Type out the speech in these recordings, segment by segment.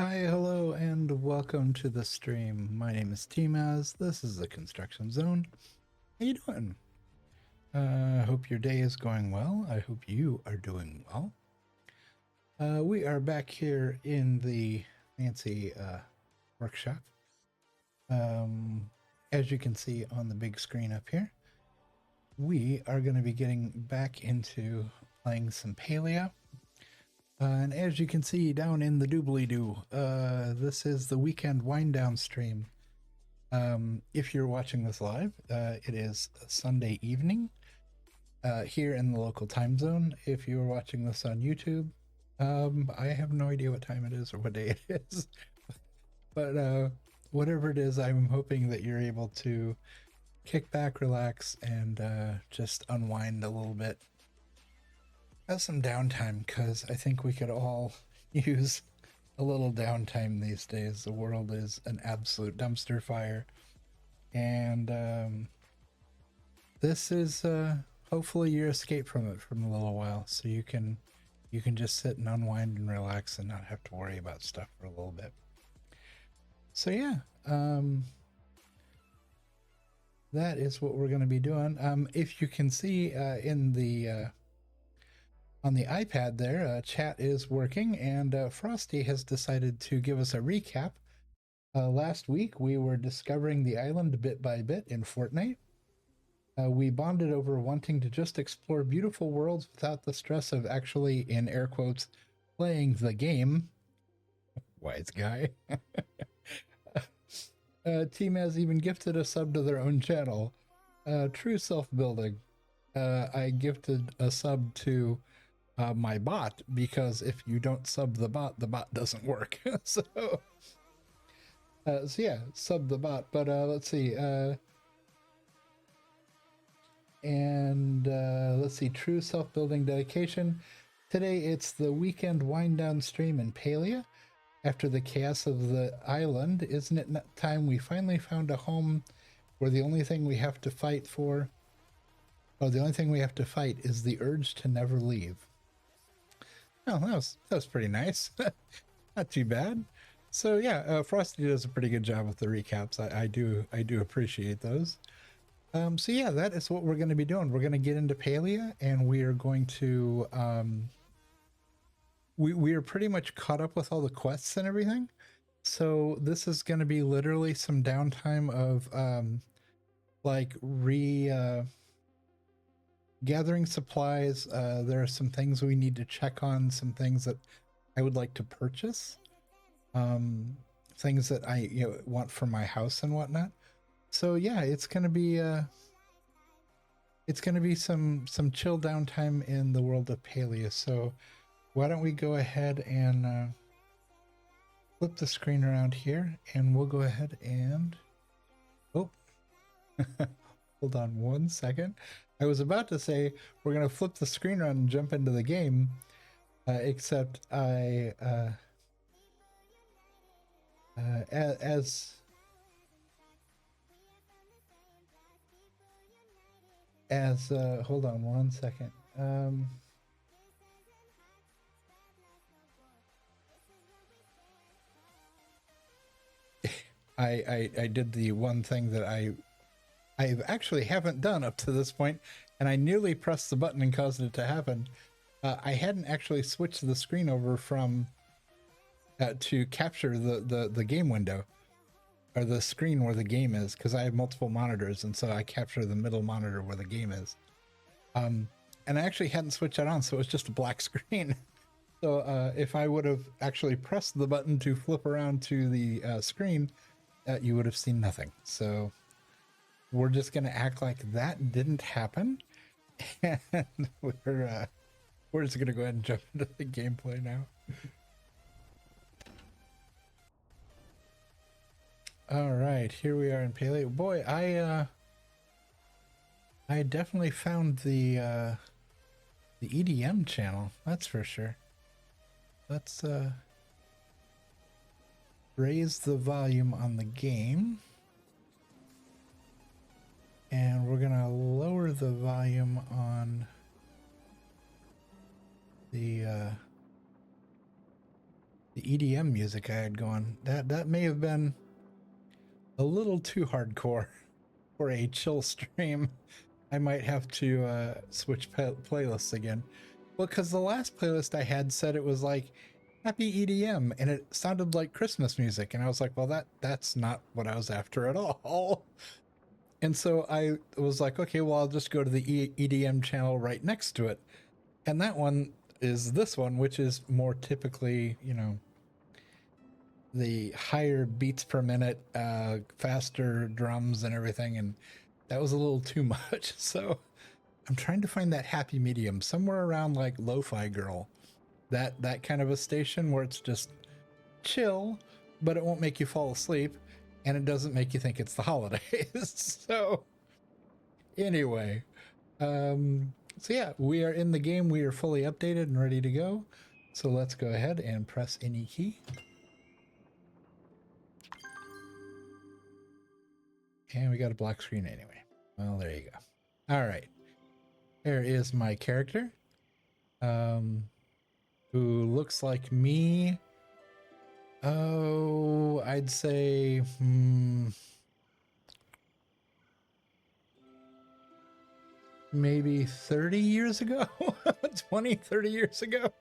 Hi, hello, and welcome to the stream. My name is tmaaz. This is the Construction Zone. How you doing? I hope your day is going well. I hope you are doing well. We are back here in the fancy workshop. As you can see on the big screen up here, we are going to be getting back into playing some Palia. And as you can see down in the doobly-doo, this is the weekend wind-down stream. If you're watching this live, it is Sunday evening here in the local time zone. If you're watching this on YouTube, I have no idea what time it is or what day it is. But whatever it is, I'm hoping that you're able to kick back, relax, and just unwind a little bit. Have some downtime, because I think we could all use a little downtime these days. The world is an absolute dumpster fire, and this is hopefully your escape from it for a little while, so you can just sit and unwind and relax and not have to worry about stuff for a little bit. So yeah, that is what we're going to be doing. If you can see in the on the iPad there, chat is working, and Frosty has decided to give us a recap. Last week, we were discovering the island bit by bit in Fortnite. We bonded over wanting to just explore beautiful worlds without the stress of actually, in air quotes, playing the game. Wise guy. Team has even gifted a sub to their own channel. True self-building. I gifted a sub to my bot, because if you don't sub the bot doesn't work. So yeah, sub the bot. But let's see, let's see, true self-building dedication. Today it's the weekend wind down stream in Palia. After the chaos of the island, isn't it time we finally found a home where the only thing we have to fight is the urge to never leave? Oh, that was pretty nice. Not too bad. So yeah, Frosty does a pretty good job with the recaps. I do appreciate those. So yeah, that is what we're going to be doing. We're going to get into Palia, and we are going to we are pretty much caught up with all the quests and everything. So this is going to be literally some downtime of like gathering supplies. There are some things we need to check on, some things that I would like to purchase, things that I want for my house and whatnot. So yeah, it's gonna be some chill downtime in the world of Palia. So why don't we go ahead and flip the screen around here, and we'll go ahead and hold on one second. I was about to say we're going to flip the screen around and jump into the game, except I, hold on one second. I did the one thing that I actually haven't done up to this point, and I nearly pressed the button and caused it to happen. I hadn't actually switched the screen over from to capture the game window, or the screen where the game is, because I have multiple monitors, and so I capture the middle monitor where the game is. And I actually hadn't switched that on, so it was just a black screen. So if I would have actually pressed the button to flip around to the screen, you would have seen nothing. So we're just going to act like that didn't happen, and we're just going to go ahead and jump into the gameplay now. All right, here we are in Palia. Boy, I definitely found the EDM channel, that's for sure. Let's raise the volume on the game. And we're gonna lower the volume on the EDM music I had going. That may have been a little too hardcore for a chill stream. I might have to switch playlists again. Well, because the last playlist I had said it was like happy EDM, and it sounded like Christmas music, and I was like, well, that's not what I was after at all. And so I was like, okay, well, I'll just go to the EDM channel right next to it, and that one is this one, which is more typically, you know, the higher beats per minute, faster drums and everything, and that was a little too much. So I'm trying to find that happy medium somewhere around like Lo-Fi Girl, that kind of a station where it's just chill, but it won't make you fall asleep, and it doesn't make you think it's the holidays. So anyway, so yeah, we are in the game. We are fully updated and ready to go. So let's go ahead and press any key. And we got a black screen anyway. Well, there you go. All right. There is my character, who looks like me. Oh, I'd say, maybe 30 years ago, 20, 30 years ago.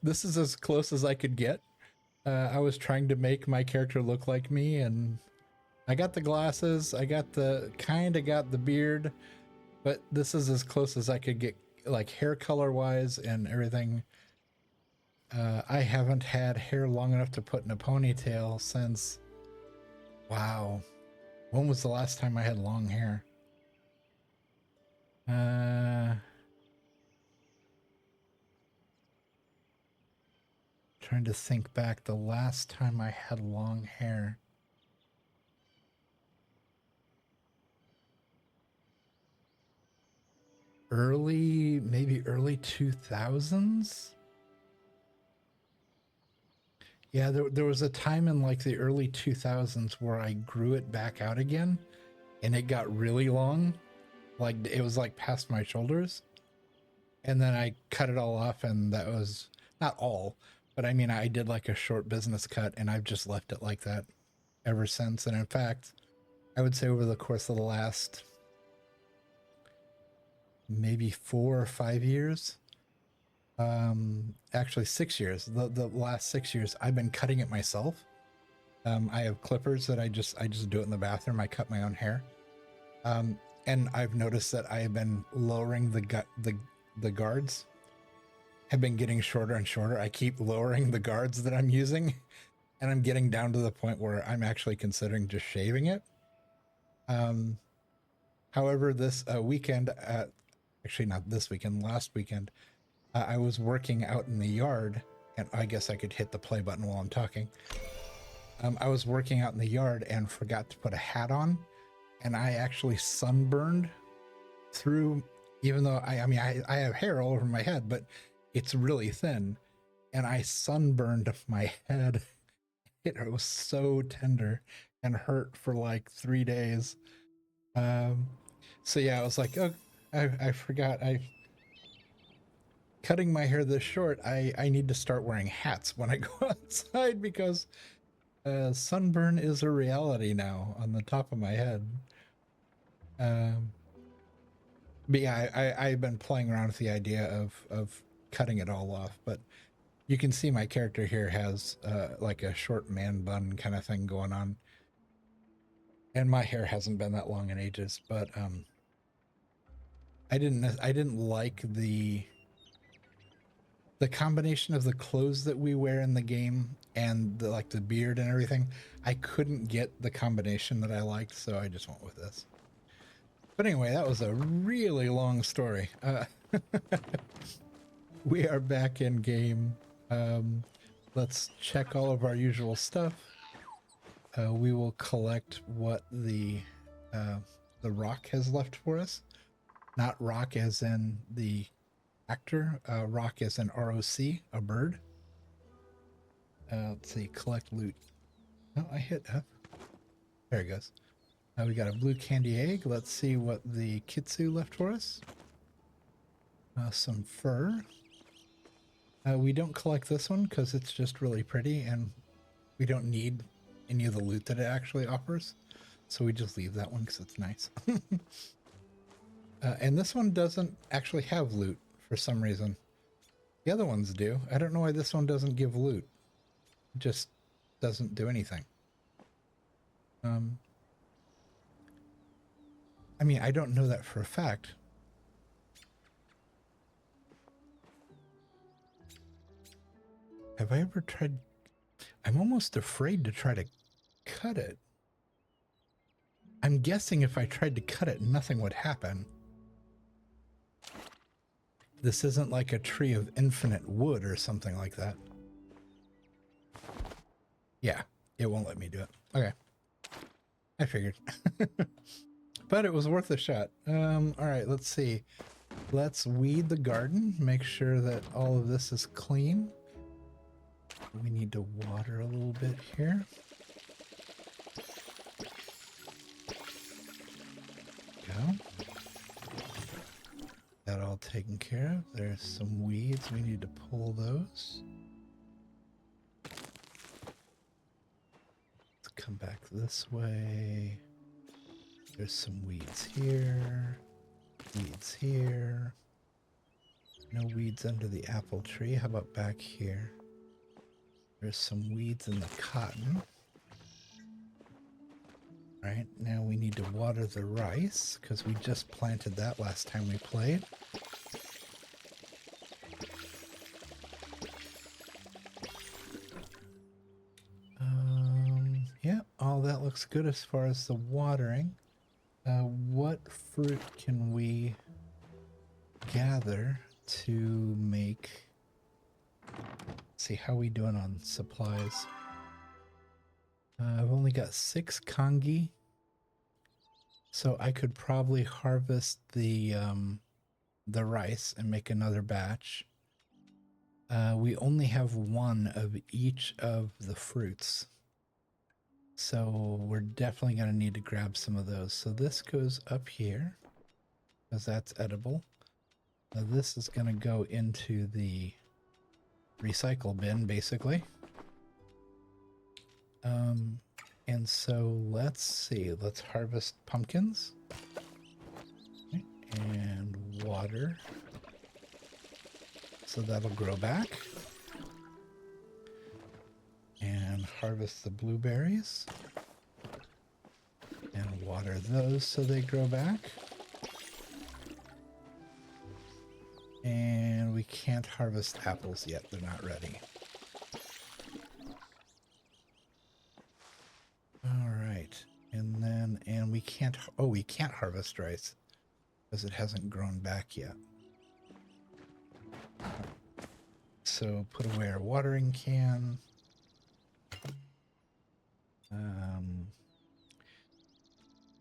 This is as close as I could get. I was trying to make my character look like me, and I got the glasses, I got the beard, but this is as close as I could get, like hair color wise and everything. I haven't had hair long enough to put in a ponytail since, wow, when was the last time I had long hair? Trying to think back the last time I had long hair. Maybe early 2000s. Yeah, there was a time in like the early 2000s where I grew it back out again, and it got really long. Like it was like past my shoulders. And then I cut it all off, and that was not all, but I mean, I did like a short business cut, and I've just left it like that ever since. And in fact, I would say over the course of the last maybe 4 or 5 years, actually 6 years, the last 6 years, I've been cutting it myself. I have clippers that I just do it in the bathroom. I cut my own hair. And I've noticed that I have been lowering the guards have been getting shorter and shorter. I keep lowering the guards that I'm using, and I'm getting down to the point where I'm actually considering just shaving it. However, this weekend, actually not this weekend, last weekend, I was working out in the yard, and I guess I could hit the play button while I'm talking. I was working out in the yard and forgot to put a hat on, and I actually sunburned through, even though I have hair all over my head, but it's really thin, and I sunburned my head. It was so tender and hurt for like 3 days. So yeah, I was like, oh, I forgot. Cutting my hair this short, I need to start wearing hats when I go outside, because sunburn is a reality now on the top of my head. But yeah, I've been playing around with the idea of cutting it all off, but you can see my character here has like a short man bun kind of thing going on, and my hair hasn't been that long in ages. But I didn't like the combination of the clothes that we wear in the game and the beard and everything. I couldn't get the combination that I liked, so I just went with this. But anyway, that was a really long story. We are back in game. Let's check all of our usual stuff. We will collect what the rock has left for us. Not rock as in the actor, rock as in ROC, a bird. Let's see, collect loot. Oh, I hit F. There it goes. We got a blue candy egg. Let's see what the Kitsu left for us. Some fur. We don't collect this one because it's just really pretty and we don't need any of the loot that it actually offers. So we just leave that one because it's nice. And this one doesn't actually have loot for some reason. The other ones do. I don't know why this one doesn't give loot. It just doesn't do anything. I mean, I don't know that for a fact. Have I ever tried? I'm almost afraid to try to cut it. I'm guessing if I tried to cut it, nothing would happen. This isn't like a tree of infinite wood or something like that. Yeah, it won't let me do it. Okay. I figured. But it was worth a shot. All right, let's see. Let's weed the garden, make sure that all of this is clean. We need to water a little bit here. Go. That all taken care of. There's some weeds. We need to pull those. Let's come back this way. There's some weeds here. Weeds here. No weeds under the apple tree. How about back here? There's some weeds in the cotton. All right, now we need to water the rice because we just planted that last time we played. Yeah, all that looks good as far as the watering. What fruit can we gather to make? Let's see, how are we doing on supplies? I've only got 6 kangi, so I could probably harvest the rice and make another batch. We only have 1 of each of the fruits, so we're definitely going to need to grab some of those. So this goes up here because that's edible. Now this is going to go into the recycle bin, basically. And so let's see, let's harvest pumpkins. Okay. And water. So that'll grow back. And harvest the blueberries. And water those so they grow back. And we can't harvest apples yet, they're not ready. Alright, and we can't, oh, we can't harvest rice because it hasn't grown back yet. So put away our watering can.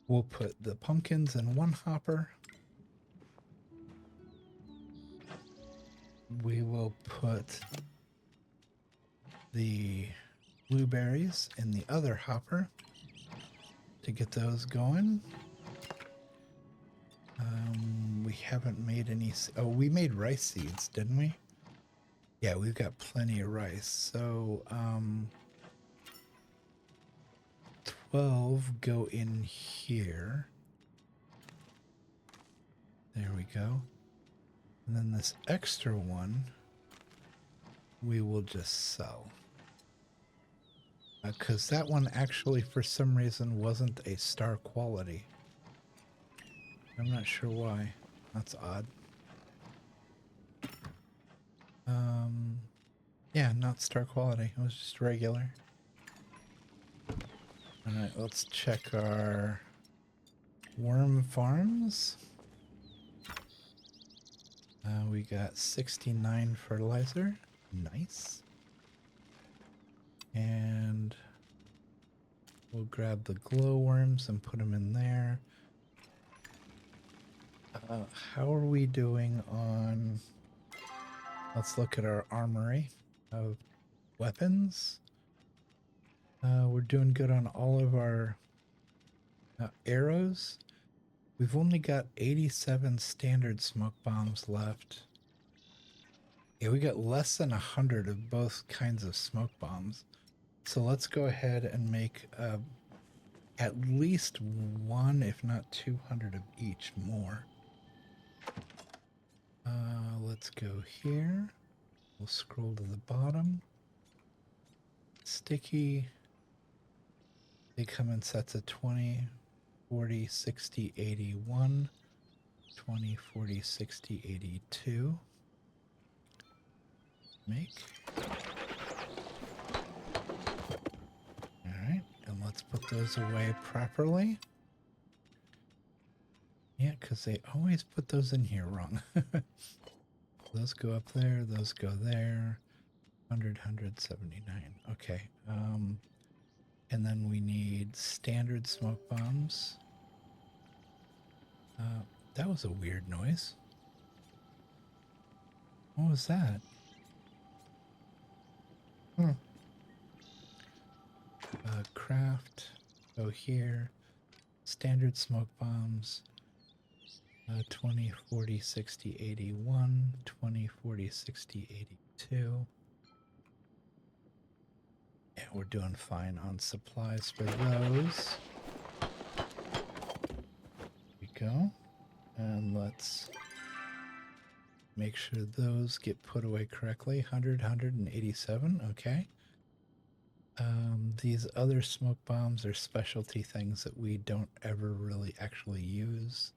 We'll put the pumpkins in one hopper. We will put the blueberries in the other hopper to get those going. We haven't made any. Oh, we made rice seeds, didn't we? Yeah, we've got plenty of rice. So 12 go in here. There we go. And then this extra one we will just sell. Because that one actually, for some reason, wasn't a star quality. I'm not sure why. That's odd. Yeah, not star quality. It was just regular. Alright, let's check our worm farms. We got 69 fertilizer. Nice. And we'll grab the glowworms and put them in there. How are we doing on... Let's look at our armory of weapons. We're doing good on all of our arrows. We've only got 87 standard smoke bombs left. Yeah, we got less than 100 of both kinds of smoke bombs. So let's go ahead and make at least one, if not 200 of each more. Let's go here. We'll scroll to the bottom. Sticky. They come in sets of 20, 40, 60, 81, 20, 40, 60, 82. Make. All right, and let's put those away properly. Yeah, because they always put those in here wrong. Those go up there, those go there. 100, 179. Okay. And then we need standard smoke bombs. That was a weird noise. What was that? Craft. Go here. Standard smoke bombs. 20, 40, 60, 81. 20, 40, 60, 82. Yeah, we're doing fine on supplies for those. There we go. And let's make sure those get put away correctly. 100, 187. Okay. These other smoke bombs are specialty things that we don't ever really actually use.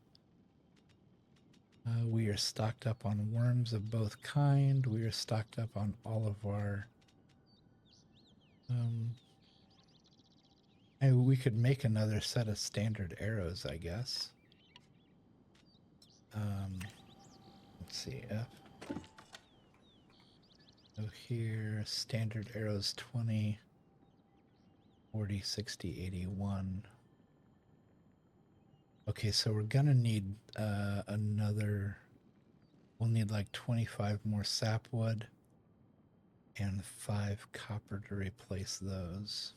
We are stocked up on worms of both kind. We are stocked up on all of our... and we could make another set of standard arrows, I guess. Let's see, F. So here, standard arrows 20, 40, 60, 81. Okay, so we're gonna need another... We'll need like 25 more sapwood and 5 copper to replace those.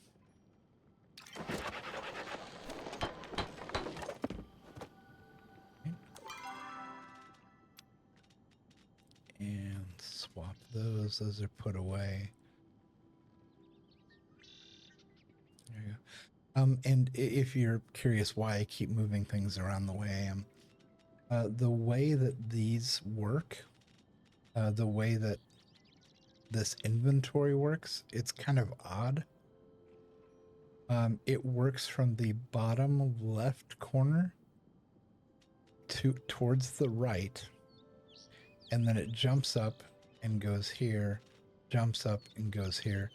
And swap those. Those are put away. There you go. And if you're curious why I keep moving things around the way I am, the way that these work, the way that this inventory works, it's kind of odd. It works from the bottom left corner towards the right, and then it jumps up and goes here, jumps up and goes here.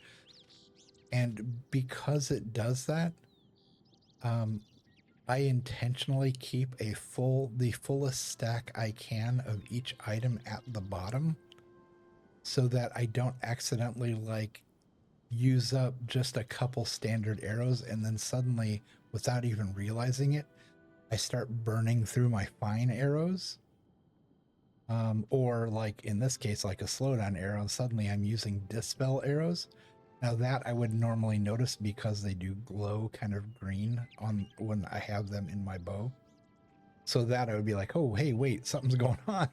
And because it does that, I intentionally keep the fullest stack I can of each item at the bottom, so that I don't accidentally like use up just a couple standard arrows, and then suddenly, without even realizing it, I start burning through my fine arrows. Or like in this case, like a slowdown arrow, and suddenly I'm using dispel arrows. Now that I would normally notice because they do glow kind of green on when I have them in my bow. So that I would be like, oh, hey, wait, something's going on.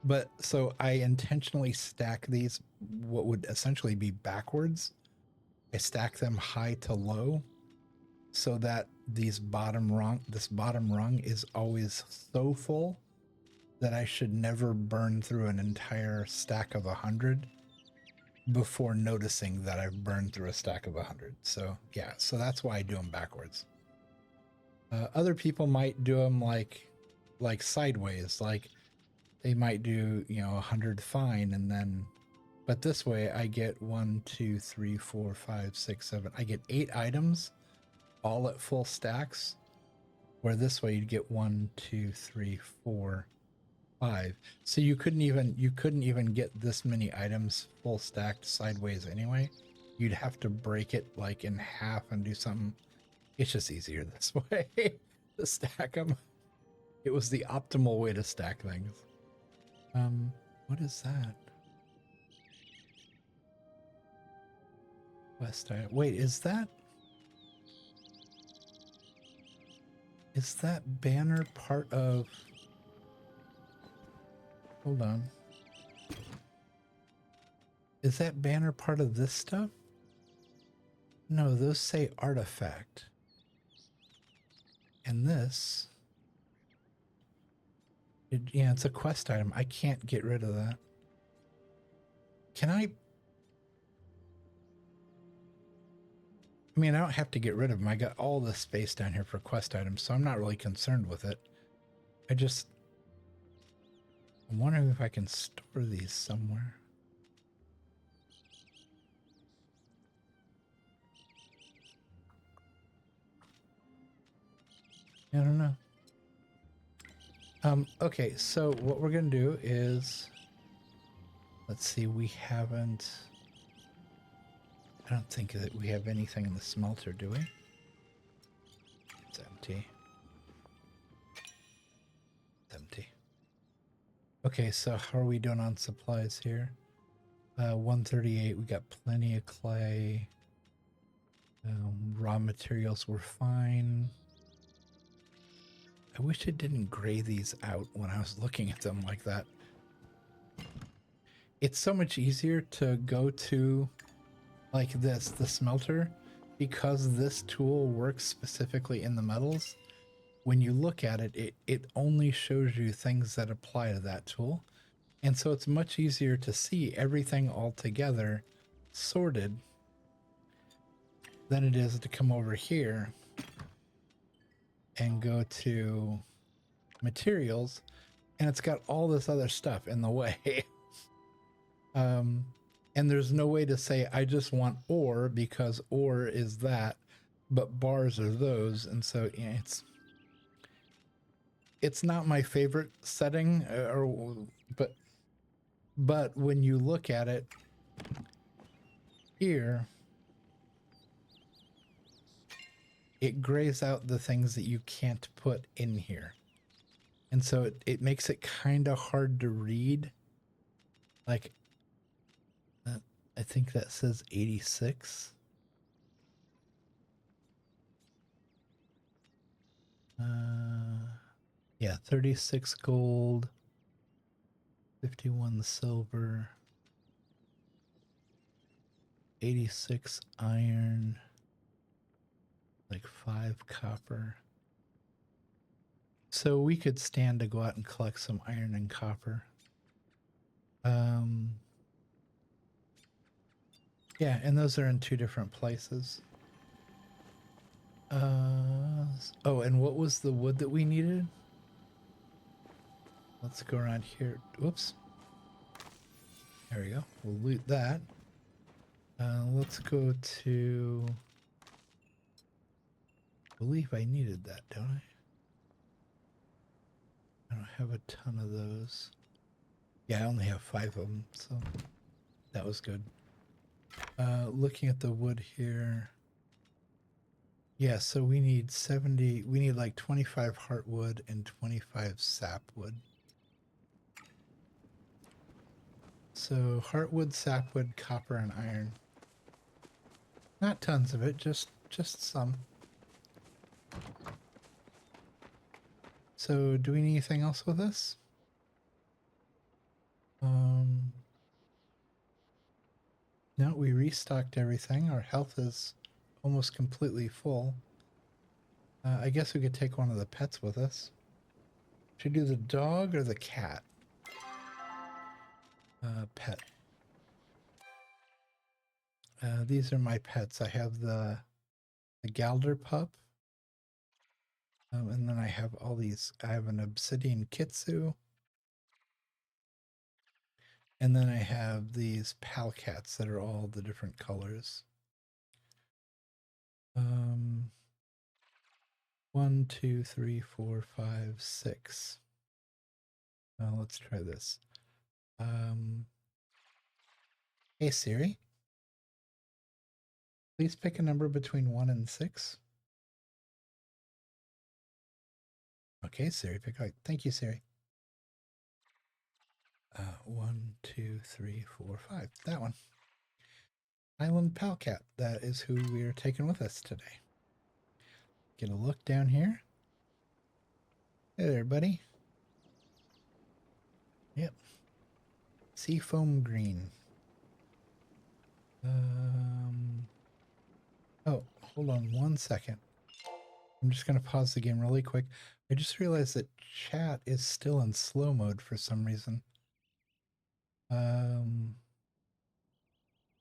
But so I intentionally stack these what would essentially be backwards. I stack them high to low so that this bottom rung is always so full that I should never burn through an entire stack of 100 before noticing that I've burned through a stack of 100. So yeah, so that's why I do them backwards. Other people might do them like sideways, like they might do, 100 fine, and then, but this way I get 1, 2, 3, 4, 5, 6, 7. I get 8 items all at full stacks, where this way you'd get 1, 2, 3, 4, 5. So you couldn't even get this many items full stacked sideways anyway. You'd have to break it like in half and do something. It's just easier this way to stack them. It was the optimal way to stack things. What is that? West Island. Wait, is that banner part of... Hold on. Is that banner part of this stuff? No, those say artifact. And this... yeah, it's a quest item. I can't get rid of that. Can I... I mean, I don't have to get rid of them. I got all this space down here for quest items, so I'm not really concerned with it. I'm wondering if I can store these somewhere. I don't know. Okay, so what we're gonna do is, let's see, I don't think that we have anything in the smelter, do we? It's empty. It's empty. Okay, so how are we doing on supplies here? 138, we got plenty of clay. Raw materials were fine. I wish it didn't gray these out when I was looking at them like that. It's so much easier to go to like this, the smelter, because this tool works specifically in the metals. When you look at it, it only shows you things that apply to that tool. And so it's much easier to see everything all together sorted than it is to come over here and go to materials, and it's got all this other stuff in the way. And there's no way to say, I just want ore because ore is that, but bars are those. And so yeah, it's not my favorite setting, but when you look at it here, it grays out the things that you can't put in here. And so it makes it kind of hard to read. Like, I think that says 86. Yeah, 36 gold, 51 silver, 86 iron, like 5 copper. So we could stand to go out and collect some iron and copper. Yeah, and those are in 2 different places. Oh, and what was the wood that we needed? Let's go around here. Whoops. There we go. We'll loot that. Let's go to... I believe I needed that, don't I? I don't have a ton of those. Yeah, I only have 5 of them, so that was good. Looking at the wood here. Yeah, so we need 70, we need like 25 heartwood and 25 sapwood. So heartwood, sapwood, copper, and iron. Not tons of it, just some. So do we need anything else with this? No, we restocked everything. Our health is almost completely full. I guess we could take one of the pets with us. Should we do the dog or the cat? Pet. These are my pets. I have the Galder pup. And then I have all these. I have an obsidian kitsu. And then I have these pal cats that are all the different colors. 1, 2, 3, 4, 5, 6. Let's try this. Hey Siri, please pick a number between 1 and 6. Okay, Siri, pick like. Thank you, Siri. 1, 2, 3, 4, 5. That one. Island Pal Cat. That is who we are taking with us today. Get a look down here. Hey there, buddy. Yep. Seafoam green. Oh, hold on 1 second. I'm just going to pause the game really quick. I just realized that chat is still in slow mode for some reason.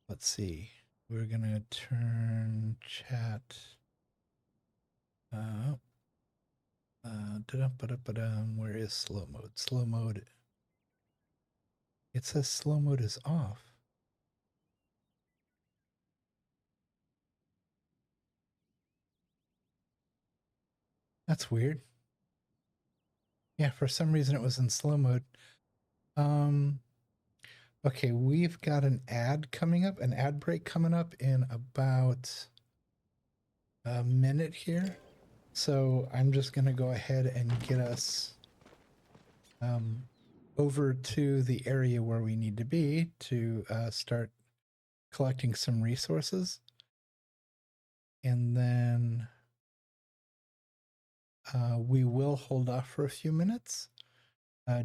Let's see. We're going to turn chat. Where is slow mode? Slow mode. It says slow mode is off. That's weird. Yeah, for some reason it was in slow mode. Okay, we've got an ad coming up, an ad break coming up in about a minute here. So I'm just going to go ahead and get us over to the area where we need to be to start collecting some resources. And then we will hold off for a few minutes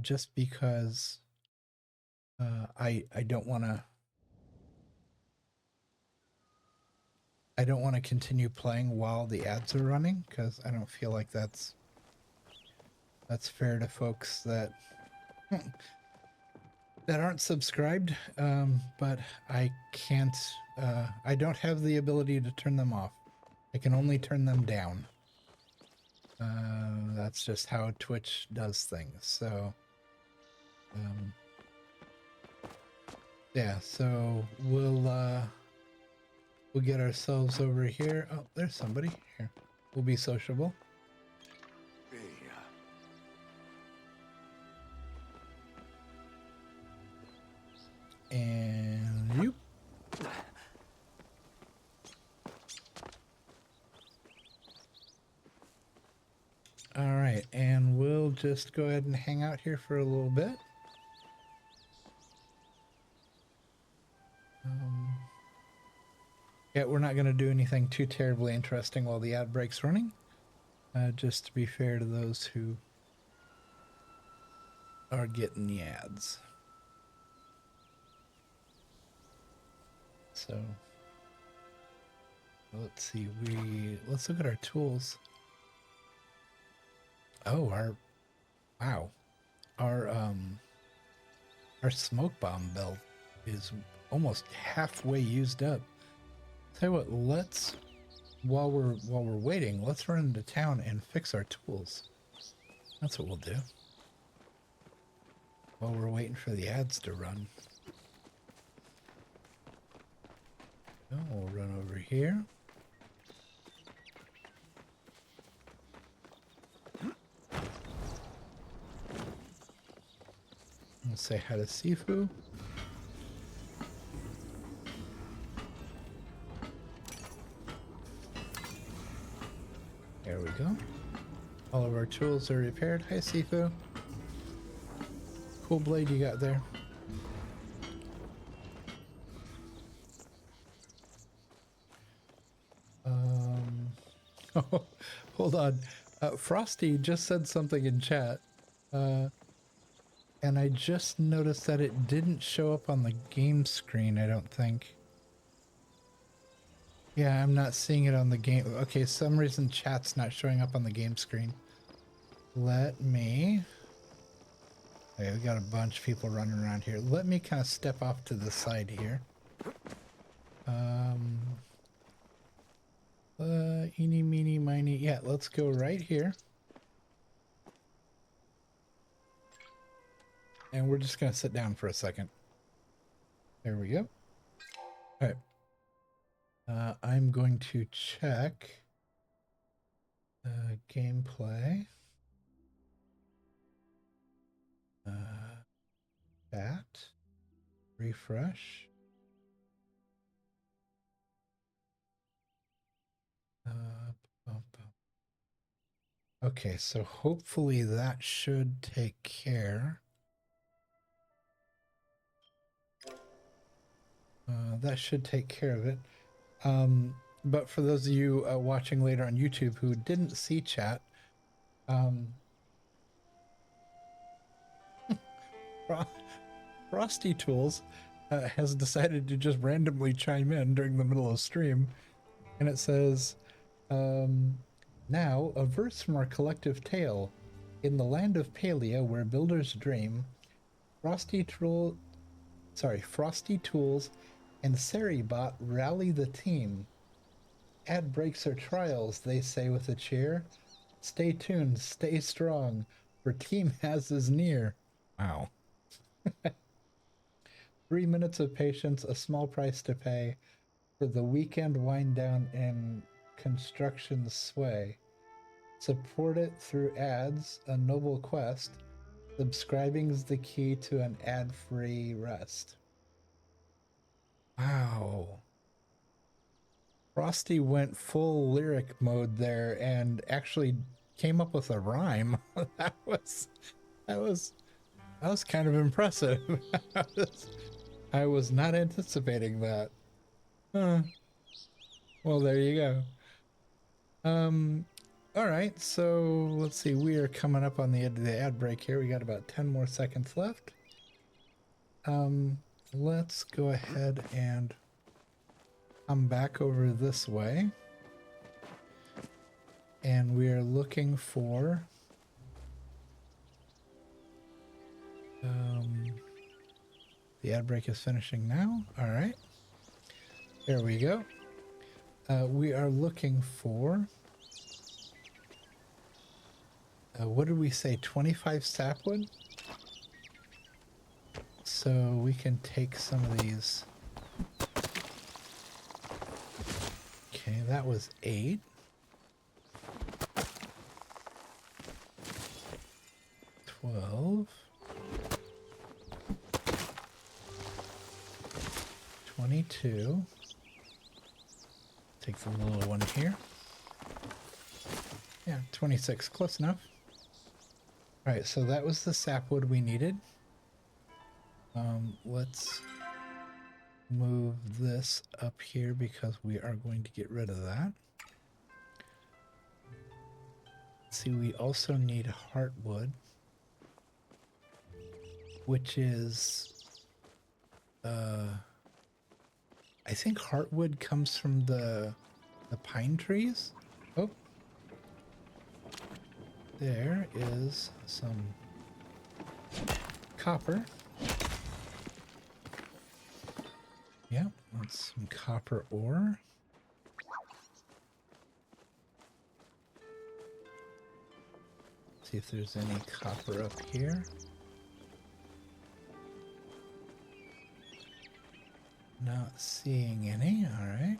just because I don't want to continue playing while the ads are running, because I don't feel like that's fair to folks that aren't subscribed. But I can't. I don't have the ability to turn them off. I can only turn them down. That's just how Twitch does things. So, yeah. So we'll get ourselves over here. Oh, there's somebody here. We'll be sociable. And you. All right, and we'll just go ahead and hang out here for a little bit. Yeah, we're not going to do anything too terribly interesting while the ad break's running. Just to be fair to those who are getting the ads. So let's see, let's look at our tools. Oh, our smoke bomb belt is almost halfway used up. Tell you what, let's while we're waiting, let's run into town and fix our tools. That's what we'll do while we're waiting for the ads to run. Oh, we'll run over here. We'll say hi to Sifu. There we go. All of our tools are repaired. Hi, Sifu. Cool blade you got there. Oh, hold on. Frosty just said something in chat. And I just noticed that it didn't show up on the game screen, I don't think. Yeah, I'm not seeing it on the game. Okay, some reason chat's not showing up on the game screen. Let me... Okay, we got a bunch of people running around here. Let me kind of step off to the side here. Eeny, meeny, miny. Yeah, let's go right here. And we're just going to sit down for a second. There we go. All right. I'm going to check gameplay. Chat. Refresh. Okay, so hopefully that should take care. That should take care of it. But for those of you watching later on YouTube who didn't see chat, Frosty Tools has decided to just randomly chime in during the middle of stream. And it says, now, a verse from our collective tale. In the land of Palia, where builders dream, frosty tools and Seribot rally the team. Ad breaks or trials, they say with a cheer. Stay tuned, stay strong, for tmaaz is near. Wow. 3 minutes of patience, a small price to pay for the weekend wind down and construction sway. Support it through ads, a noble quest. Subscribing's the key to an ad-free rest. Wow. Frosty went full lyric mode there and actually came up with a rhyme. that was kind of impressive. I was not anticipating that. Huh. Well, there you go. All right, so let's see. We are coming up on the end of the ad break here. We got about 10 more seconds left. Let's go ahead and come back over this way. And we are looking for the ad break is finishing now. All right. There we go. We are looking for what did we say? 25 sapwood? So we can take some of these. Okay, that was 8. 12. 22. Take the little one here. Yeah, 26, close enough. All right, so that was the sapwood we needed. Let's move this up here because we are going to get rid of that. See, we also need heartwood, which is, I think heartwood comes from the pine trees. Oh, there is some copper. Yep, that's some copper ore. See if there's any copper up here. Not seeing any, all right.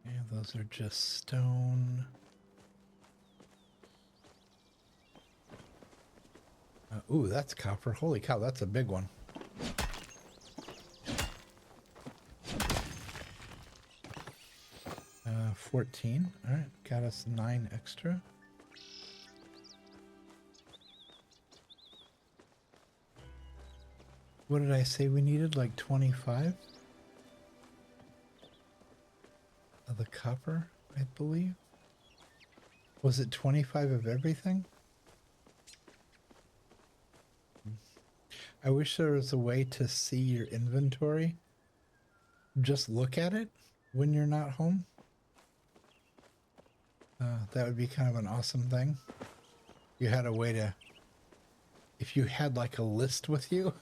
And those are just stone. Ooh, that's copper. Holy cow, that's a big one. Uh, 14. All right, got us 9 extra. What did I say we needed? Like 25? Of the copper, I believe. Was it 25 of everything? I wish there was a way to see your inventory. Just look at it when you're not home. That would be kind of an awesome thing. You had a way to, if you had like a list with you,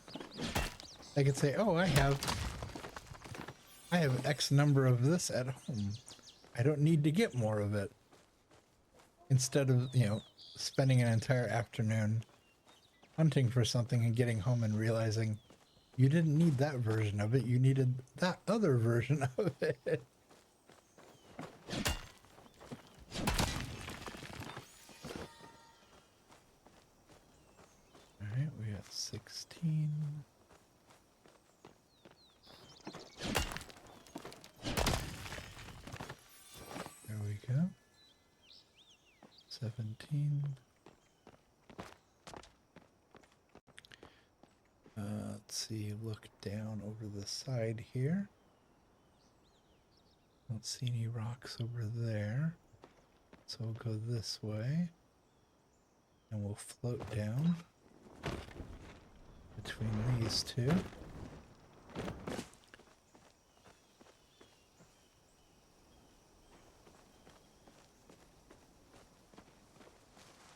I could say, oh, I have X number of this at home. I don't need to get more of it. Instead of, you know, spending an entire afternoon hunting for something and getting home and realizing you didn't need that version of it, you needed that other version of it. All right, we got 16. There we go. 17. Let's see, look down over the side here. Don't see any rocks over there. So we'll go this way. And we'll float down between these two.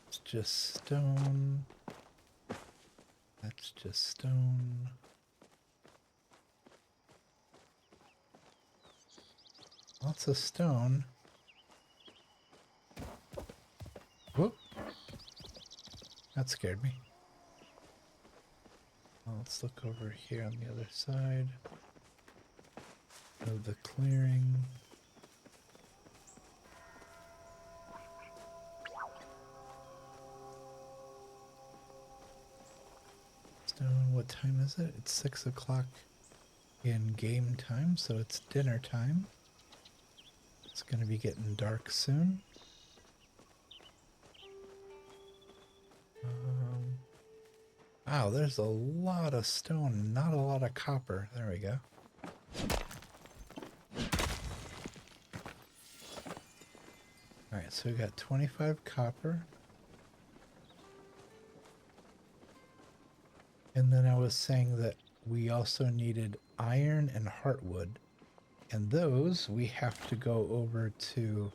It's just stone. That's just stone. Lots of stone. Whoop. That scared me. Well, let's look over here on the other side of the clearing. Stone, what time is it? It's 6 o'clock in game time, so it's dinner time. It's going to be getting dark soon. Wow, there's a lot of stone, not a lot of copper. There we go. Alright, so we got 25 copper. And then I was saying that we also needed iron and heartwood. And those we have to go over to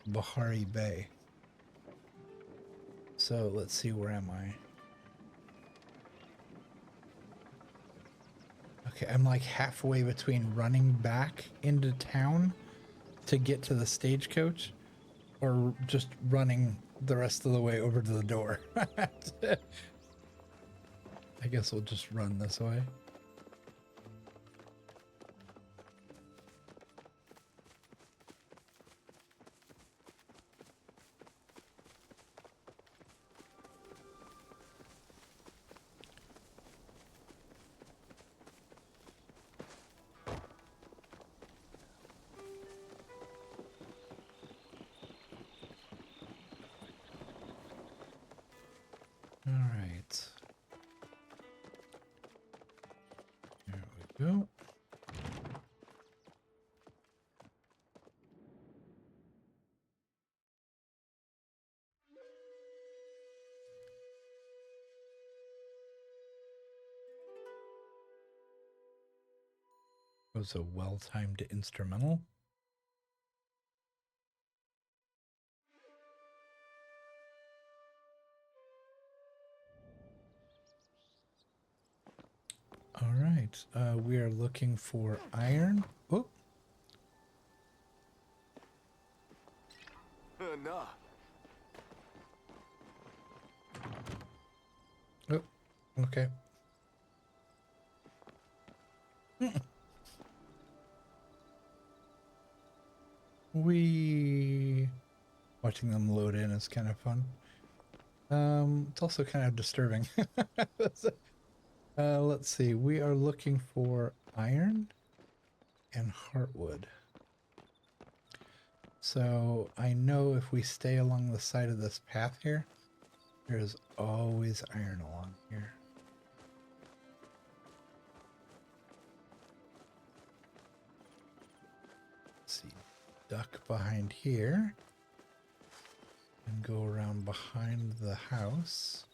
Bahari Bay. So let's see, where am I? Okay, I'm like halfway between running back into town to get to the stagecoach or just running the rest of the way over to the door. I guess we'll just run this way. All right. There we go. Was a well-timed instrumental. All right, we are looking for iron. Oh. Nah. Oh, okay. Watching them load in is kind of fun. It's also kind of disturbing. Let's see. We are looking for iron and heartwood. So I know if we stay along the side of this path here, there's always iron along here. Let's see. Duck behind here. And go around behind the house.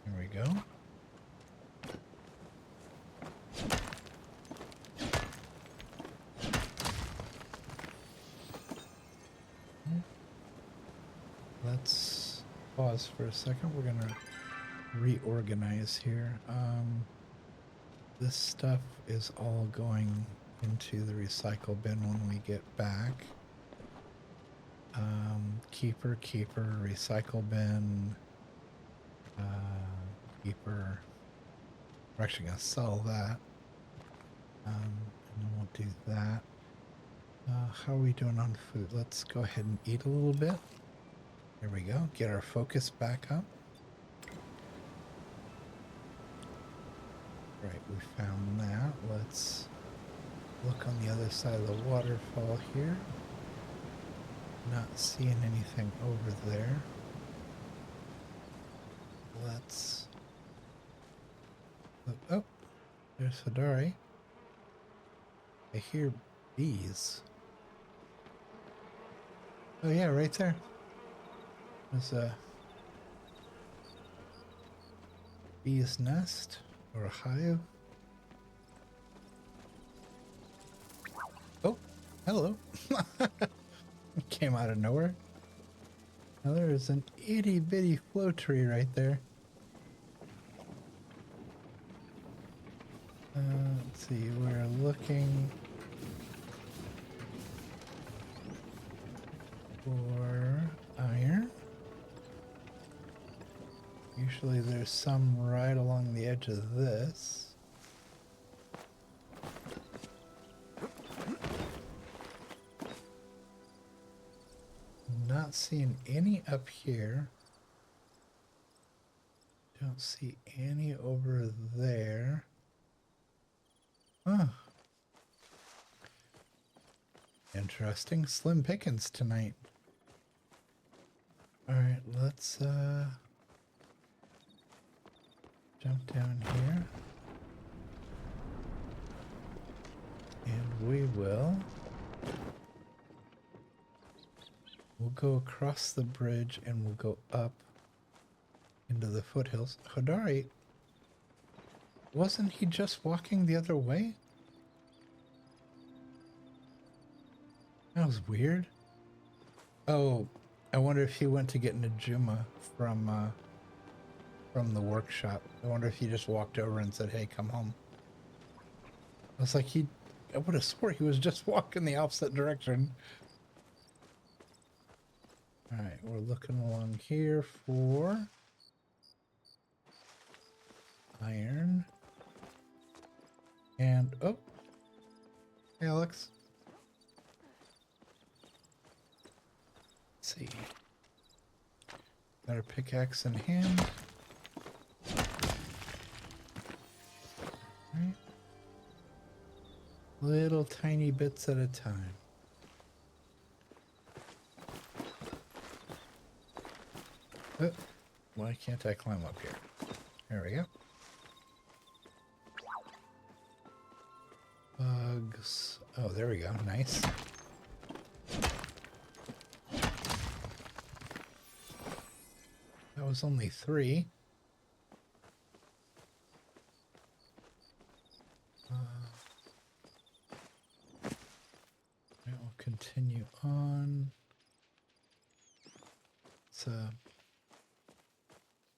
There we go. Let's pause for a second. We're gonna reorganize here. This stuff is all going into the recycle bin when we get back. Keeper, recycle bin, keeper. We're actually gonna sell that. And then we'll do that. How are we doing on food? Let's go ahead and eat a little bit. There we go. Get our focus back up. Right, we found that. Let's look on the other side of the waterfall here. Not seeing anything over there. Let's look. Oh, there's Hadari. I hear bees. Oh yeah, right there. There's a bee's nest or a hive. Oh, hello. Came out of nowhere. Now there's an itty bitty flow tree right there. Let's see, we're looking for iron. Usually there's some right along the edge of this. Not seeing any up here. Don't see any over there. Huh. Interesting. Slim pickings tonight. Alright, let's jump down here. And we'll go across the bridge and we'll go up into the foothills. Hodari, wasn't he just walking the other way? That was weird. Oh, I wonder if he went to get Najuma from the workshop. I wonder if he just walked over and said, "Hey, come home." I was like, I would have swore he was just walking the opposite direction. All right, we're looking along here for iron. And, oh, hey, Alex. Let's see. Got our pickaxe in hand. Right. Little tiny bits at a time. Oh, why can't I climb up here? There we go. Bugs. Oh, there we go. Nice. That was only 3. I will continue on. Let's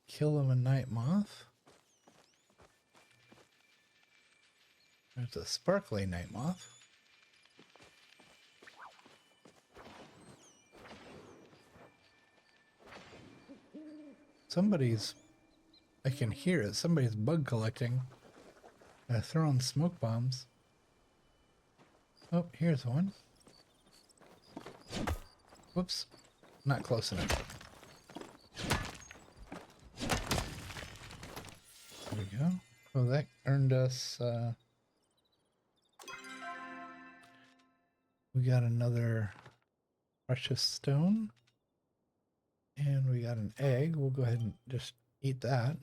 kill him a night moth. There's a sparkly night moth. I can hear it. Somebody's bug collecting. Throwing smoke bombs. Oh, here's one. Whoops. Not close enough. There we go. Well, that earned us, we got another precious stone. And we got an egg. We'll go ahead and just eat that.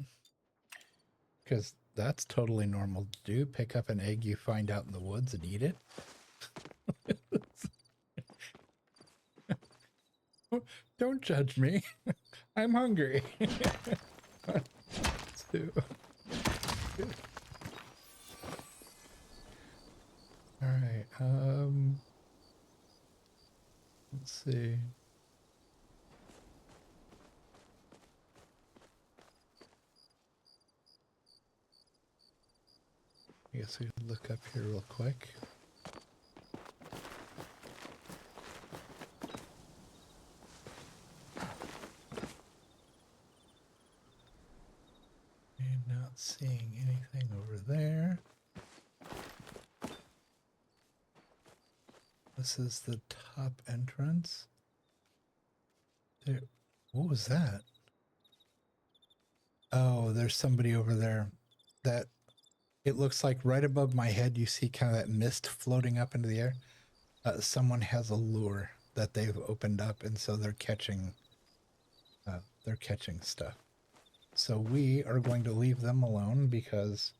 Because that's totally normal to do. Pick up an egg you find out in the woods and eat it. Don't judge me. I'm hungry. 1, 2. All right. Let's see. I guess we could look up here real quick. And not seeing anything over there. This is the top entrance. There. What was that? Oh, there's somebody over there. That it looks like right above my head you see kind of that mist floating up into the air. Someone has a lure that they've opened up, and so they're catching stuff. So we are going to leave them alone because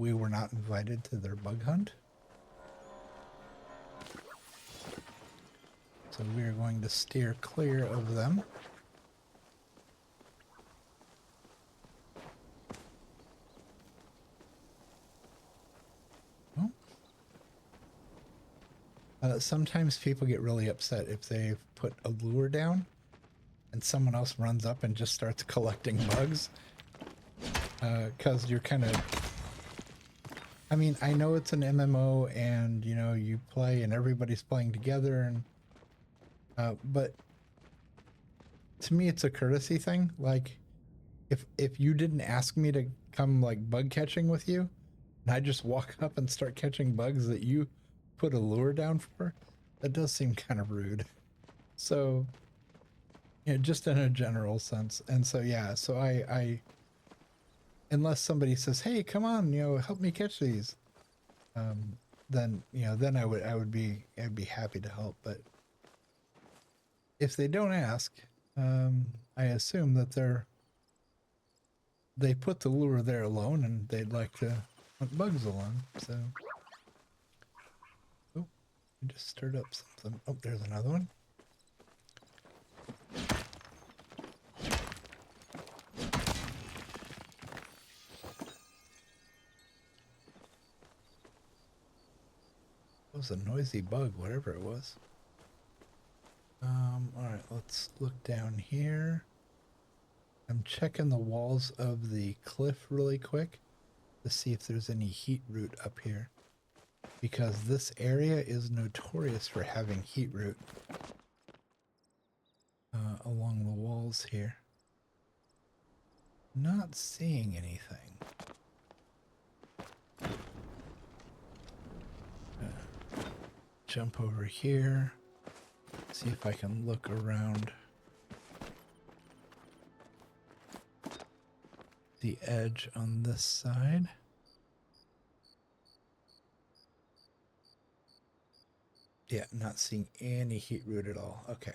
we were not invited to their bug hunt. So we are going to steer clear of them. Sometimes people get really upset if they put a lure down and someone else runs up and just starts collecting bugs. Because you're kind of... I mean, I know it's an MMO and, you know, you play and everybody's playing together, and but to me it's a courtesy thing. Like, if you didn't ask me to come, like, bug catching with you, and I just walk up and start catching bugs that you put a lure down for, that does seem kind of rude. So, you know, just in a general sense. And so, yeah, so I unless somebody says, hey, come on, you know, help me catch these, then, you know, then I'd be happy to help. But if they don't ask, I assume that they put the lure there alone and they'd like to hunt bugs alone. So, oh, I just stirred up something. Oh, there's another one. It was a noisy bug, whatever it was. All right, let's look down here. I'm checking the walls of the cliff really quick to see if there's any heat root up here, because this area is notorious for having heat root along the walls here. Not seeing anything. Jump over here, see if I can look around the edge on this side. Yeah, not seeing any heat root at all. Okay.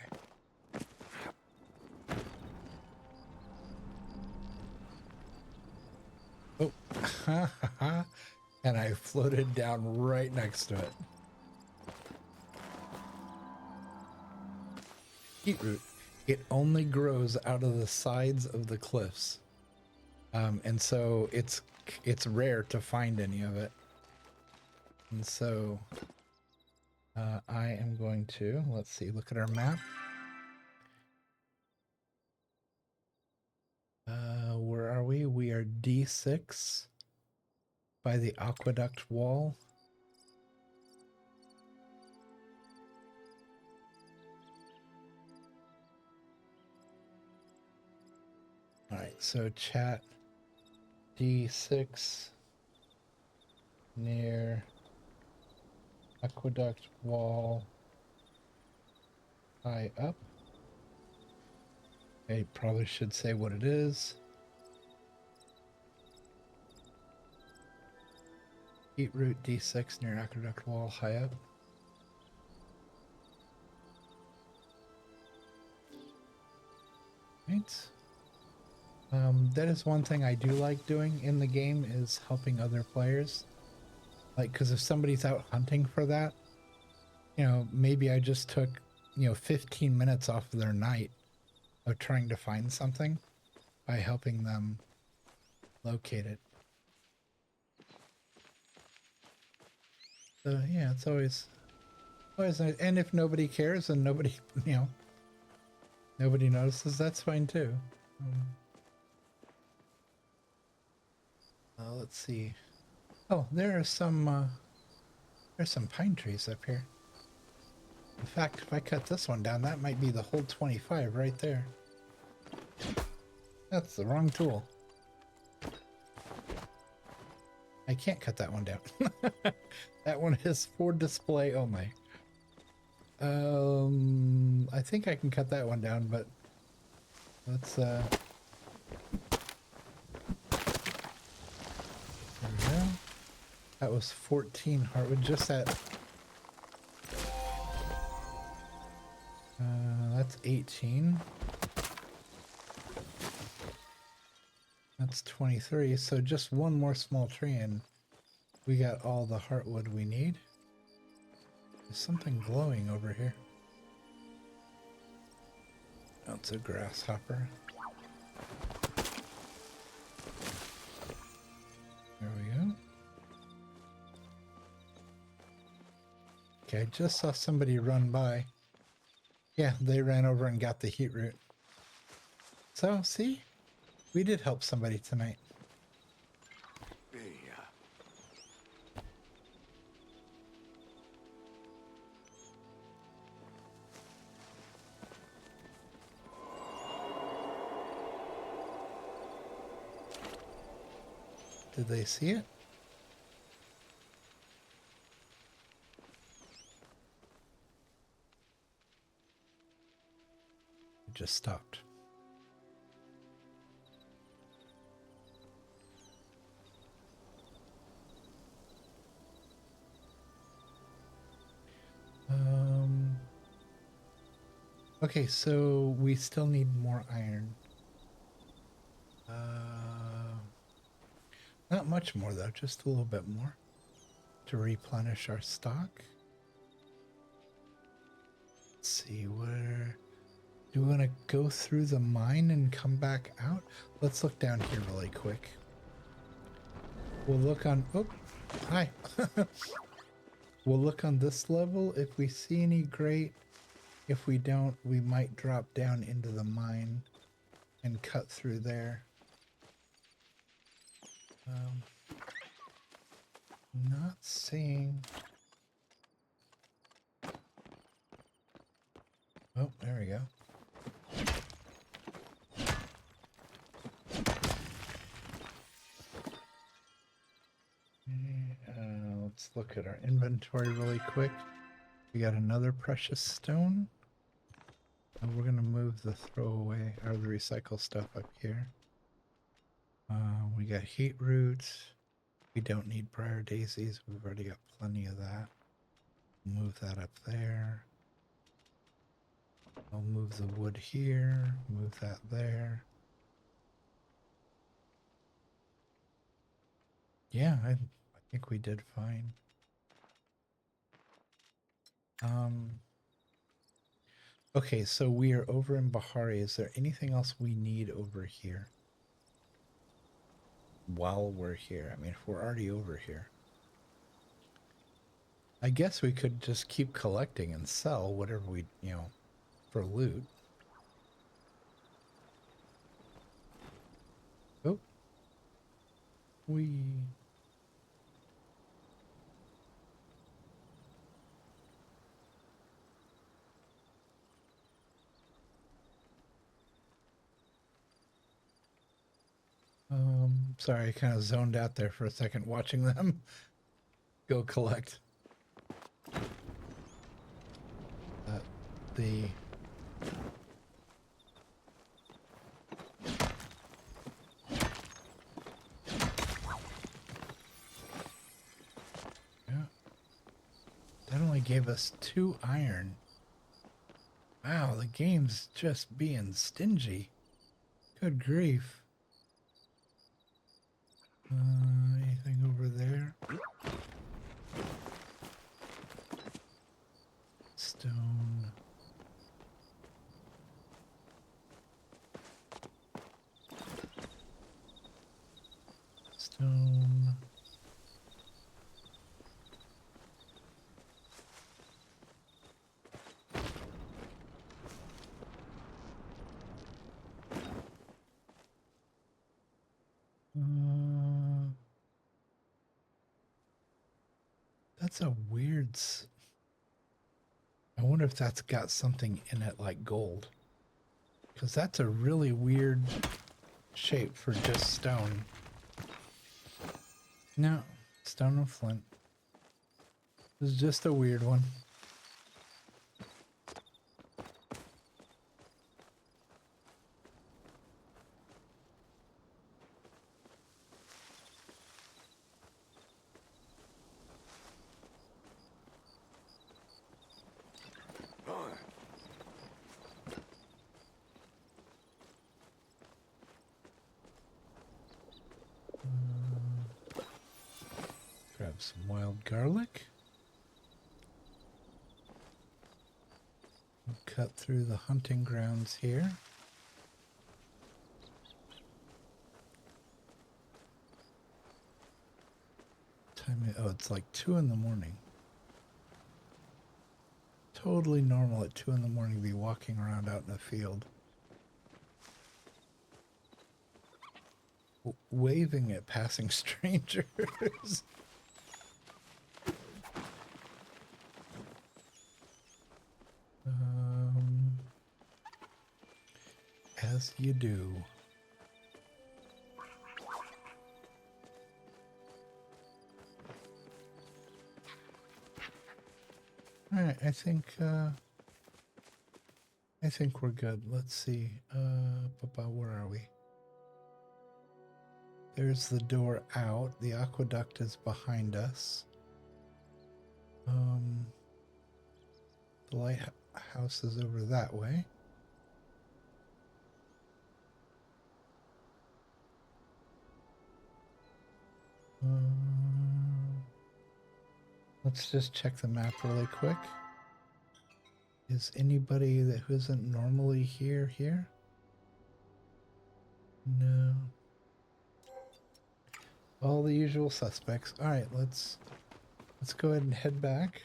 Oh, and I floated down right next to it. Heat root. It only grows out of the sides of the cliffs. And so it's rare to find any of it. And so I am going to, let's see, look at our map. Where are we? We are D6 by the aqueduct wall. All right, so chat, D6 near aqueduct wall high up. I probably should say what it is. Heat root D6 near aqueduct wall high up. Right. That is one thing I do like doing in the game, is helping other players. Like, because if somebody's out hunting for that, you know, maybe I just took, you know, 15 minutes off of their night of trying to find something by helping them locate it. So yeah, it's always nice. And if nobody cares and nobody, you know, nobody notices, that's fine too. Let's see. Oh, there's some pine trees up here. In fact, if I cut this one down, that might be the whole 25 right there. That's the wrong tool. I can't cut that one down. That one is for display only. I think I can cut that one down, but let's there we go. That was 14 hardwood, just that. That's 18. That's 23, so just one more small tree and We got all the heartwood we need. There's something glowing over here. That's a grasshopper. There we go. Okay, I just saw somebody run by. Yeah, they ran over and got the heat root. So, see? We did help somebody tonight. Did they see it? It just stopped. Okay, so we still need more iron. Not much more though, just a little bit more to replenish our stock. Let's see, where do we want to go through the mine and come back out? Let's look down here really quick. We'll look on, oh, hi. We'll look on this level. If we see any, great. If we don't, we might drop down into the mine and cut through there. Not seeing. Oh, there we go. Let's look at our inventory really quick. We got another precious stone. And we're going to move the throwaway or the recycle stuff up here. We got heat roots. We don't need briar daisies. We've already got plenty of that. Move that up there. I'll move the wood here. Move that there. Yeah, I think we did fine. Okay, so we are over in Bahari. Is there anything else we need over here? While we're here. I mean, if we're already over here. I guess we could just keep collecting and sell whatever we, you know, for loot. Oh. Sorry, I kind of zoned out there for a second watching them go collect. Yeah. That only gave us 2 iron. Wow, the game's just being stingy. Good grief. Anything over there? Stone. Stone. That's a weird... I wonder if that's got something in it like gold. Because that's a really weird shape for just stone. No, stone and flint. It's just a weird one. Grab have some wild garlic. We'll cut through the hunting grounds here. Oh, it's like 2 in the morning. Totally normal at 2 in the morning to be walking around out in a field. Waving at passing strangers. As you do. Alright, I think we're good. Let's see. Where are we? There's the door out. The aqueduct is behind us. The lighthouse is over that way. Let's just check the map really quick. Is anybody that who isn't normally here? No. All the usual suspects. All right, let's go ahead and head back.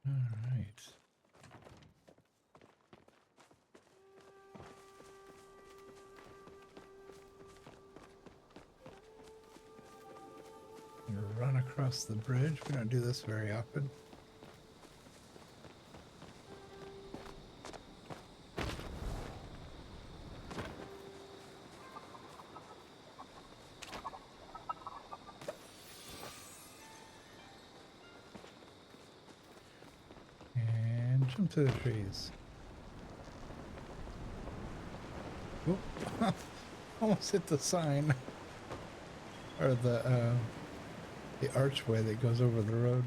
All right. Run across the bridge. We don't do this very often. And jump to the trees. Oh, almost hit the sign. Or the archway that goes over the road.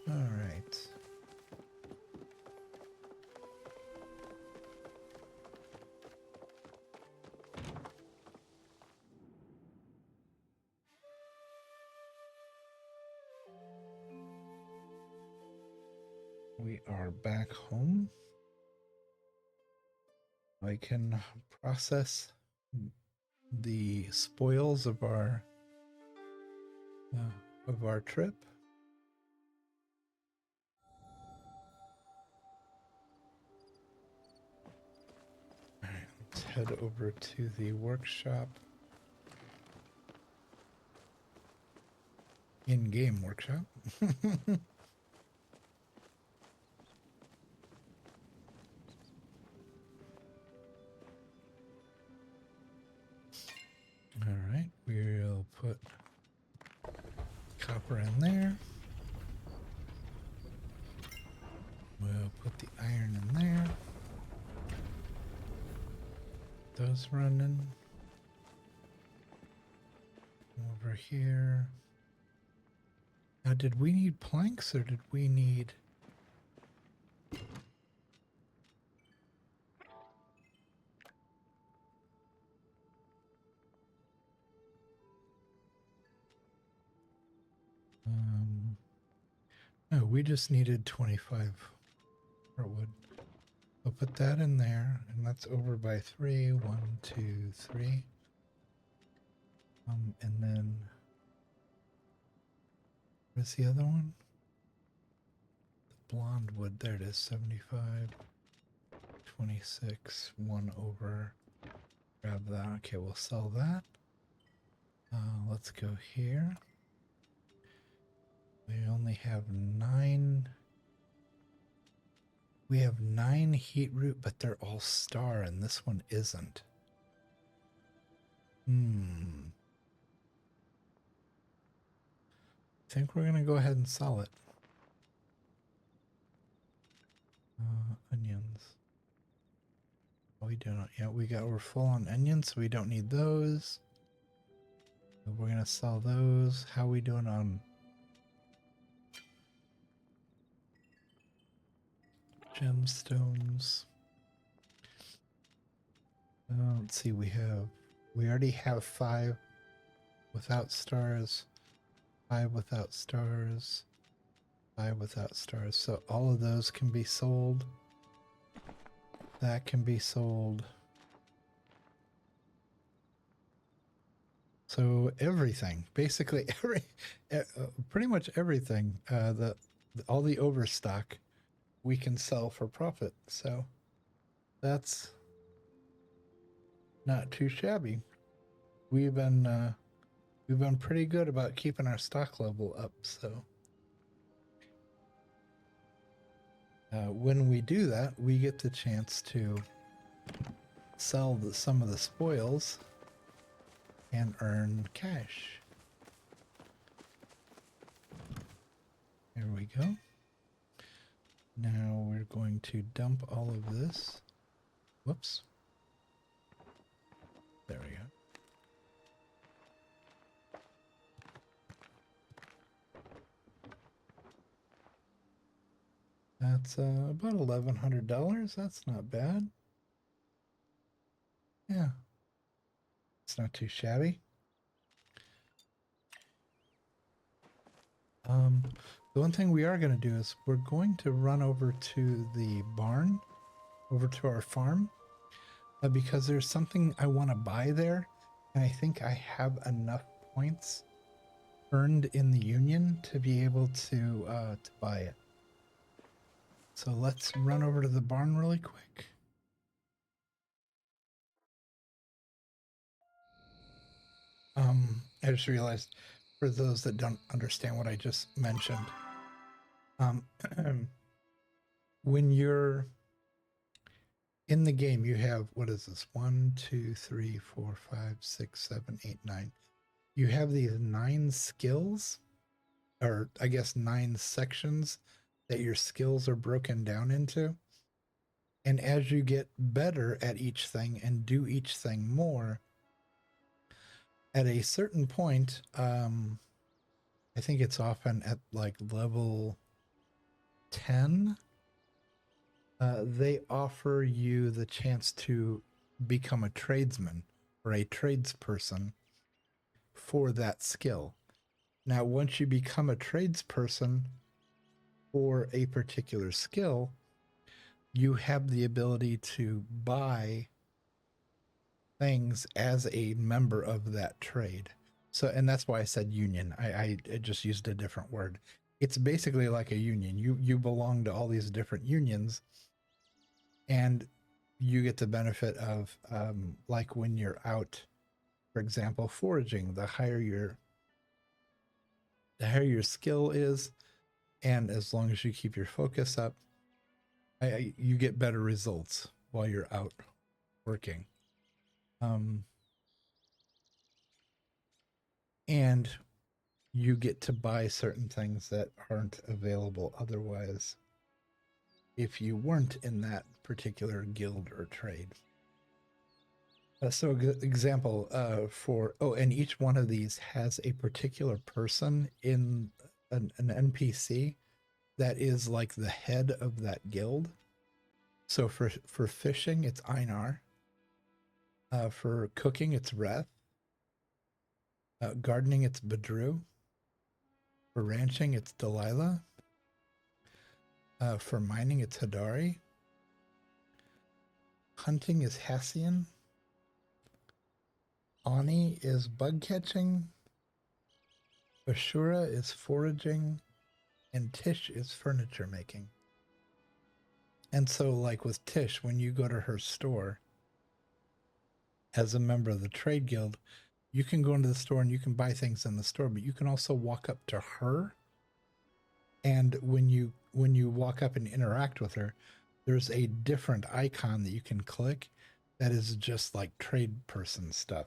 All right. We are back home. I can process the spoils of our trip. All right, let's head over to the workshop. In-game workshop. All right, we'll put copper in there. We'll put the iron in there. Those running. Over here. Now, did we need planks or did we need... No, we just needed 25 wood. I'll put that in there, and that's over by 3. 1, 2, 3. And then where's the other one? The blonde wood. There it is. 75, 26. 1 over. Grab that. Okay, we'll sell that. Let's go here. We only have 9 We have 9 heat root, but they're all star, and this one isn't. I think we're gonna go ahead and sell it. Onions. What are we doing? Yeah, we're full on onions, so we don't need those. We're gonna sell those. How are we doing on gemstones? Let's see, we already have 5 without stars, 5 without stars, 5 without stars. So all of those can be sold. That can be sold. So everything, basically pretty much everything, all the overstock we can sell for profit. So that's not too shabby. We've been pretty good about keeping our stock level up. So when we do that, we get the chance to sell some of the spoils and earn cash. There we go. Now we're going to dump all of this. Whoops. There we go. That's about $1,100. That's not bad. Yeah. It's not too shabby. The one thing we are going to do is we're going to run over to the barn, over to our farm, because there's something I want to buy there, and I think I have enough points earned in the union to be able to buy it. So let's run over to the barn really quick. I just realized, for those that don't understand what I just mentioned, when you're in the game, you have, what is this? 1, 2, 3, 4, 5, 6, 7, 8, 9. You have these 9 skills, or I guess 9 sections that your skills are broken down into. And as you get better at each thing and do each thing more, at a certain point, I think it's often at like level 10, they offer you the chance to become a tradesman or a tradesperson for that skill. Now, once you become a tradesperson for a particular skill, you have the ability to buy things as a member of that trade. So, and that's why I said union. I just used a different word. It's basically like a union. You belong to all these different unions, and you get the benefit of, like when you're out, for example, foraging, the higher your skill is, and as long as you keep your focus up, you get better results while you're out working. And you get to buy certain things that aren't available otherwise if you weren't in that particular guild or trade. So a good example and each one of these has a particular person in an NPC that is like the head of that guild. So for fishing, it's Einar. For cooking, it's Reth. Gardening, it's Badru. For ranching, it's Delilah. For mining, it's Hadari. Hunting is Hassian. Ani is bug catching. Ashura is foraging. And Tish is furniture making. And so, like with Tish, when you go to her store as a member of the trade guild, you can go into the store and you can buy things in the store, but you can also walk up to her. And when you walk up and interact with her, there's a different icon that you can click that is just like trade person stuff.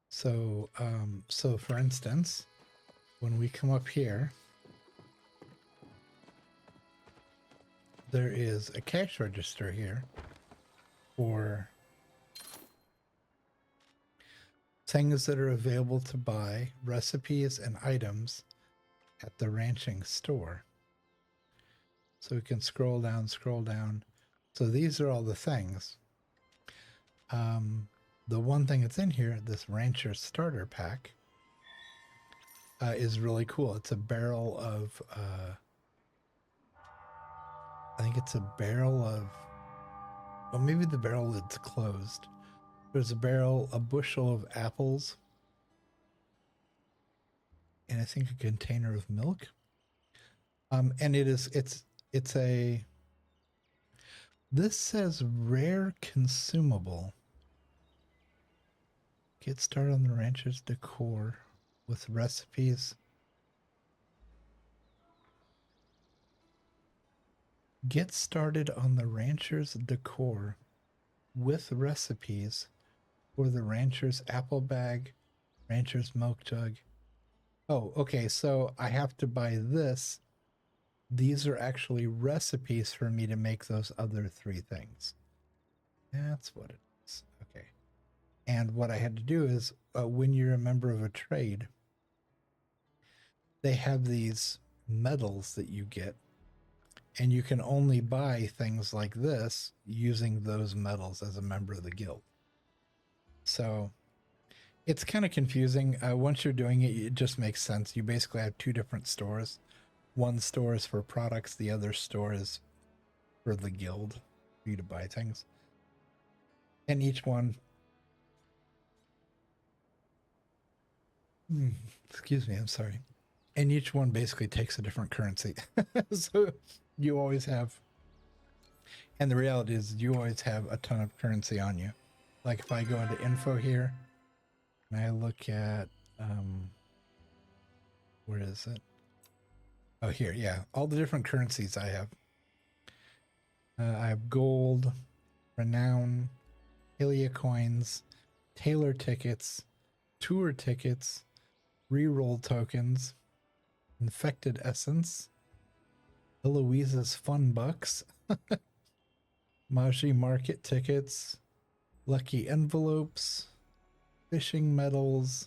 So, so for instance, when we come up here, there is a cash register here for things that are available to buy, recipes and items at the ranching store. So we can scroll down, scroll down. So these are all the things. The one thing that's in here, this rancher starter pack, is really cool. It's a barrel of, I think it's a barrel of, well, maybe the barrel lid's closed. There's a barrel, a bushel of apples, and I think a container of milk. And it's a, this says rare consumable. Get started on the rancher's decor with recipes. Get started on the rancher's decor with recipes for the rancher's apple bag, rancher's milk jug. Oh, okay, so I have to buy this. These are actually recipes for me to make those other three things. That's what it is. Okay. And what I had to do is when you're a member of a trade, they have these medals that you get, and you can only buy things like this using those medals as a member of the guild. So it's kind of confusing. Once you're doing it, it just makes sense. You basically have two different stores. One store is for products, the other store is for the guild, for you to buy things. And each one, excuse me, I'm sorry. And each one basically takes a different currency. So you always have, and the reality is you always have a ton of currency on you. Like if I go into info here and I look at, where is it? Oh, here, yeah, all the different currencies I have. I have gold, renown, Palia coins, Taylor tickets, tour tickets, reroll tokens, infected essence, Eloise's fun bucks, Maji market tickets, lucky envelopes, fishing medals,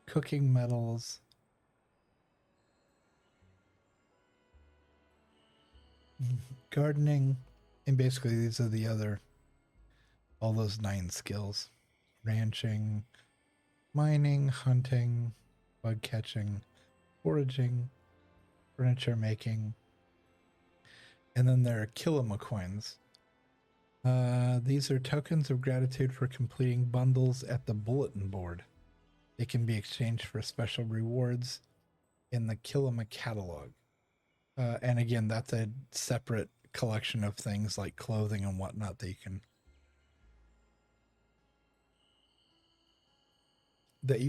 cooking medals, gardening, and basically these are the other, all those 9 skills: ranching, mining, hunting, bug catching, foraging, furniture making, and then there are Kilima coins. These are tokens of gratitude for completing bundles at the bulletin board. They can be exchanged for special rewards in the Kilima catalog. And again, that's a separate collection of things like clothing and whatnot that you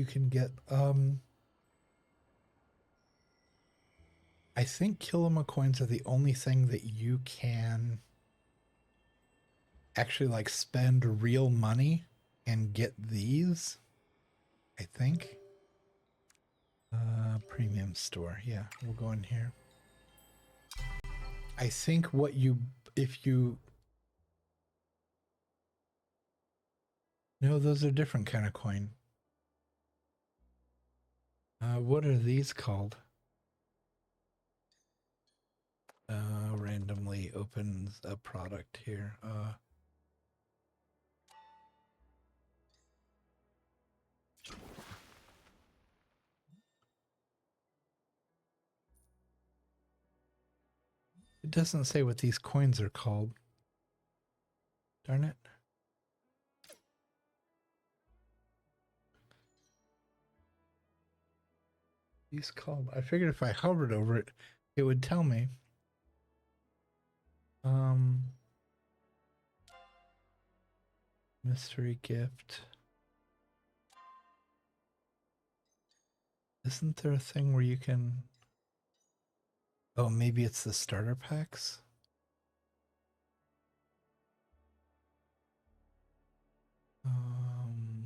can get. I think Kilima coins are the only thing that you can actually like spend real money and get these. I think. Premium store. Yeah, we'll go in here. I think what you, if you, no, those are different kind of coin. What are these called? Randomly opens a product here. It doesn't say what these coins are called. Darn it. These called. I figured if I hovered over it, it would tell me. Mystery gift. Isn't there a thing where you can... Oh, maybe it's the starter packs? Um,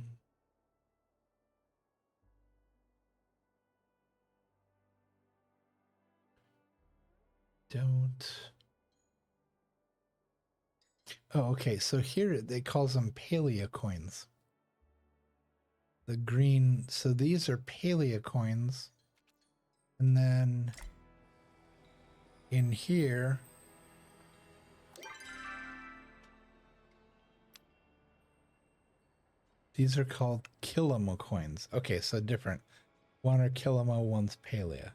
don't. Oh, okay. So here they calls them Palia coins. The green. So these are Palia coins. And then in here, these are called Kilimo coins. Okay, so different. One are Kilimo, one's Palia.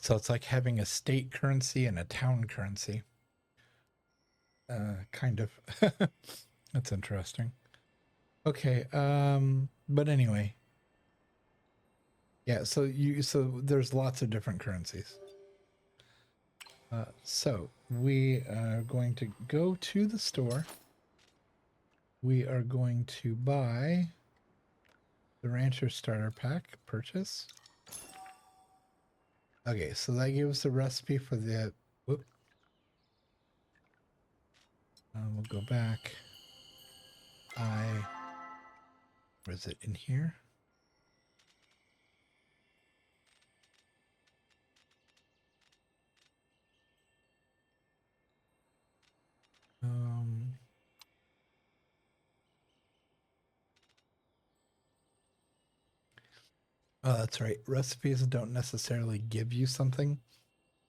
So it's like having a state currency and a town currency. Kind of. That's interesting. Okay, but anyway. Yeah, so there's lots of different currencies. So we are going to go to the store. We are going to buy the Rancher Starter Pack purchase. Okay, so that gives the recipe for the... Whoop. We'll go back. Where is it? In here? Oh, that's right. Recipes don't necessarily give you something.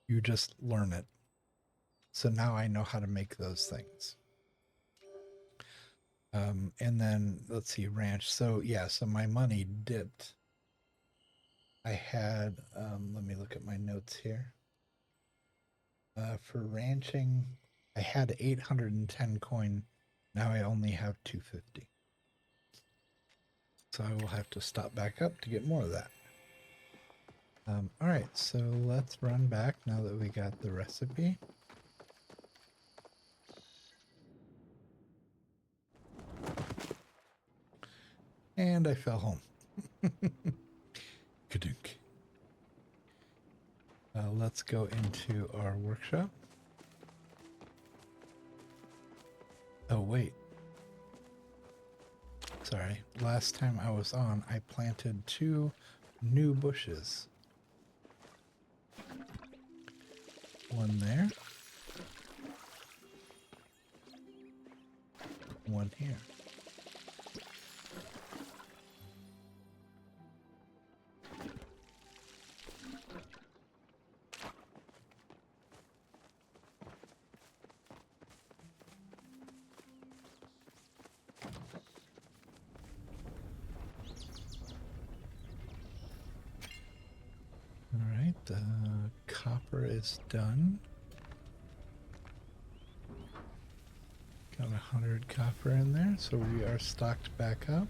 You just learn it. So now I know how to make those things. And then let's see, ranch. So yeah, so my money dipped. I had, let me look at my notes here. For ranching, I had 810 coin. Now I only have 250. So I will have to stop back up to get more of that. All right, so let's run back now that we got the recipe. And I fell home. Kadunk. Let's go into our workshop. Oh, wait. Sorry. Last time I was on, I planted 2 new bushes. One there. One here. Alright, the copper is done. Got 100 copper in there, so we are stocked back up.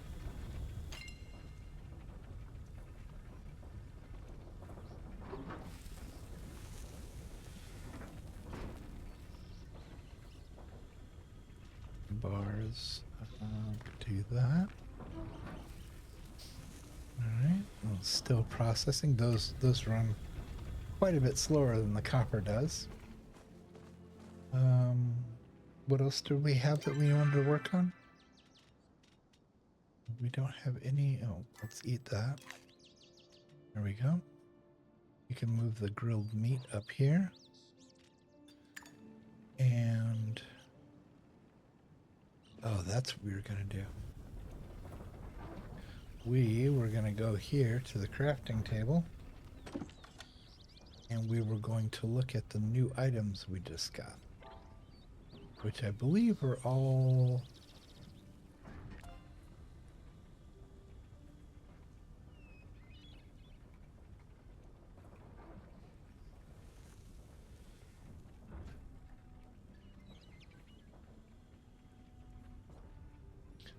Bars, do that. Alright, well, still processing. Those run quite a bit slower than the copper does. What else do we have that we wanted to work on? We don't have any. Oh, let's eat that. There we go. We can move the grilled meat up here. And oh, that's what we were going to do. We were going to go here to the crafting table. And we were going to look at the new items we just got. Which I believe are all...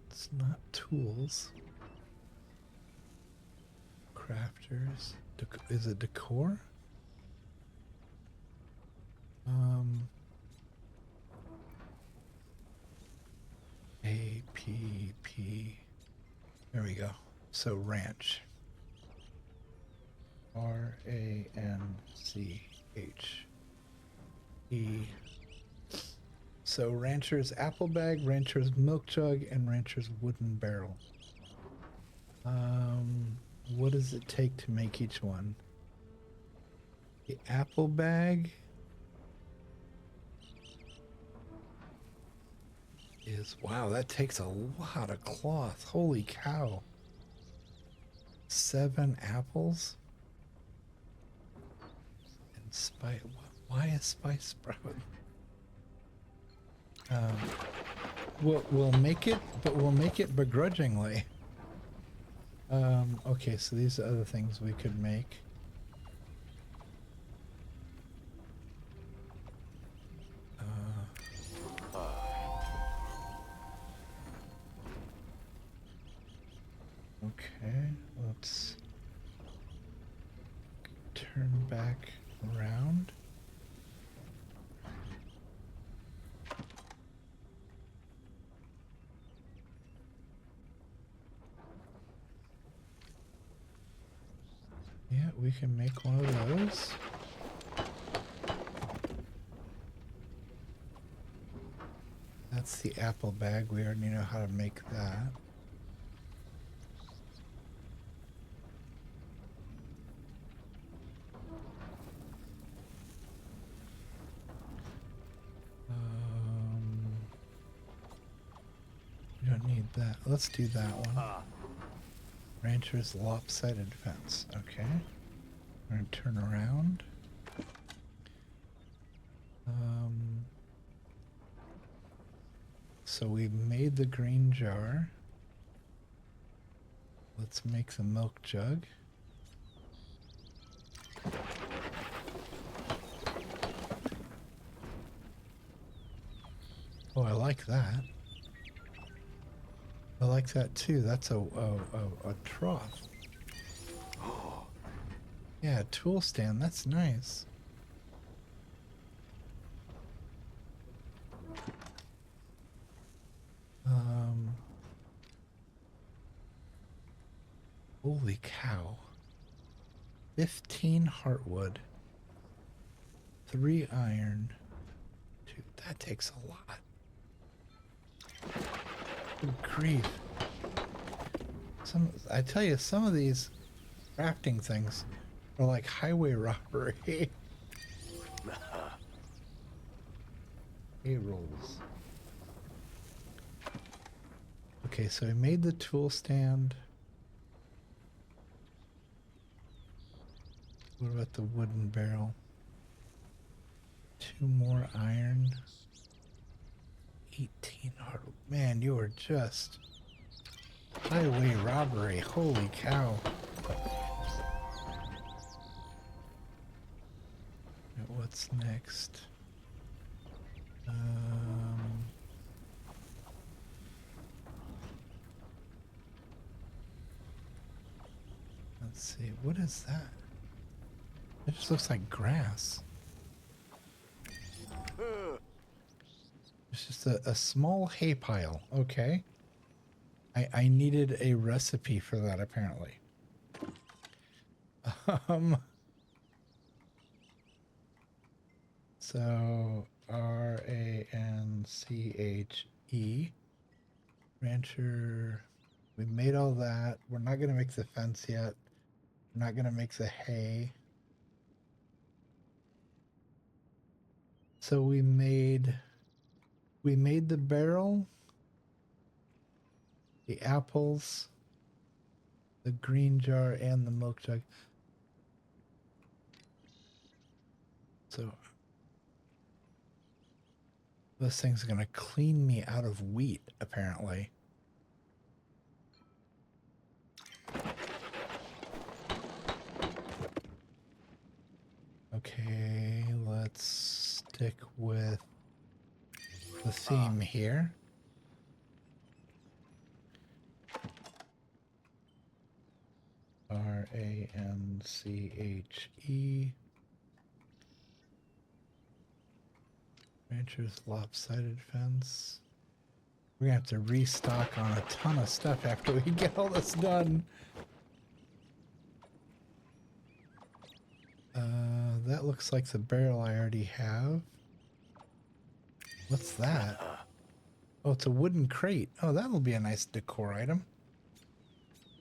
It's not tools. Crafters. Is it decor? APP. There we go. So ranch. RANCH. E. So rancher's apple bag, rancher's milk jug, and rancher's wooden barrel. What does it take to make each one? The apple bag is, wow, that takes a lot of cloth. Holy cow. 7 apples? And spice, why a spice sprout? We'll make it, but we'll make it begrudgingly. Okay, so these are other things we could make. Okay, let's turn back around. Yeah, we can make one of those. That's the apple bag. We already know how to make that. We don't need that. Let's do that one. Rancher's lopsided fence. Okay. We're going to turn around. So we made the green jar. Let's make the milk jug. Oh, I like that. I like that too. That's a trough. Yeah, tool stand. That's nice. Holy cow. 15 heartwood. 3 iron. Dude, that takes a lot. Good grief. I tell you, some of these crafting things are like highway robbery. Payrolls. Okay, so I made the tool stand. What about the wooden barrel? 2 more iron. 18 hard. Man, you are just highway robbery. Holy cow. What's next? Let's see. What is that? It just looks like grass. It's just a small hay pile. Okay. I needed a recipe for that, apparently. So R-A-N-C-H-E. Rancher. We made all that. We're not going to make the fence yet. We're not going to make the hay. So we made the barrel, the apples, the green jar, and the milk jug. So this thing's gonna clean me out of wheat, apparently. Okay, let's stick with the theme here. R-A-N-C-H-E. Rancher's lopsided fence. We're gonna have to restock on a ton of stuff after we get all this done. That looks like the barrel I already have. What's that? Oh, it's a wooden crate. Oh, that'll be a nice decor item.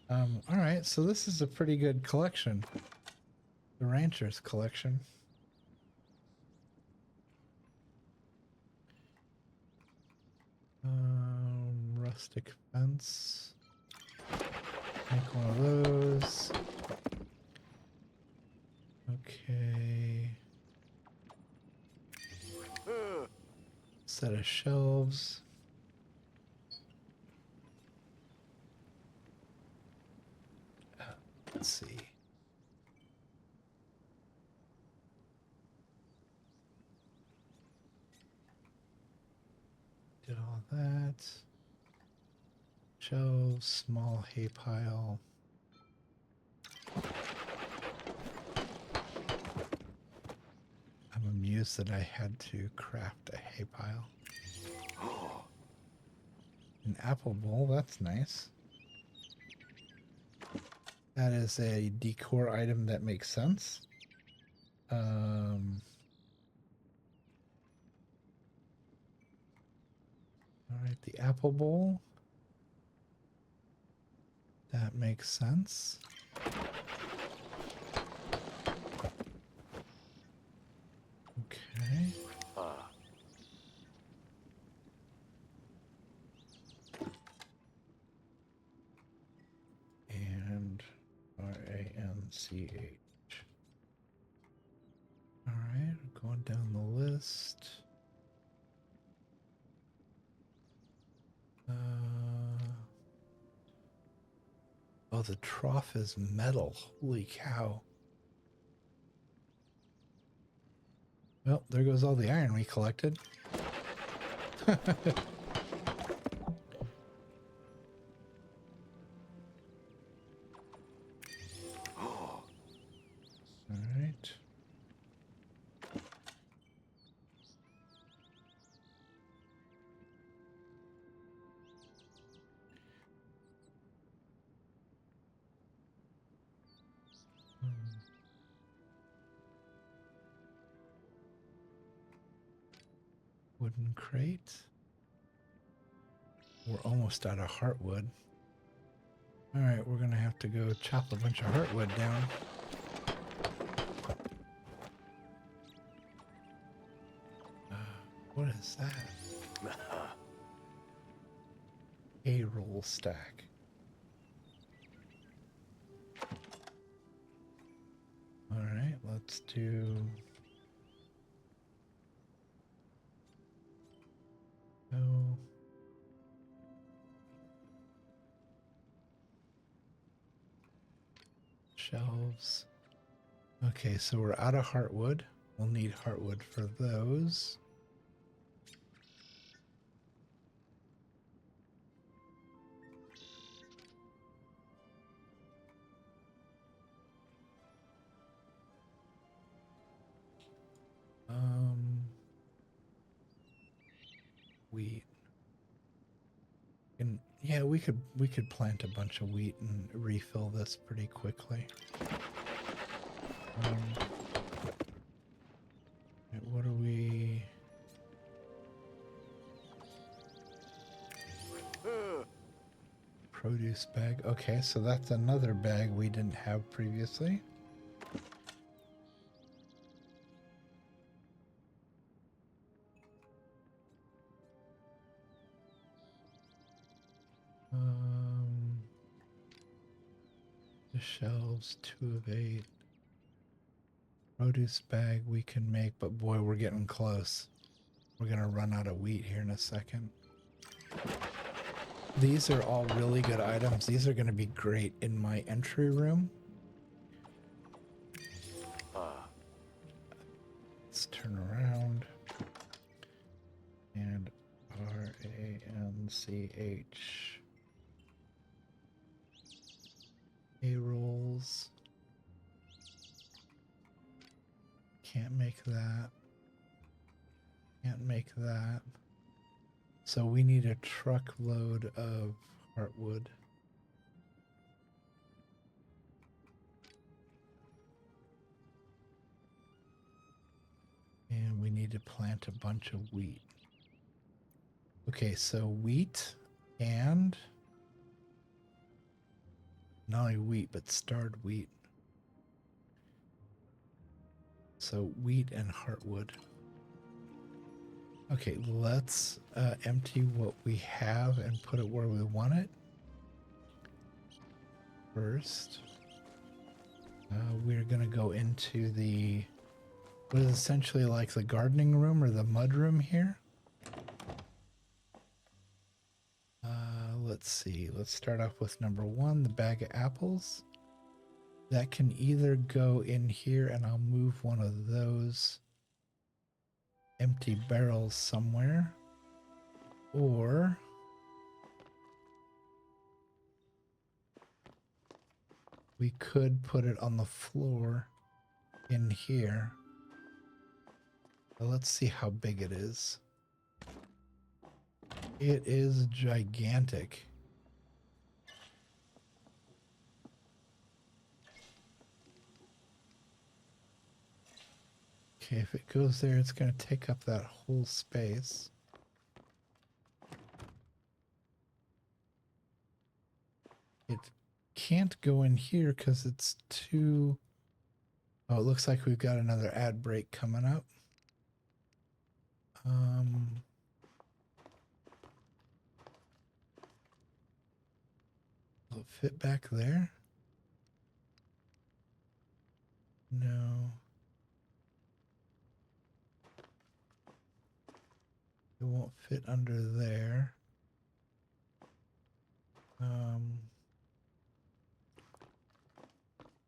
All right, so this is a pretty good collection. The Rancher's collection. Rustic fence. Make one of those. Okay. Set of shelves. Let's see. Did all that. Shelves, small hay pile. I'm amused that I had to craft a hay pile. An apple bowl, that's nice. That is a decor item that makes sense. All right, the apple bowl. That makes sense. Okay. And RANCH. All right, going down the list. Oh, the trough is metal. Holy cow. Well, there goes all the iron we collected. All right. Wooden crate. We're almost out of heartwood. All right, we're gonna have to go chop a bunch of heartwood down. What is that? A roll stack. All right, let's do. Oh. Shelves. Okay, so we're out of heartwood. We'll need heartwood for those. Wheat. And yeah, we could plant a bunch of wheat and refill this pretty quickly. What are we? Produce bag. Okay, so that's another bag we didn't have previously. The shelves, 2 of 8. Produce bag we can make, but boy, we're getting close. We're gonna run out of wheat here in a second. These are all really good items. These are gonna be great in my entry room. Let's turn around. And RANCH. A-rolls. Can't make that. Can't make that. So we need a truckload of heartwood. And we need to plant a bunch of wheat. Okay, so wheat and not only wheat, but starred wheat. So wheat and heartwood. Okay, let's empty what we have and put it where we want it. First, we're going to go into the, what is essentially like the gardening room or the mud room here. Let's see. Let's start off with number 1, the bag of apples. That can either go in here, and I'll move one of those empty barrels somewhere, or we could put it on the floor in here. But let's see how big it is. It is gigantic. Okay, if it goes there, it's going to take up that whole space. It can't go in here because it's too... Oh, it looks like we've got another ad break coming up. Will it fit back there? No. It won't fit under there.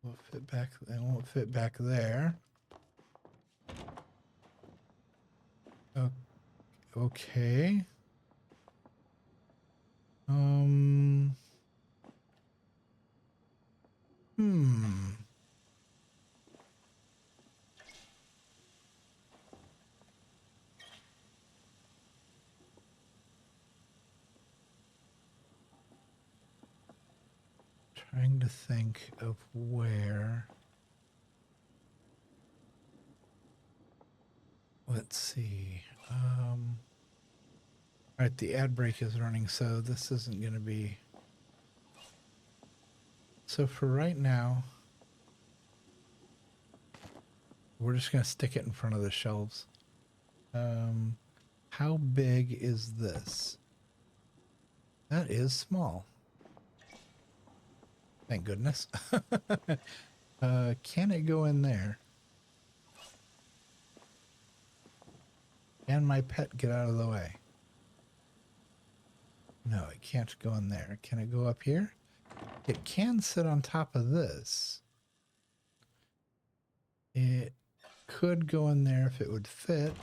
Will it fit back? It won't fit back there. Okay. Trying to think of where. Let's see. All right, the ad break is running, so this isn't going to be. So for right now, we're just going to stick it in front of the shelves. How big is this? That is small. Thank goodness. Can it go in there? Can my pet get out of the way? No, it can't go in there. Can it go up here? It can sit on top of this. It could go in there if it would fit.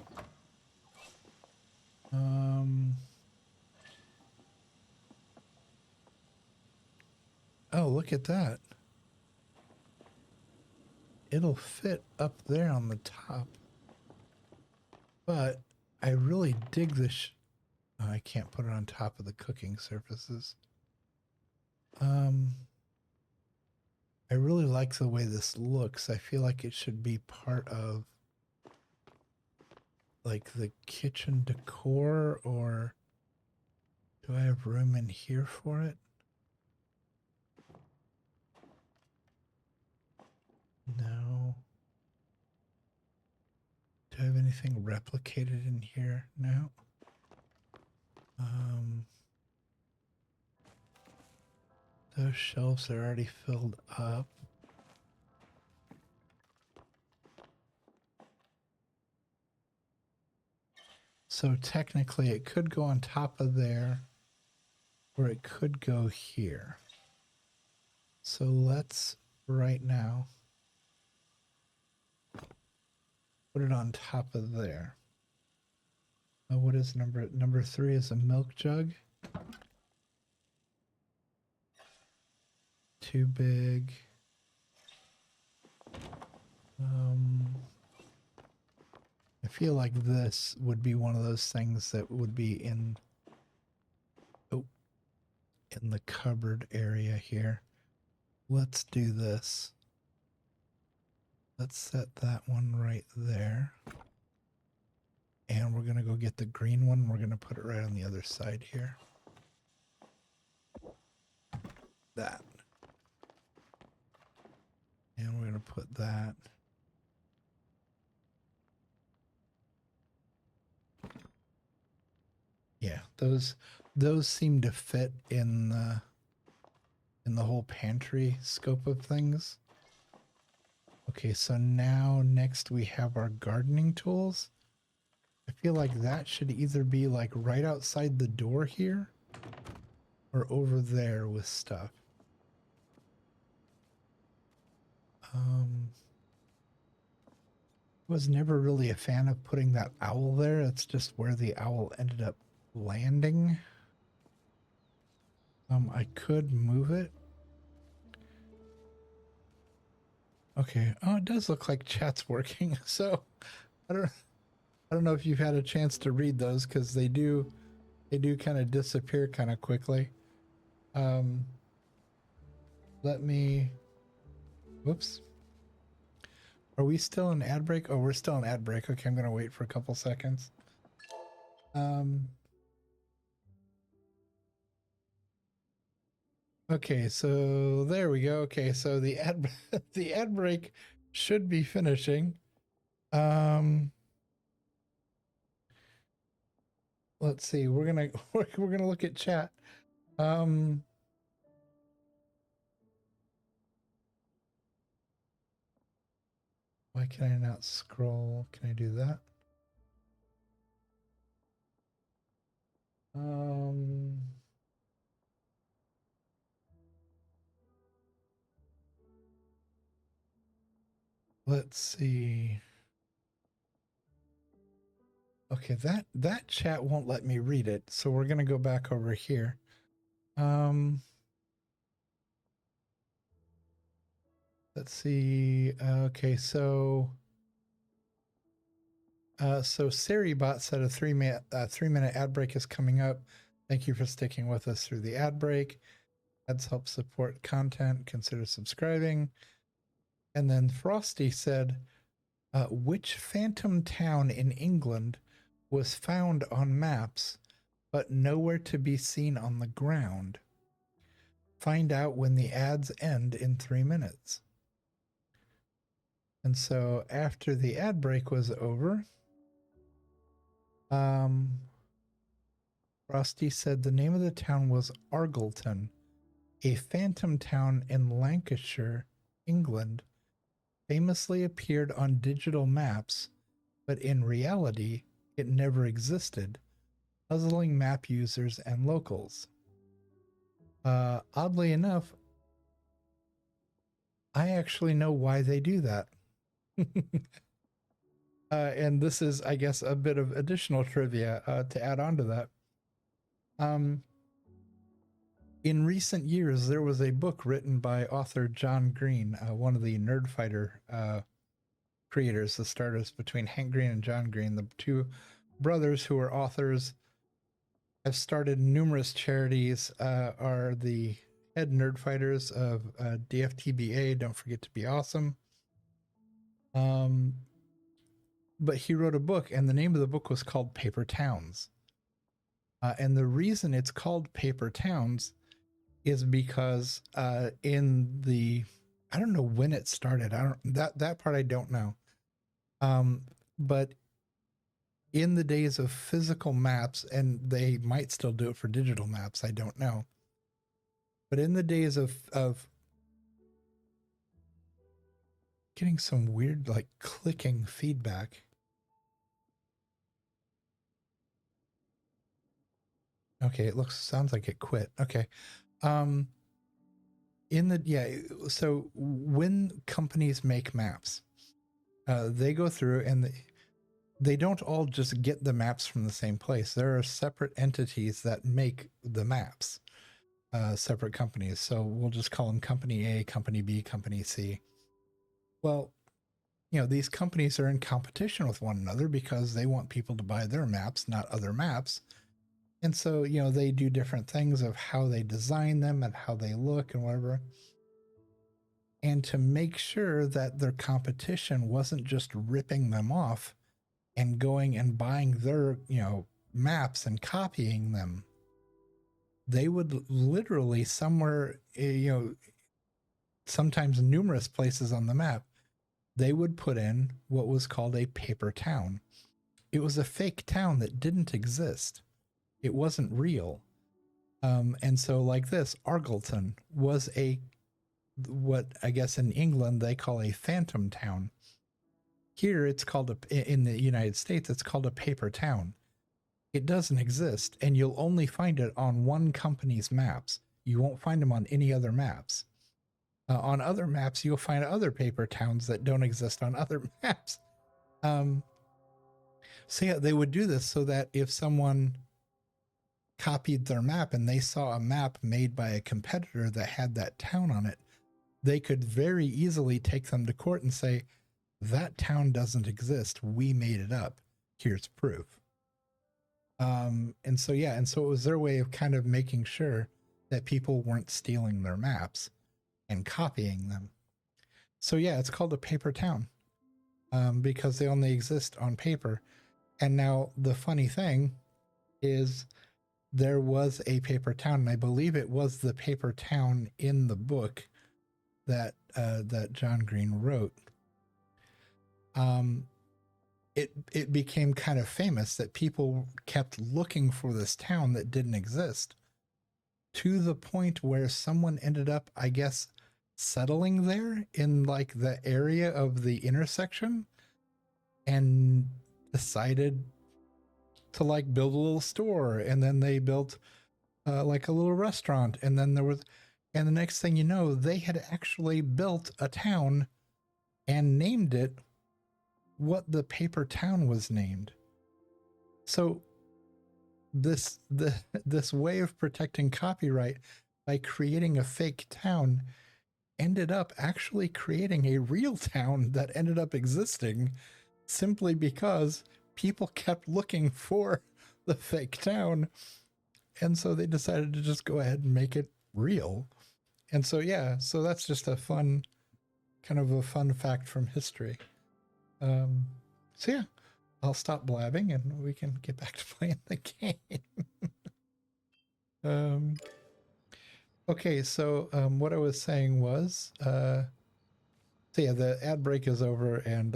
Oh, look at that. It'll fit up there on the top. But I really dig this. Oh, I can't put it on top of the cooking surfaces. I really like the way this looks. I feel like it should be part of like the kitchen decor, or do I have room in here for it? No. Do I have anything replicated in here? No. Those shelves are already filled up. So technically it could go on top of there, or it could go here. So let's right now put it on top of there. What is number 3 is a milk jug. Too big. I feel like this would be one of those things that would be in the cupboard area here. Let's do this. Let's set that one right there. And we're going to go get the green one. We're going to put it right on the other side here. That. And we're going to put that. Yeah, those seem to fit in the whole pantry scope of things. Okay, so now next we have our gardening tools. I feel like that should either be like right outside the door here or over there with stuff. Was never really a fan of putting that owl there. It's just where the owl ended up landing. I could move it. Okay. Oh, it does look like chat's working. So I don't know if you've had a chance to read those because they do kind of disappear kind of quickly. Let me. Whoops. Are we still in ad break? Oh, we're still in ad break. Okay, I'm gonna wait for a couple seconds. Okay, so there we go. Okay, so the ad the ad break should be finishing. Let's see. We're gonna look at chat. Why can I not scroll? Can I do that? Let's see. Okay, that chat won't let me read it, so we're gonna go back over here. Let's see. Okay, so Saribot said a 3-minute ad break is coming up. Thank you for sticking with us through the ad break. Ads help support content. Consider subscribing. And then Frosty said, which phantom town in England was found on maps, but nowhere to be seen on the ground? Find out when the ads end in 3 minutes. And so after the ad break was over, Frosty said the name of the town was Argleton, a phantom town in Lancashire, England, famously appeared on digital maps, but in reality, it never existed, puzzling map users and locals. Oddly enough, I actually know why they do that. And this is, I guess, a bit of additional trivia to add on to that. In recent years, there was a book written by author John Green, one of the Nerdfighter creators, the starters between Hank Green and John Green. The two brothers who are authors have started numerous charities, are the head Nerdfighters of DFTBA, Don't Forget to Be Awesome. But he wrote a book, and the name of the book was called Paper Towns. And the reason it's called Paper Towns is because in the, I don't know when it started. That part I don't know. But in the days of physical maps, and they might still do it for digital maps, I don't know. But in the days of getting some weird like clicking feedback. Okay, it sounds like it quit. Okay. So when companies make maps, they go through and they don't all just get the maps from the same place. There are separate entities that make the maps, separate companies. So we'll just call them Company A, Company B, Company C. Well, these companies are in competition with one another because they want people to buy their maps, not other maps. And so, they do different things of how they design them and how they look and whatever. And to make sure that their competition wasn't just ripping them off, and going and buying their, maps and copying them. They would literally somewhere, sometimes numerous places on the map, they would put in what was called a paper town. It was a fake town that didn't exist. It wasn't real. And so like this, Argleton was what I guess in England they call a phantom town. Here it's called in the United States, it's called a paper town. It doesn't exist, and you'll only find it on one company's maps. You won't find them on any other maps. On other maps, you'll find other paper towns that don't exist on other maps. So yeah, they would do this so that if someone copied their map and they saw a map made by a competitor that had that town on it, they could very easily take them to court and say, that town doesn't exist. We made it up. Here's proof. And so it was their way of kind of making sure that people weren't stealing their maps and copying them. So yeah, it's called a paper town, because they only exist on paper. And now the funny thing is there was a paper town, and I believe it was the paper town in the book that John Green wrote. It became kind of famous that people kept looking for this town that didn't exist, to the point where someone ended up, I guess, settling there in like the area of the intersection and decided to like build a little store. And then they built like a little restaurant. And then and the next thing you know, they had actually built a town and named it what the paper town was named. So this way of protecting copyright by creating a fake town ended up actually creating a real town that ended up existing, simply because people kept looking for the fake town. And so they decided to just go ahead and make it real. And so yeah, so that's just a fun fact from history. So yeah, I'll stop blabbing and we can get back to playing the game. Okay, so what I was saying was, so yeah, the ad break is over, and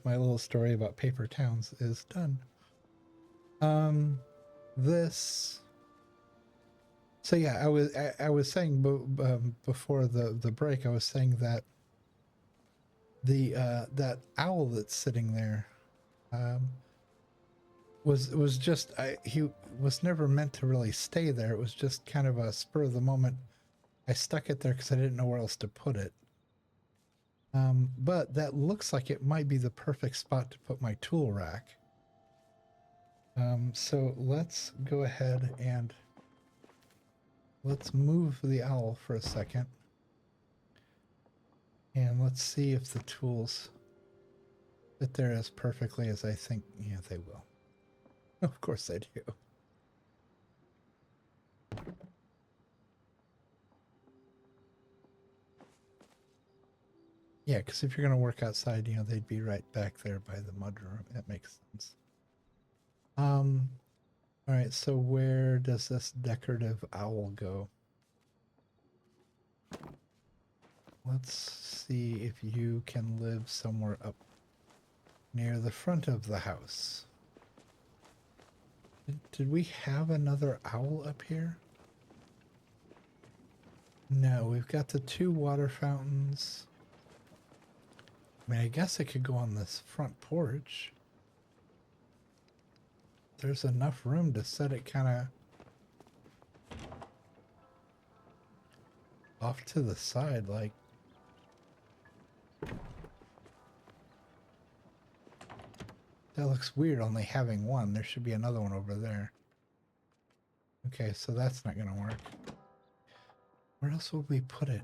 my little story about paper towns is done. So yeah, I was saying before the break, I was saying that that owl that's sitting there was just he was never meant to really stay there. It was just kind of a spur of the moment. I stuck it there because I didn't know where else to put it. But that looks like it might be the perfect spot to put my tool rack. So let's go ahead and let's move the owl for a second. And let's see if the tools fit there as perfectly as I think. Yeah, they will. Of course they do. Yeah, because if you're going to work outside, they'd be right back there by the mudroom. That makes sense. All right, so where does this decorative owl go? Let's see if you can live somewhere up near the front of the house. Did we have another owl up here? No, we've got the 2 water fountains. I mean, I guess it could go on this front porch. There's enough room to set it kind of off to the side, like. That looks weird, only having one. There should be another one over there. Okay, so that's not going to work. Where else would we put it?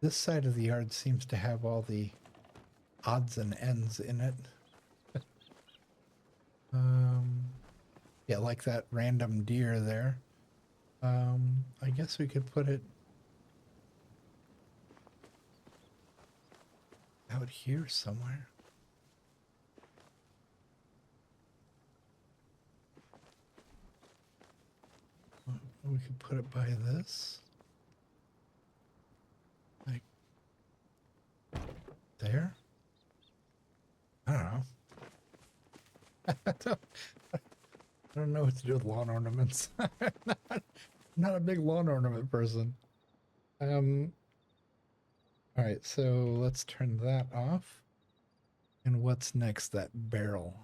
This side of the yard seems to have all the odds and ends in it. Yeah, like that random deer there. I guess we could put it out here somewhere. We could put it by this. Like there? I don't know. I don't know what to do with lawn ornaments. Not a big lawn ornament person. Alright, so let's turn that off. And what's next? That barrel.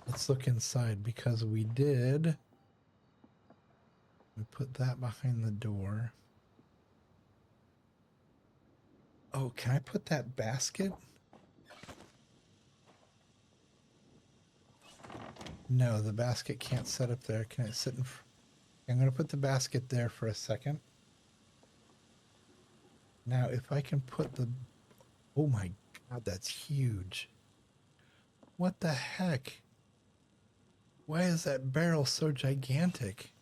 Let's look inside because we put that behind the door. Oh, can I put that basket? No, the basket can't sit up there. Can it sit in? I'm going to put the basket there for a second. Now, if I can put the... Oh my God, that's huge. What the heck? Why is that barrel so gigantic?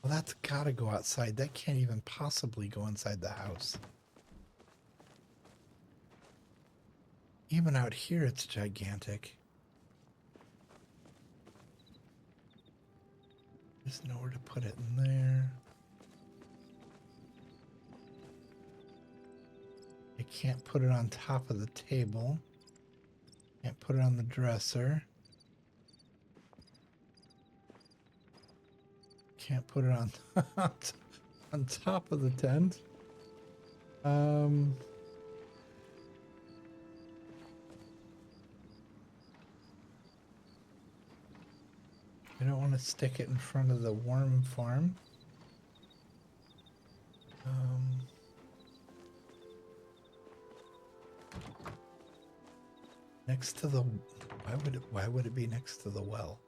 Well, that's got to go outside. That can't even possibly go inside the house. Even out here, it's gigantic. There's nowhere to put it in there. I can't put it on top of the table. Can't put it on the dresser. Can't put it on on top of the tent. I don't want to stick it in front of the worm farm. Next to the... Why would it be next to the well?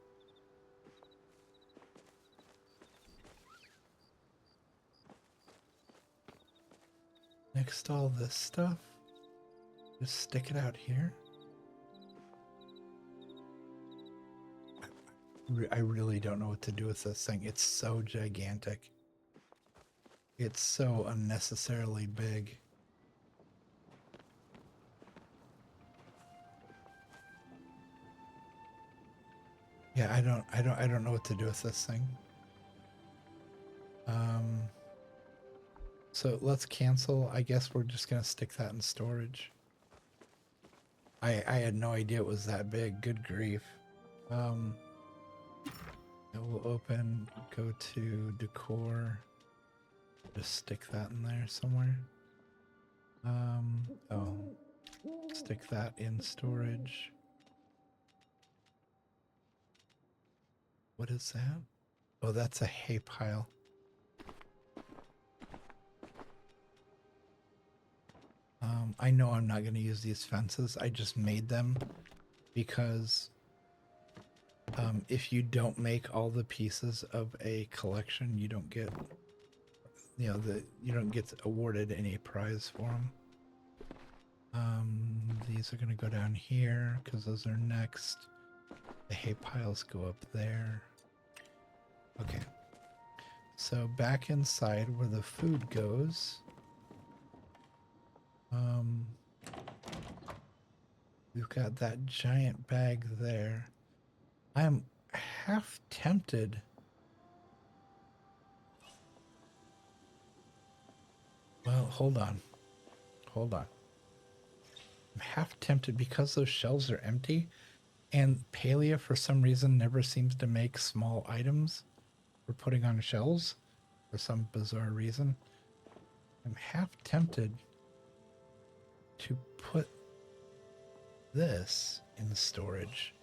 Next to all this stuff? Just stick it out here? I really don't know what to do with this thing. It's so gigantic. It's so unnecessarily big. Yeah, I don't know what to do with this thing. So let's cancel. I guess we're just gonna stick that in storage. I had no idea it was that big. Good grief. We'll open, go to decor, just stick that in there somewhere. Oh, stick that in storage. What is that? Oh, that's a hay pile. I know I'm not going to use these fences. I just made them because if you don't make all the pieces of a collection, you don't get, you don't get awarded any prize for them. These are going to go down here because those are next. The hay piles go up there. Okay. So back inside where the food goes. We've got that giant bag there. I'm half tempted. Well, hold on. Hold on. I'm half tempted because those shelves are empty and Palia for some reason never seems to make small items for putting on shelves for some bizarre reason. I'm half tempted to put this in storage.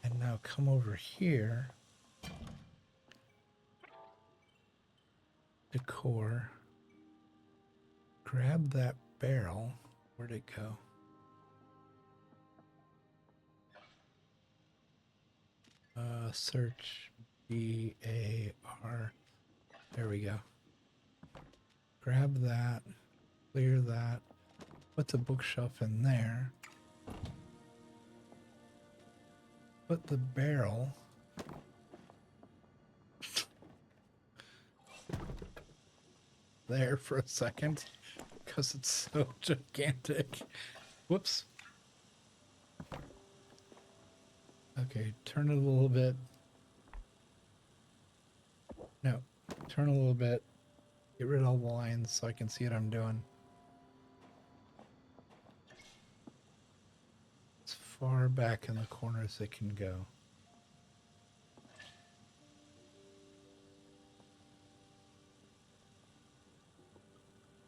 And now come over here. Decor. Grab that barrel. Where'd it go? Search BAR. There we go. Grab that. Clear that. Put the bookshelf in there. Put the barrel there for a second because it's so gigantic. Whoops. Okay, turn it a little bit. No, turn a little bit. Get rid of all the lines so I can see what I'm doing. As far back in the corner as it can go.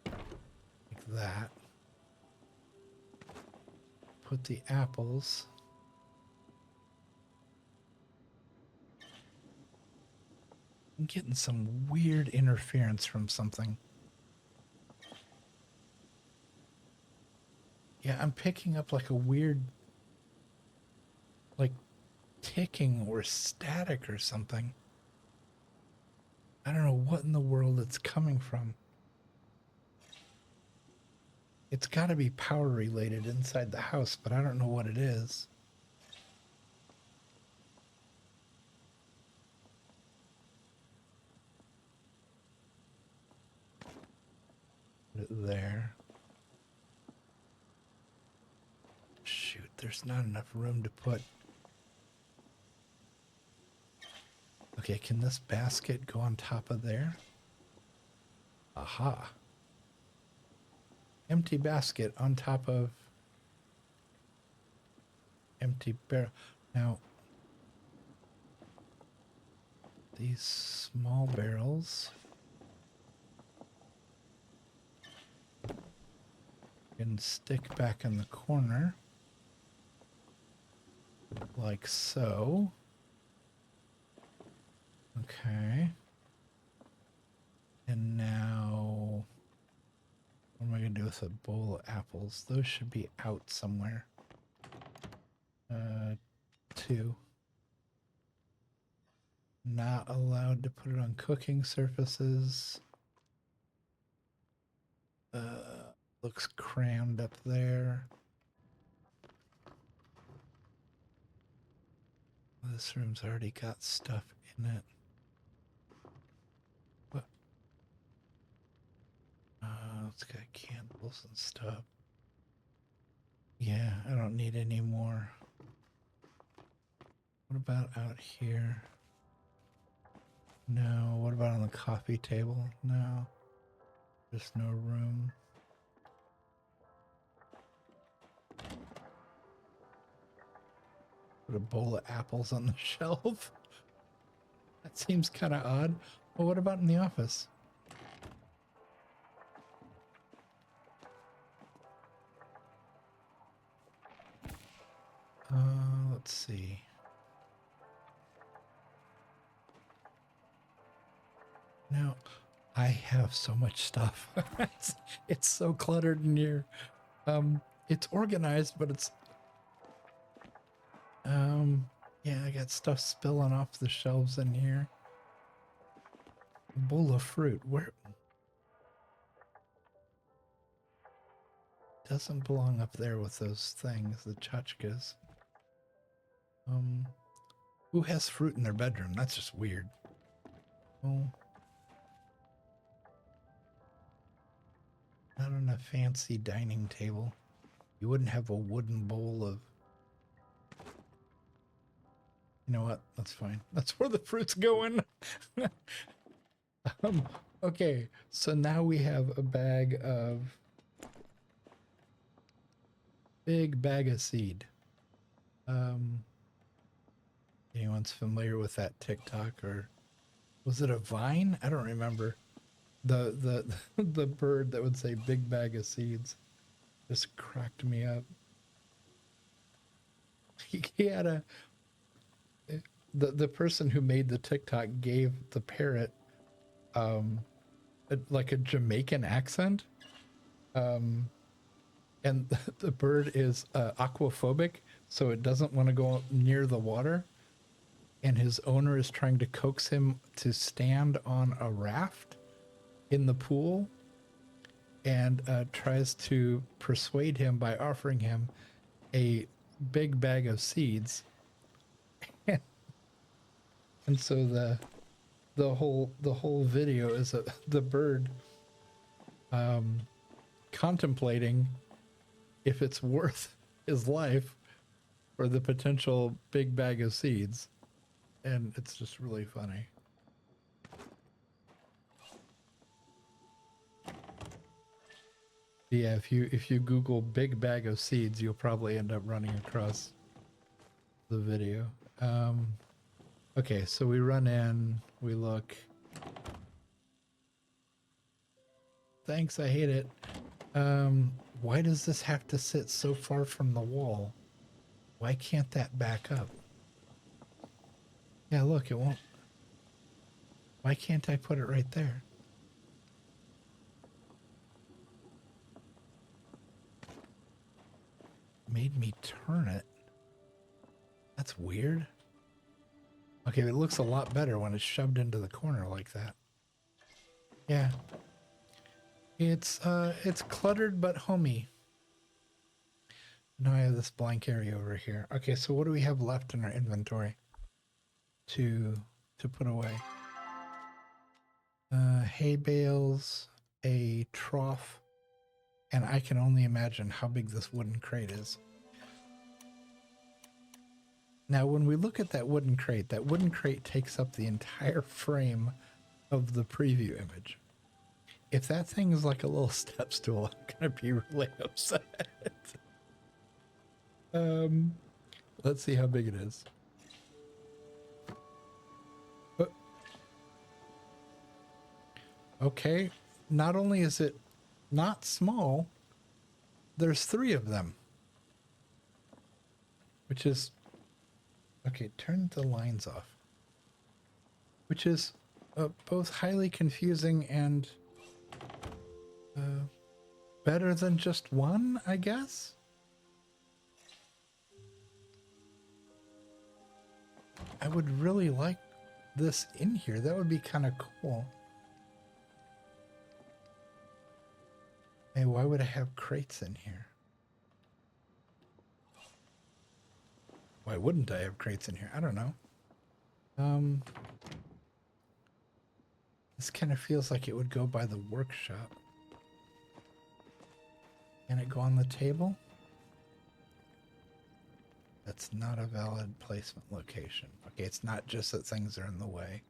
Like that. Put the apples. I'm getting some weird interference from something. Yeah, I'm picking up like a weird, like ticking or static or something. I don't know what in the world it's coming from. It's got to be power related inside the house, but I don't know what it is. Put it there. Shoot, there's not enough room to put. Okay, can this basket go on top of there? Aha. Empty basket on top of empty barrel. Now, these small barrels can stick back in the corner like so. Okay. And now, what am I going to do with a bowl of apples? Those should be out somewhere. 2. Not allowed to put it on cooking surfaces. Looks crammed up there. This room's already got stuff in it. What? It's got candles and stuff. Yeah, I don't need any more. What about out here? No. What about on the coffee table? No. There's no room. Put a bowl of apples on the shelf. That seems kind of odd. Well, what about in the office? Let's see. Now, I have so much stuff. it's so cluttered in here. It's organized, but it's yeah, I got stuff spilling off the shelves in here. A bowl of fruit. Where? Doesn't belong up there with those things, the tchotchkes. Who has fruit in their bedroom? That's just weird. Oh. Not on a fancy dining table. You wouldn't have a wooden bowl of... You know what? That's fine. That's where the fruit's going. Okay, so now we have a bag of... Big bag of seed. Anyone's familiar with that TikTok, or was it a Vine? I don't remember. The the bird that would say big bag of seeds just cracked me up. He had a the person who made the TikTok gave the parrot like a Jamaican accent. And the bird is aquaphobic, so it doesn't want to go near the water. And his owner is trying to coax him to stand on a raft in the pool, and tries to persuade him by offering him a big bag of seeds. And so the whole video is the bird contemplating if it's worth his life for the potential big bag of seeds. And it's just really funny. Yeah, if you Google big bag of seeds, you'll probably end up running across the video. Okay, so we run in, we look. Thanks, I hate it. Why does this have to sit so far from the wall? Why can't that back up? Yeah, look, it won't. Why can't I put it right there? Made me turn it. That's weird. Okay, it looks a lot better when it's shoved into the corner like that. Yeah. It's cluttered but homey. Now I have this blank area over here. Okay, so what do we have left in our inventory to put away? Hay bales, a trough, and I can only imagine how big this wooden crate is. Now, when we look at that wooden crate takes up the entire frame of the preview image. If that thing is like a little step stool, I'm gonna be really upset. Let's see how big it is. Okay, not only is it not small, there's 3 of them. Which is... Okay, turn the lines off. Which is both highly confusing and better than just one, I guess? I would really like this in here. That would be kind of cool. Hey, why would I have crates in here? Why wouldn't I have crates in here? I don't know. This kind of feels like it would go by the workshop. Can it go on the table? That's not a valid placement location. Okay, it's not just that things are in the way.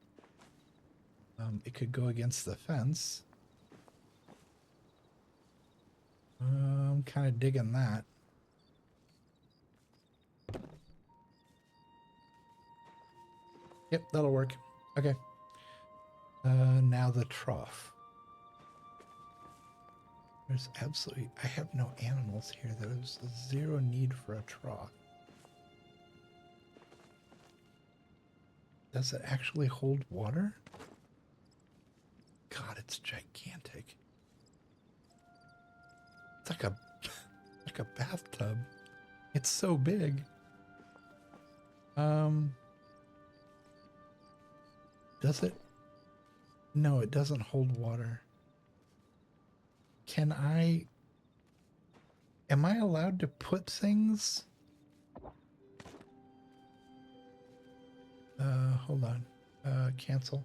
It could go against the fence. I'm kind of digging that. Yep, that'll work. Okay. Now the trough. There's absolutely... I have no animals here. There's zero need for a trough. Does it actually hold water? God, it's gigantic. It's like a like a bathtub. It's so big. Does it? No, it doesn't hold water. Can I... Am I allowed to put things? Hold on. Cancel.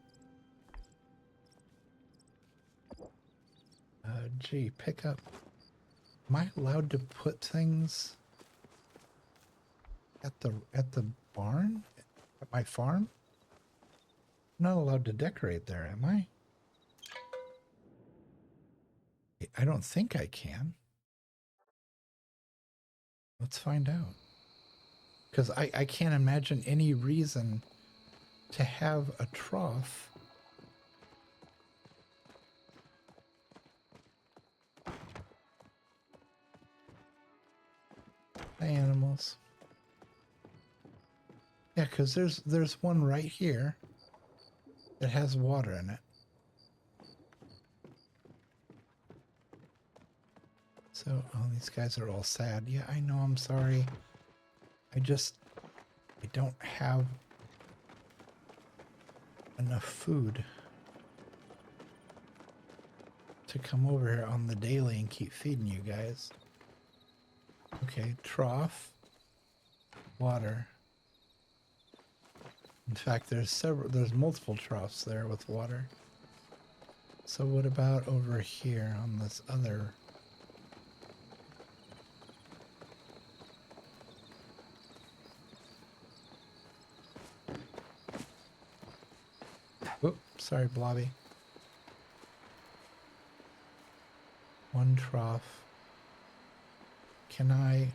Gee, pick up. Am I allowed to put things at the barn? At my farm? I'm not allowed to decorate there, am I? I don't think I can. Let's find out. Because I can't imagine any reason to have a trough. Hi, animals. Yeah, because there's one right here that has water in it. So, oh, these guys are all sad. Yeah, I know, I'm sorry. I don't have enough food to come over here on the daily and keep feeding you guys. Okay, trough, water. In fact, there's multiple troughs there with water. So what about over here on this other? Oops, sorry, Blobby. One trough. Can I?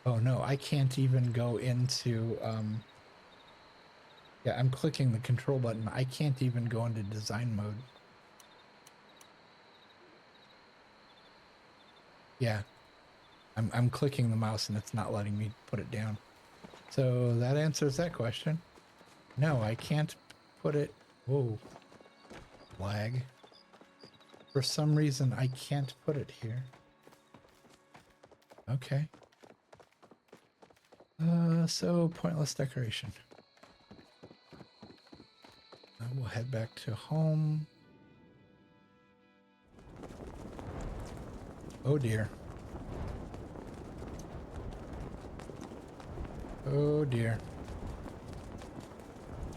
Oh no, I can't even go into, yeah, I'm clicking the control button. I can't even go into design mode. Yeah, I'm clicking the mouse and it's not letting me put it down. So that answers that question. No, I can't put it. Whoa, lag. For some reason, I can't put it here. Okay. So pointless decoration. We'll head back to home. Oh dear. Oh dear.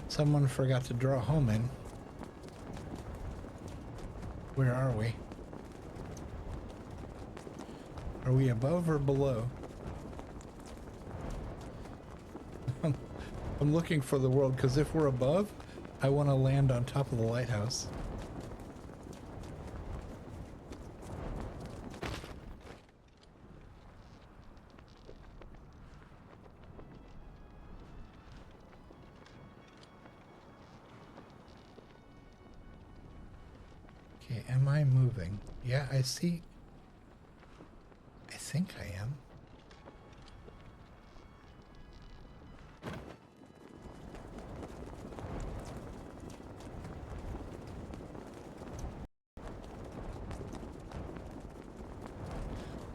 Someone forgot to draw home in. Where are we? Are we above or below? I'm looking for the world because if we're above, I want to land on top of the lighthouse. Okay, am I moving? Yeah, I see. I think I am.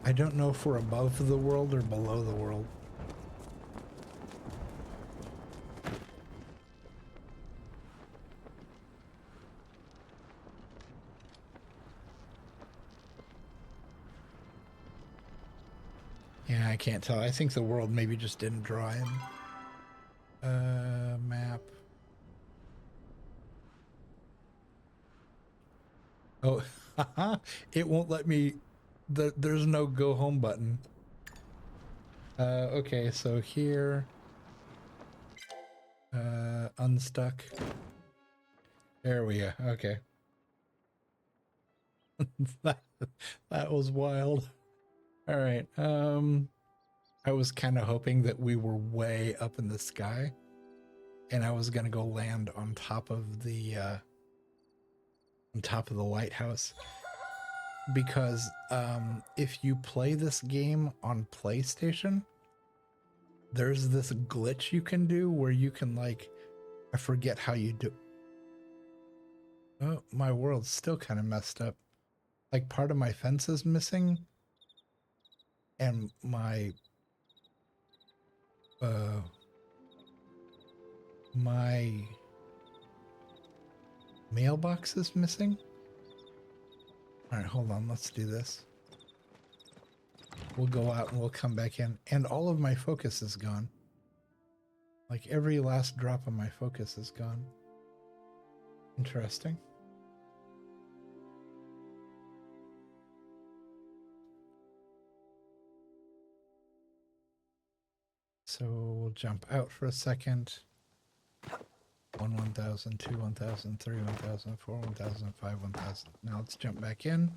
I don't know if we're above the world or below the world. Yeah, I can't tell. I think the world maybe just didn't draw in. Map. Oh, it won't let me. There's no go home button. Okay, so here. Unstuck. There we go. Okay. that, that was wild. All right. I was kind of hoping that we were way up in the sky, and I was gonna go land on top of the lighthouse. Because if you play this game on PlayStation, there's this glitch you can do where you can, like, I forget how you do. Oh, my world's still kind of messed up. Like, part of my fence is missing, and my mailbox is missing. All right, hold on. Let's do this. We'll go out and we'll come back in, and all of my focus is gone. Like, every last drop of my focus is gone. Interesting. So we'll jump out for a second. 1, 1,000, 2, 1,000, 3, 1,000, 4, 1,000, 5, 1,000. Now let's jump back in.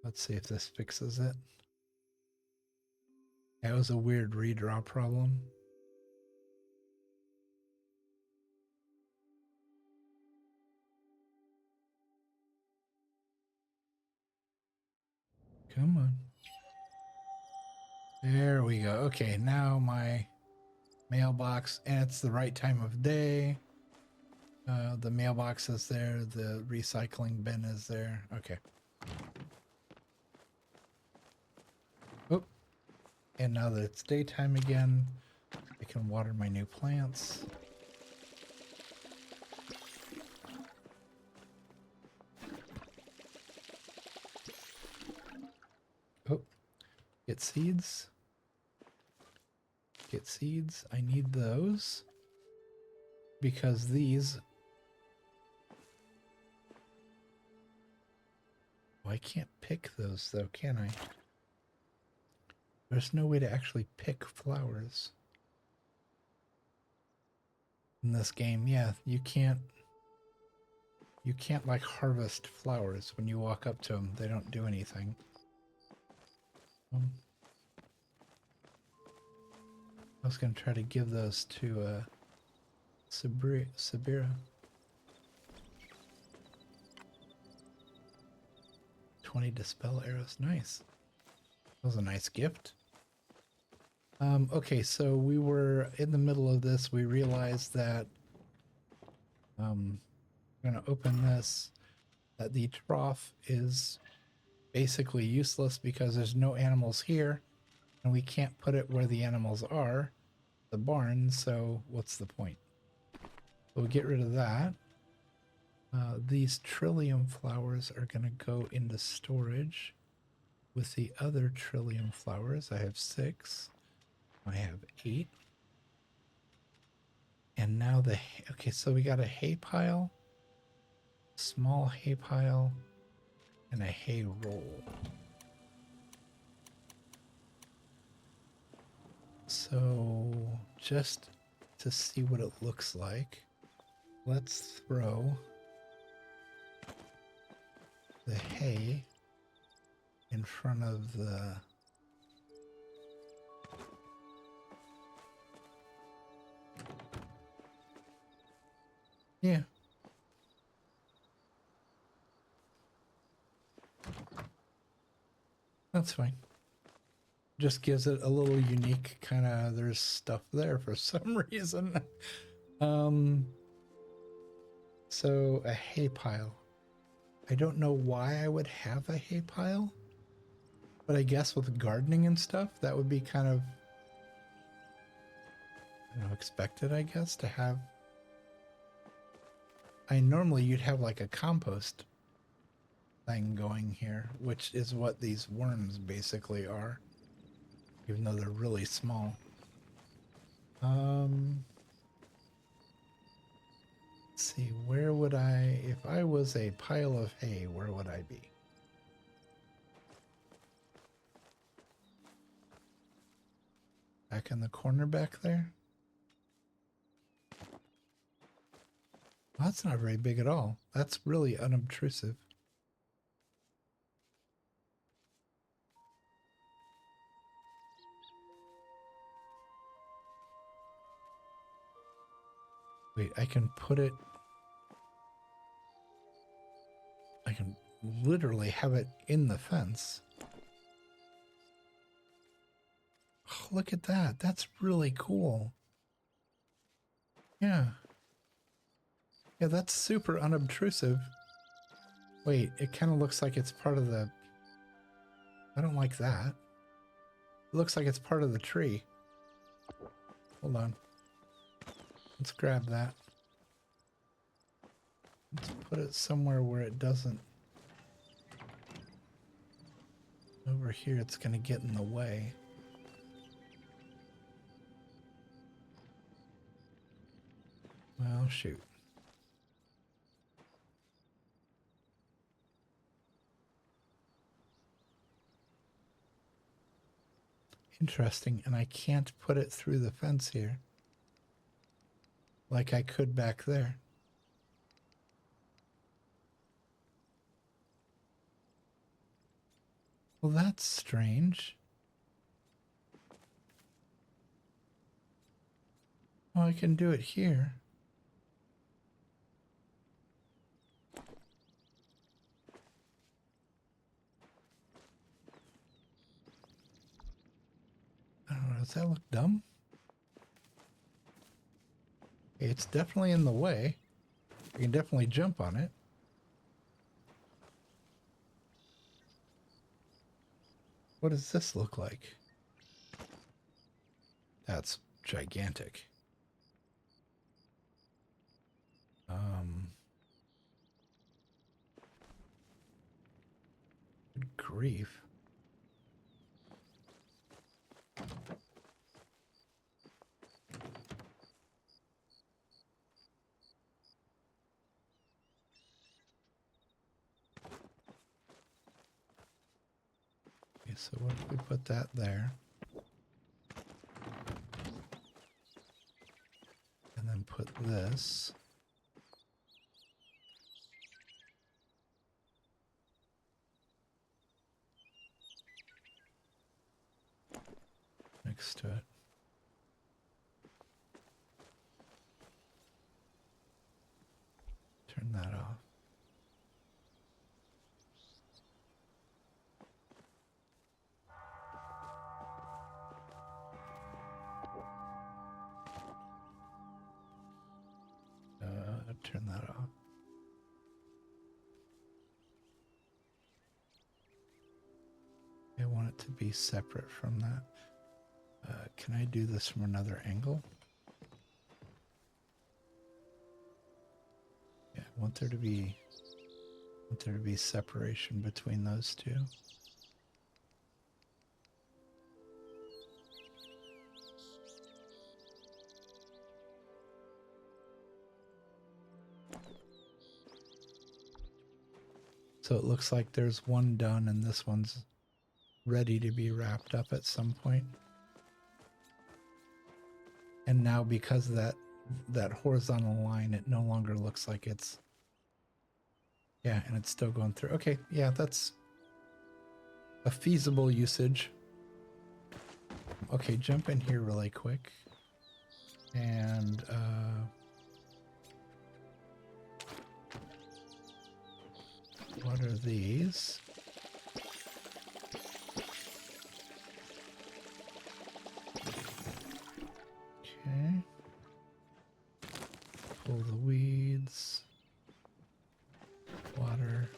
Let's see if this fixes it. That was a weird redraw problem. Come on. There we go. Okay, now my mailbox, and it's the right time of day. The mailbox is there. The recycling bin is there. Okay. Oh, and now that it's daytime again, I can water my new plants. Oh, get seeds. Get seeds. I need those. because these... Oh, I can't pick those though, can I? There's no way to actually pick flowers in this game. Yeah, you can't like harvest flowers when you walk up to them. They don't do anything. I was going to try to give those to Sabira. 20 dispel arrows. Nice. That was a nice gift. Okay, so we were in the middle of this. We realized that I'm going to open this, that the trough is basically useless because there's no animals here and we can't put it where the animals are, the barn, so what's the point? We'll get rid of that. These trillium flowers are going to go into storage with the other trillium flowers. I have 6. I have 8. And now okay, so we got a hay pile, small hay pile, and a hay roll. So just to see what it looks like, let's throw the hay in front of the... Yeah. That's fine. Just gives it a little unique kind of, there's stuff there for some reason. So a hay pile. I don't know why I would have a hay pile, but I guess with gardening and stuff, that would be kind of, I don't know, expected, I guess, to have. Normally you'd have like a compost thing going here, which is what these worms basically are, even though they're really small. Let's see, where would I, if I was a pile of hay, where would I be? Back in the corner back there? Well, that's not very big at all. That's really unobtrusive. Wait, I can put it... I can literally have it in the fence. Oh, look at that. That's really cool. Yeah. Yeah, that's super unobtrusive. Wait, it kind of looks like it's part of the... I don't like that. It looks like it's part of the tree. Hold on. Let's grab that. Let's put it somewhere where it doesn't... Over here, it's going to get in the way. Well, shoot. Interesting, and I can't put it through the fence here like I could back there. Well, that's strange. Well, I can do it here. I don't know, does that look dumb? It's definitely in the way. I can definitely jump on it. What does this look like? That's gigantic. Good grief. so what if we put that there? And then put this. Next to it. Turn that off. Turn that off. I want it to be separate from that. Can I do this from another angle? Yeah, I want there to be separation between those two. So it looks like there's one done and this one's ready to be wrapped up at some point. And now because of that horizontal line, it no longer looks like it's, yeah, and it's still going through. Okay, yeah, that's a feasible usage. Okay, jump in here really quick. And what are these? Okay. Pull the weeds. Water.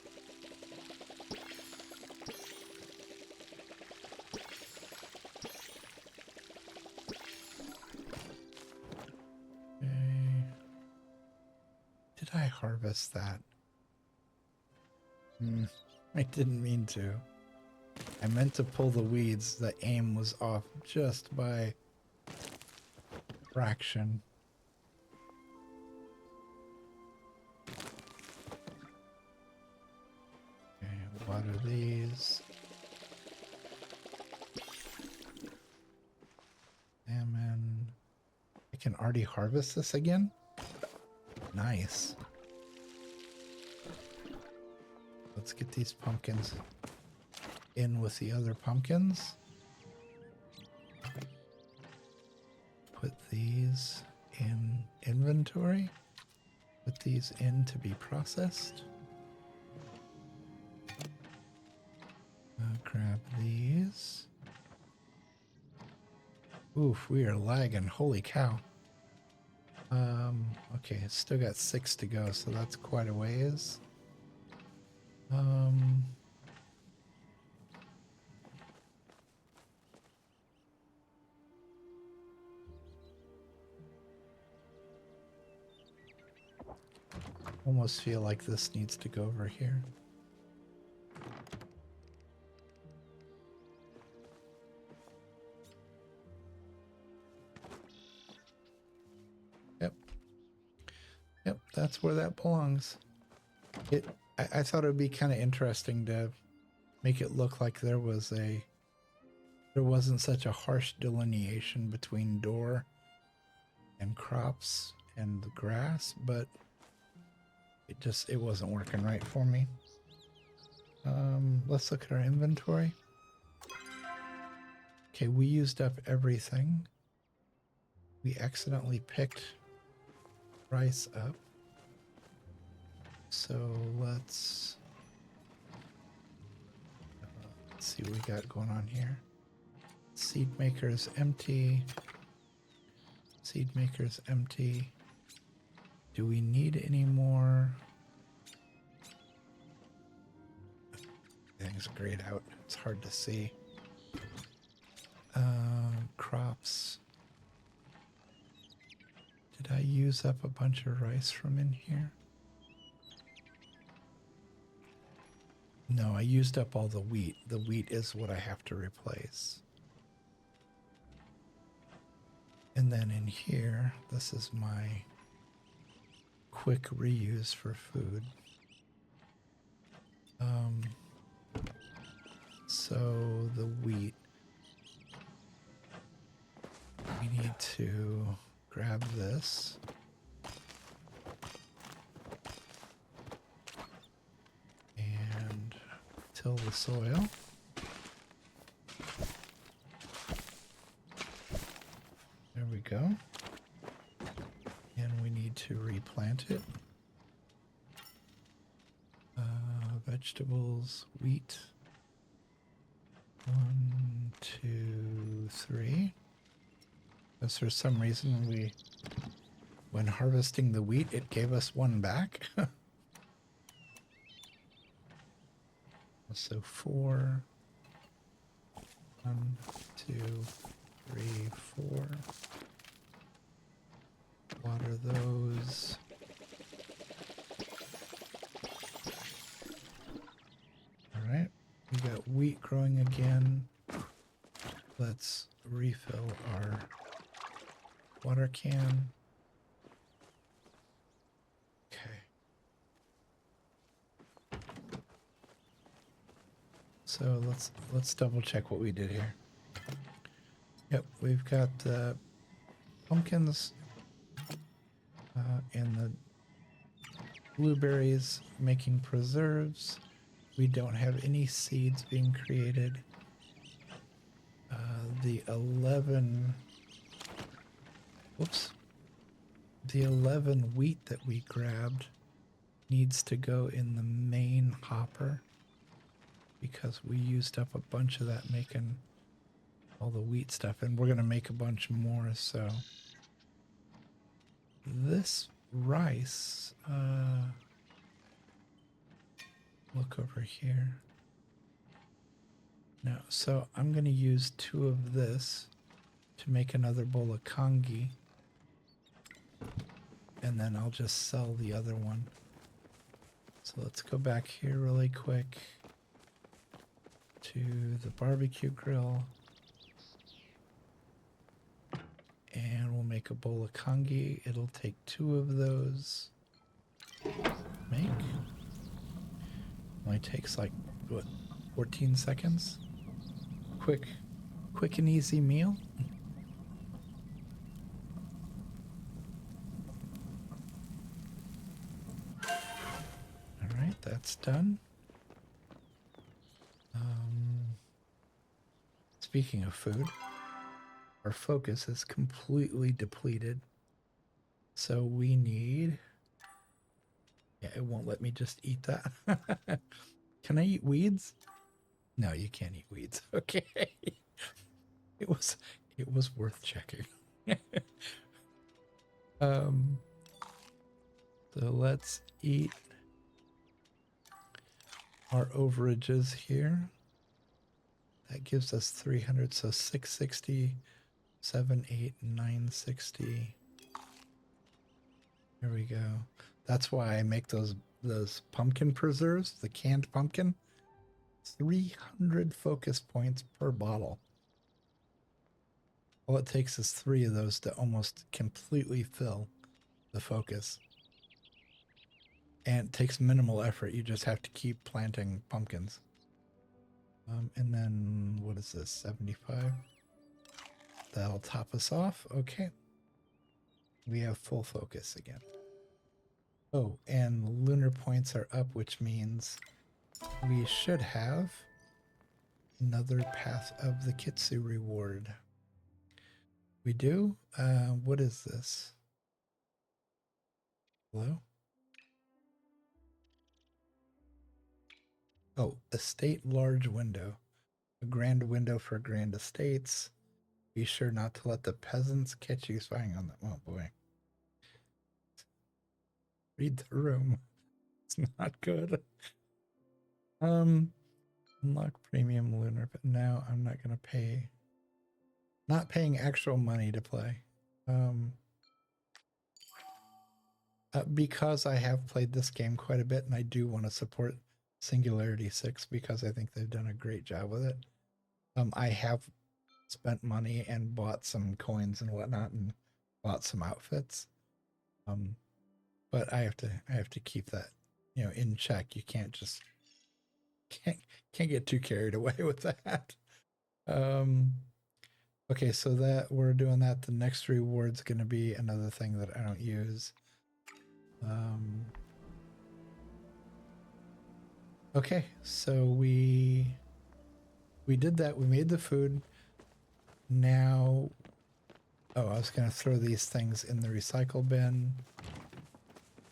Okay. Did I harvest that? I didn't mean to. I meant to pull the weeds. The aim was off just by fraction. Okay, what are these? Salmon. I can already harvest this again? Nice. Let's get these pumpkins in with the other pumpkins. Put these in inventory. Put these in to be processed. Grab these. Oof, we are lagging. Holy cow. Okay, it's still got 6 to go, so that's quite a ways. Almost feel like this needs to go over here. Yep, that's where that belongs. I thought it would be kind of interesting to make it look like there wasn't such a harsh delineation between door and crops and the grass, but it wasn't working right for me. Let's look at our inventory. Okay, we used up everything. We accidentally picked rice up. So let's see what we got going on here. Seed maker's empty. Seed maker's empty. Do we need any more? Everything's grayed out. It's hard to see. Crops. Did I use up a bunch of rice from in here? No, I used up all the wheat. The wheat is what I have to replace. And then in here, this is my quick reuse for food. So the wheat, we need to grab this. And till the soil. There we go. And we need to replant it. Vegetables, wheat. 1, 2, 3. Because for some reason when harvesting the wheat, it gave us 1 back. So 4. 1, 2, 3, 4. Water those. All right, we got wheat growing again. Let's refill our water can. Okay. So let's double check what we did here. Yep, we've got pumpkins and the blueberries making preserves. We don't have any seeds being created. The 11 wheat that we grabbed needs to go in the main hopper because we used up a bunch of that making all the wheat stuff, and we're going to make a bunch more. So this rice, look over here. No, so I'm going to use 2 of this to make another bowl of congee, and then I'll just sell the other one. So let's go back here really quick to the barbecue grill. And we'll make a bowl of congee. It'll take 2 of those. Make. Only takes like, what, 14 seconds? Quick and easy meal. All right, that's done. Speaking of food, our focus is completely depleted. So we need... Yeah, it won't let me just eat that. Can I eat weeds? No, you can't eat weeds. Okay. It was worth checking. So let's eat our overages here. That gives us 300, so 660, 7, 8, 960. There we go. That's why I make those pumpkin preserves, the canned pumpkin. 300 focus points per bottle. All it takes is 3 of those to almost completely fill the focus. And it takes minimal effort. You just have to keep planting pumpkins. And then, what is this, 75? That'll top us off. Okay. We have full focus again. Oh, and lunar points are up, which means we should have another Path of the Kitsu reward. We do? What is this? Hello? Oh, estate large window. A grand window for grand estates. Be sure not to let the peasants catch you spying on them. Oh boy. Read the room. It's not good. Unlock premium lunar, but now I'm not gonna pay. Not paying actual money to play. Because I have played this game quite a bit and I do want to support Singularity 6 because I think they've done a great job with it. I have spent money and bought some coins and whatnot and bought some outfits. But I have to keep that, in check. You can't just can't can't get too carried away with that. Um, okay, so that we're doing that. The next reward's going to be another thing that I don't use. Okay, so we did that. We made the food. Now, oh, I was going to throw these things in the recycle bin.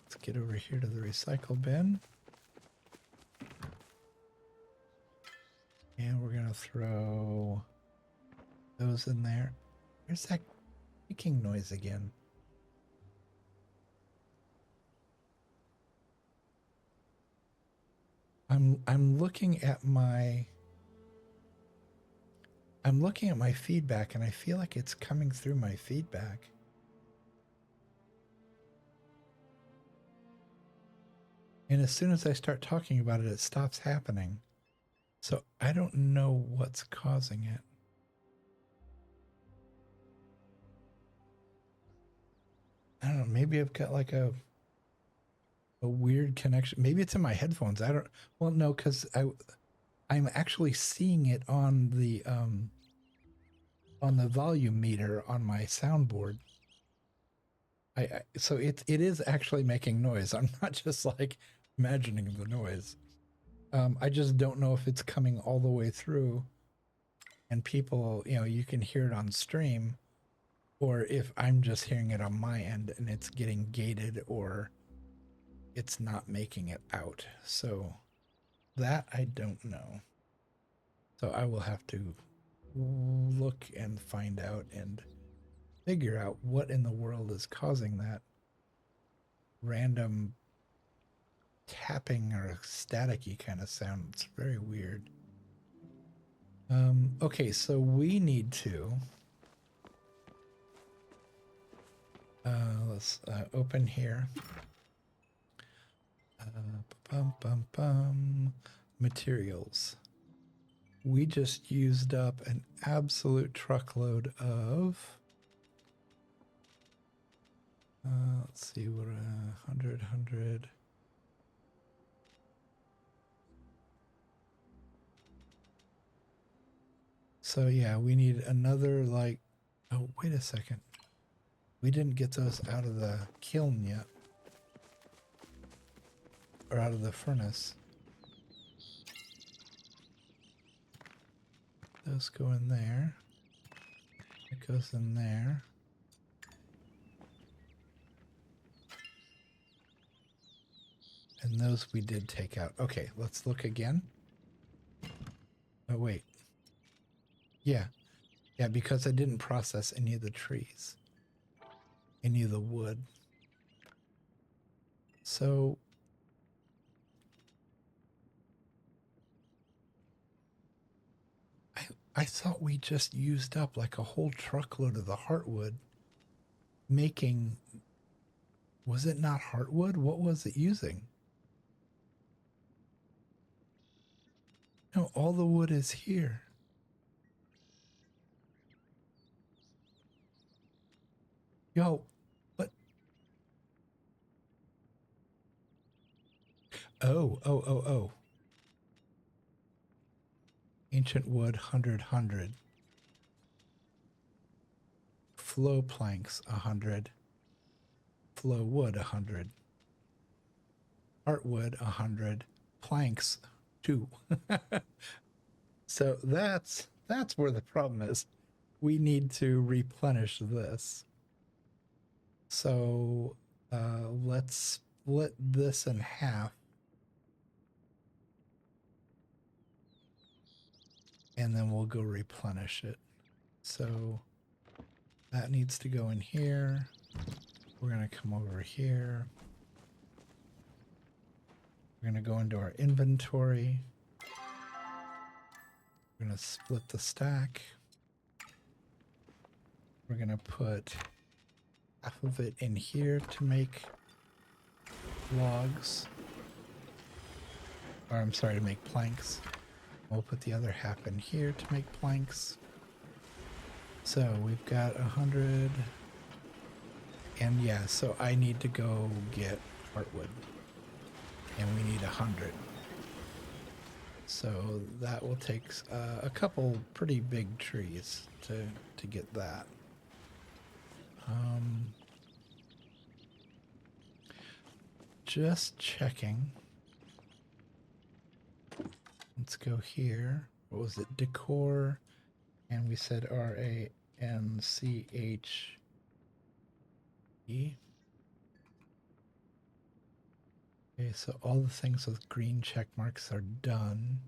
Let's get over here to the recycle bin. And we're going to throw those in there. Where's that clicking noise again? I'm looking at my feedback and I feel like it's coming through my feedback. And as soon as I start talking about it, it stops happening. So I don't know what's causing it. I don't know. Maybe I've got like a weird connection. Maybe it's in my headphones. I don't. Well, no, because I'm actually seeing it on the volume meter on my soundboard. So it is actually making noise. I'm not just like imagining the noise. I just don't know if it's coming all the way through and people, you know, you can hear it on stream, or if I'm just hearing it on my end and it's getting gated or it's not making it out. So that I don't know. So I will have to look and find out and figure out what in the world is causing that random tapping or staticky kind of sound. It's very weird. Okay, so we need to let's open here. Materials. We just used up an absolute truckload of let's see, what 100. So yeah, we need another like, oh, wait a second. We didn't get those out of the kiln yet. Or out of the furnace. Those go in there. It goes in there. And those we did take out. Okay, let's look again. Oh, wait. Yeah. Yeah, because I didn't process any of the trees. Any of the wood. So I thought we just used up like a whole truckload of the heartwood making, was it not heartwood? What was it using? No, all the wood is here. Yo, what? Oh. Ancient wood, 100. Flow planks, 100. Flow wood, 100. Heartwood, 100. Planks, 2. So that's where the problem is. We need to replenish this. So let's split this in half. And then we'll go replenish it. So that needs to go in here. We're going to come over here. We're going to go into our inventory. We're going to split the stack. We're going to put half of it in here to make logs. Or I'm sorry, to make planks. We'll put the other half in here to make planks. So we've got 100. And yeah, so I need to go get heartwood. And we need 100. So that will take a couple pretty big trees to get that. Just checking. Let's go here. What was it? Decor. And we said RANCHE. Okay, so all the things with green check marks are done.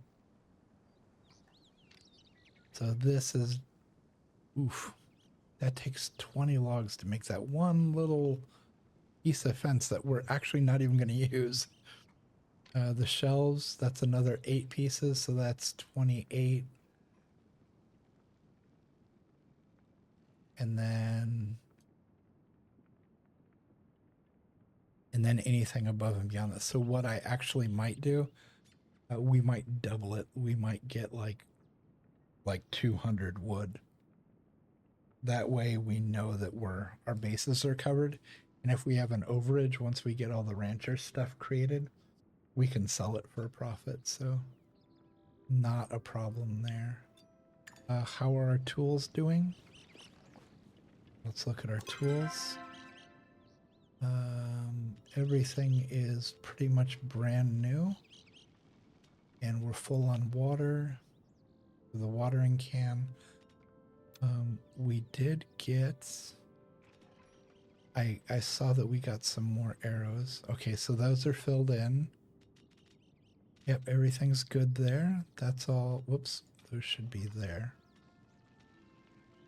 So this is, oof, that takes 20 logs to make that one little piece of fence that we're actually not even going to use. The shelves, that's another 8 pieces, so that's 28. And then anything above and beyond that. So what I actually might do, we might double it. We might get like 200 wood. That way we know that our bases are covered. And if we have an overage, once we get all the rancher stuff created, we can sell it for a profit. So not a problem there. How are our tools doing? Let's look at our tools. Everything is pretty much brand new. And we're full on water. The watering can. We did get... I saw that we got some more arrows. Okay, so those are filled in. Yep, everything's good there. That's all. Whoops, those should be there.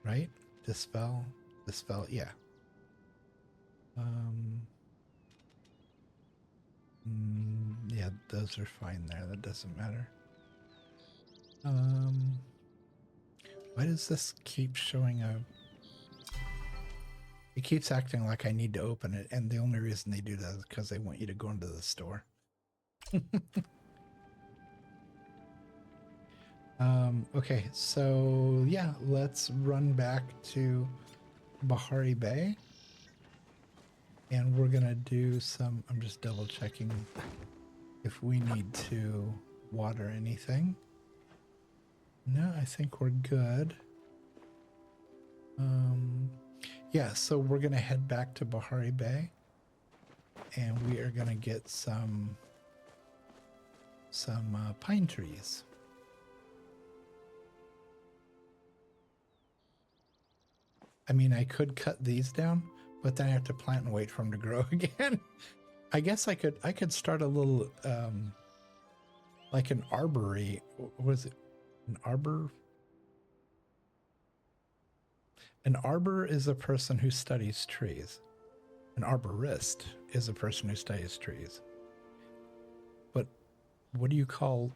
Right? Dispel, yeah. Yeah, those are fine there. That doesn't matter. Why does this keep showing a... It keeps acting like I need to open it, and the only reason they do that is because they want you to go into the store. Okay, so yeah, let's run back to Bahari Bay. And we're gonna do some... I'm just double checking if we need to water anything. No, I think we're good. Yeah, so we're gonna head back to Bahari Bay, and we are gonna get some pine trees. I mean, I could cut these down, but then I have to plant and wait for them to grow again. I guess I could start a little like an arbory. Was it an arbor? An arbor is a person who studies trees. An arborist is a person who studies trees. But what do you call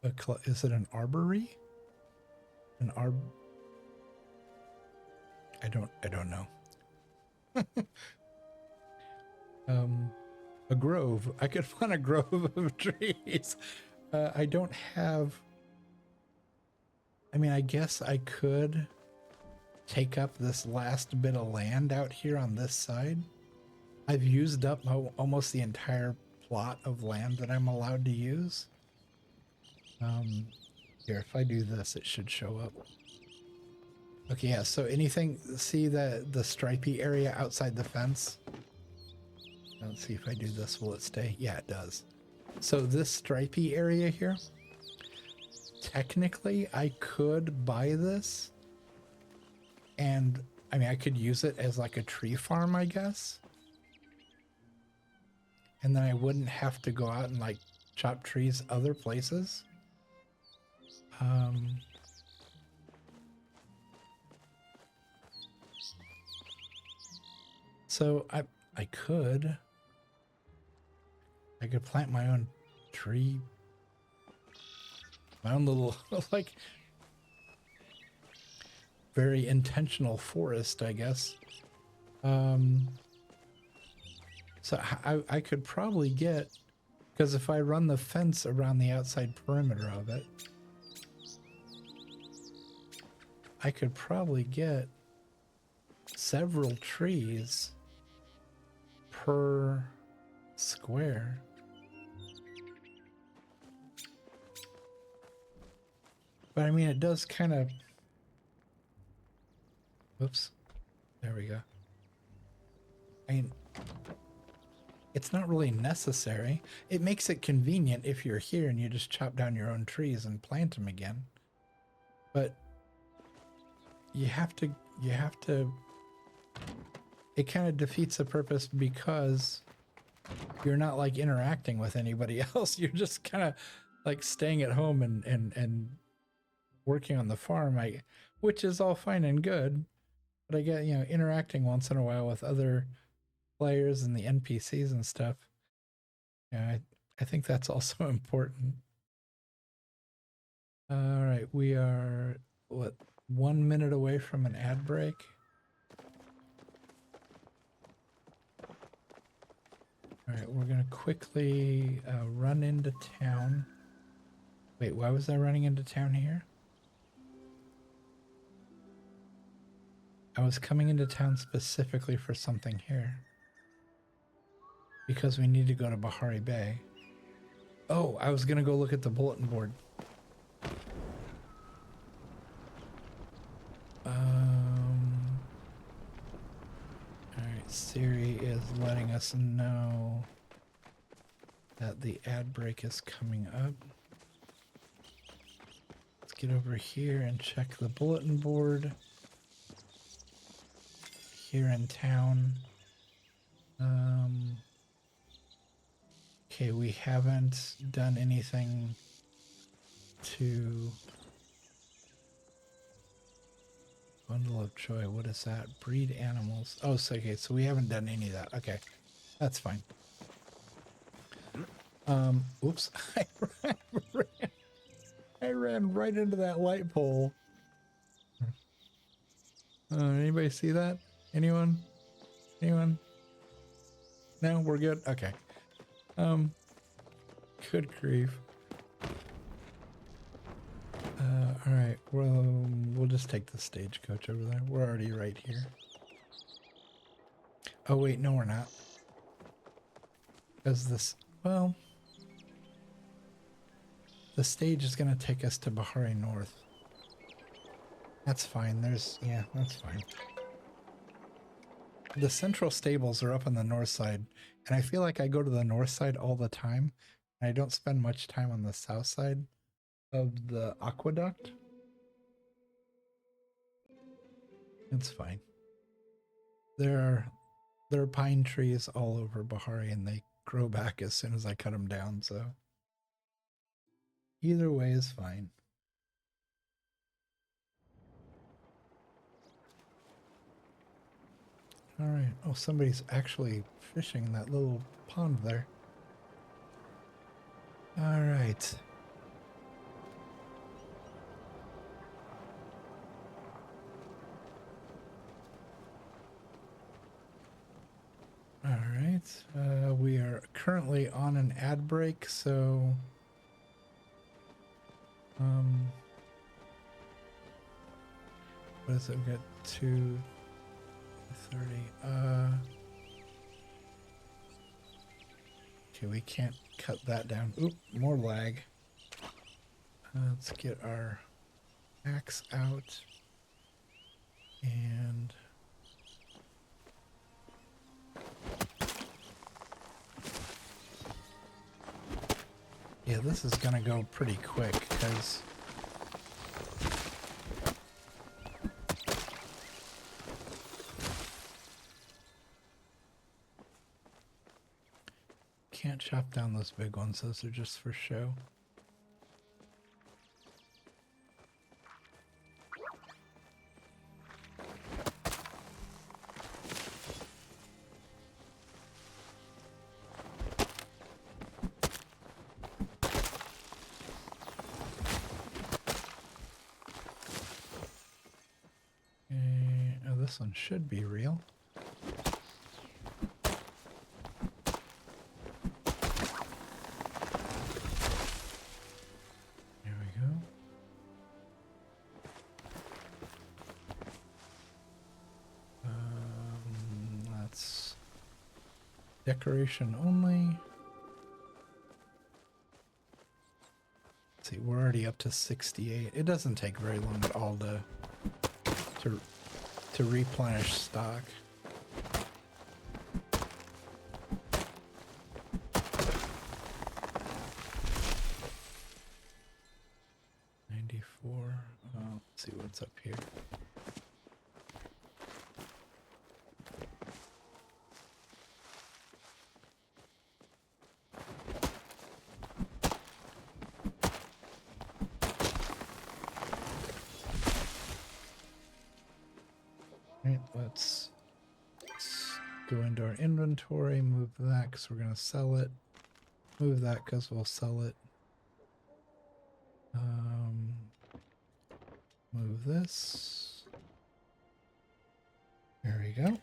is it an arbory? An I don't know. A grove. I could plant a grove of trees. I don't have... I mean, I guess I could take up this last bit of land out here on this side. I've used up almost the entire plot of land that I'm allowed to use. Here, if I do this, it should show up. Okay, yeah, so anything... See the stripy area outside the fence? Let's see if I do this, will it stay? Yeah, it does. So this stripy area here, technically I could buy this, and I mean I could use it as like a tree farm, I guess, and then I wouldn't have to go out and like chop trees other places. So I could plant my own tree, my own little like very intentional forest, I guess. So I could probably get, because if I run the fence around the outside perimeter of it, I could probably get several trees per square. But I mean, it does kind of... Whoops. There we go. I mean, it's not really necessary. It makes it convenient if you're here and you just chop down your own trees and plant them again. But you have to, it kind of defeats the purpose because you're not like interacting with anybody else. You're just kind of like staying at home and working on the farm, which is all fine and good. But I get, you know, interacting once in a while with other players and the NPCs and stuff. Yeah, I think that's also important. All right, we are, what, 1 minute away from an ad break? All right, we're going to quickly run into town. Wait, why was I running into town here? I was coming into town specifically for something here. Because we need to go to Bahari Bay. Oh, I was going to go look at the bulletin board. Alright, Siri is letting us know that the ad break is coming up. Let's get over here and check the bulletin board. Here in town. Okay, we haven't done anything to... Bundle of Joy, what is that? Breed animals. Oh, so okay, so we haven't done any of that. Okay, that's fine. Oops. I ran right into that light pole. Anybody see that? Anyone? Anyone? No, we're good? Okay. Good grief. Alright, we'll just take the stagecoach over there. We're already right here. Oh wait, no we're not. Because this, well... The stage is going to take us to Bahari North. That's fine, yeah, that's fine. The central stables are up on the north side, and I feel like I go to the north side all the time, and I don't spend much time on the south side of the aqueduct. It's fine. There are pine trees all over Bahari, and they grow back as soon as I cut them down, so either way is fine. All right. Oh, somebody's actually fishing in that little pond there. All right. All right. We are currently on an ad break, so what is it? We got 2:30. Okay, we can't cut that down. Oop, more lag. Let's get our axe out and yeah, this is gonna go pretty quick because can't chop down those big ones. Those are just for show. Oh, this one should be real. There we go. That's decoration only. Let's see, we're already up to 68. It doesn't take very long at all to replenish stock. Let's see what's up here. Right, let's go into our inventory, move that because we're going to sell it. Move that because we'll sell it. Move this. There we go.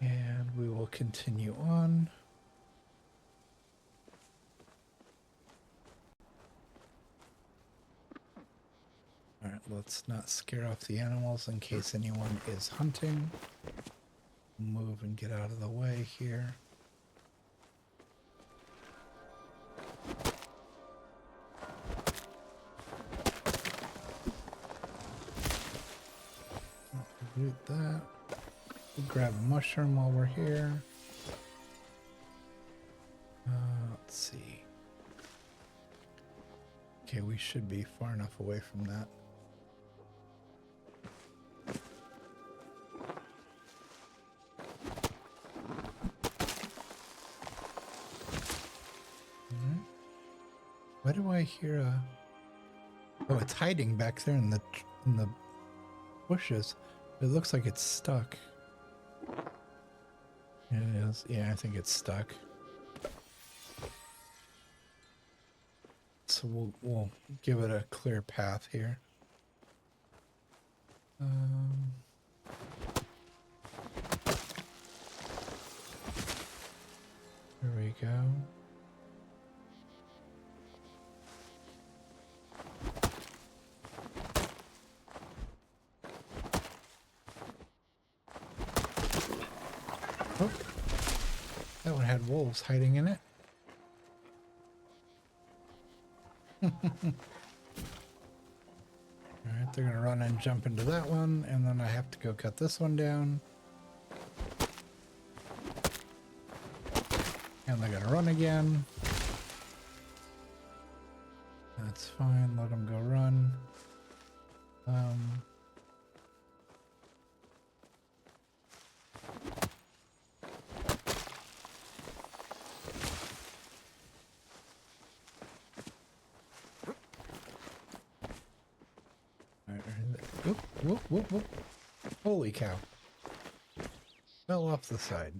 And we will continue on. All right, let's not scare off the animals in case anyone is hunting. Move and get out of the way here. Root that. We'll grab a mushroom while we're here. Let's see. Okay, we should be far enough away from that. Why do I hear a... Oh, it's hiding back there in the bushes. It looks like it's stuck. It is. Yeah, I think it's stuck. So we'll give it a clear path here. There we go. Oh, that one had wolves hiding in it. Alright, they're gonna run and jump into that one, and then I have to go cut this one down. And they're gonna run again. That's fine, let them go run. Whoop, whoop, whoop, whoop. Holy cow. Fell off the side.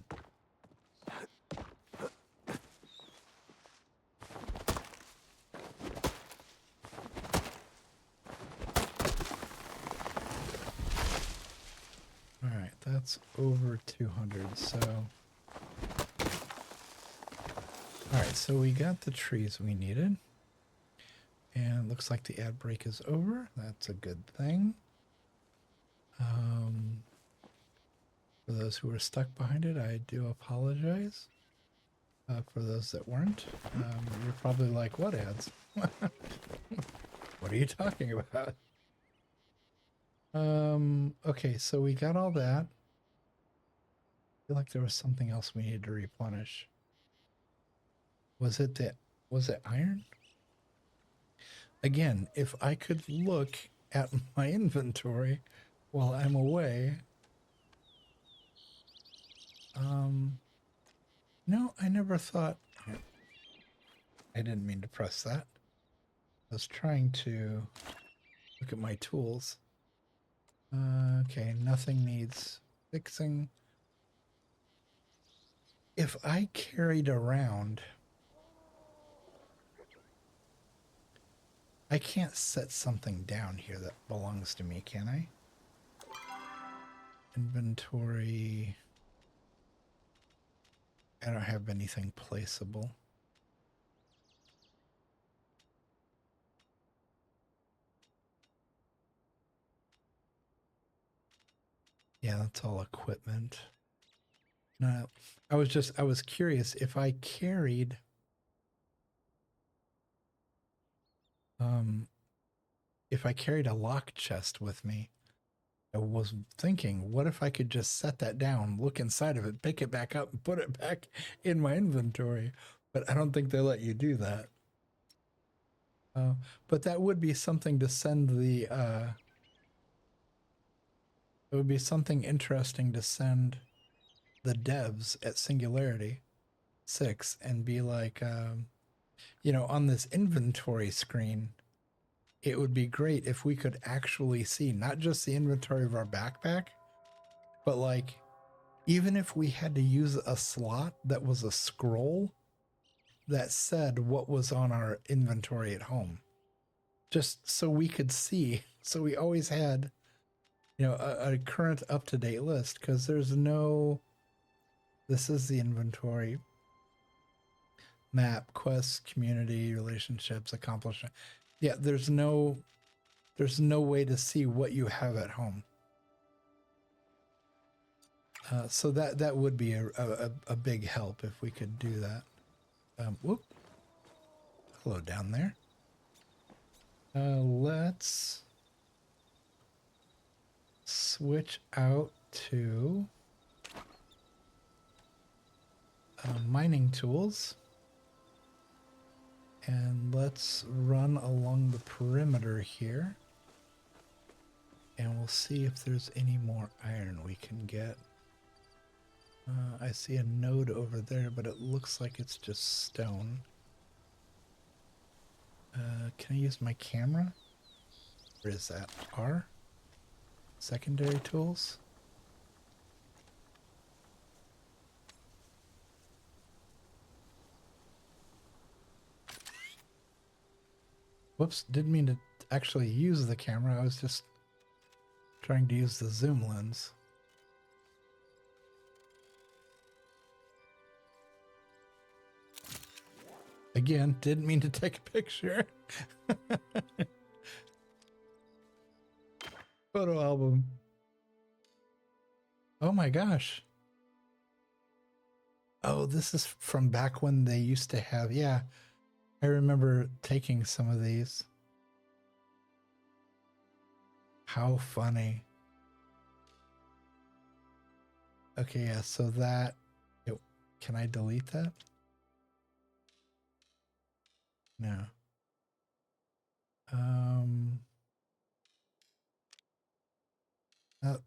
Alright, that's over 200, so... Alright, so we got the trees we needed. And it looks like the ad break is over. That's a good thing. For those who were stuck behind it, I do apologize. For those that weren't, you're probably like, what ads? What are you talking about? Okay, so we got all that. I feel like there was something else we needed to replenish. Was it iron? Again, if I could look at my inventory while I'm away. No, I never thought. I didn't mean to press that. I was trying to look at my tools. Okay, nothing needs fixing. If I carried around... I can't set something down here that belongs to me, can I? Inventory. I don't have anything placeable. Yeah, that's all equipment. No, I was curious if I carried... If I carried a lock chest with me, I was thinking, what if I could just set that down, look inside of it, pick it back up, and put it back in my inventory? But I don't think they let you do that. But that would be something to send the, it would be something interesting to send the devs at Singularity 6 and be like, you know, on this inventory screen, it would be great if we could actually see not just the inventory of our backpack, but like, even if we had to use a slot that was a scroll that said what was on our inventory at home, just so we could see, so we always had, you know, a current up-to-date list, because there's no, this is the inventory, map, quests, community, relationships, accomplishment. Yeah, there's no way to see what you have at home. So that would be a big help if we could do that. Whoop. Hello down there. Let's switch out to mining tools. And let's run along the perimeter here. And we'll see if there's any more iron we can get. I see a node over there, but it looks like it's just stone. Can I use my camera? Where is that? R? Secondary tools? Whoops, didn't mean to actually use the camera. I was just trying to use the zoom lens. Again, didn't mean to take a picture. Photo album. Oh my gosh. Oh, this is from back when they used to have, yeah. I remember taking some of these. How funny. Okay, yeah, so that, can I delete that? No. Uh,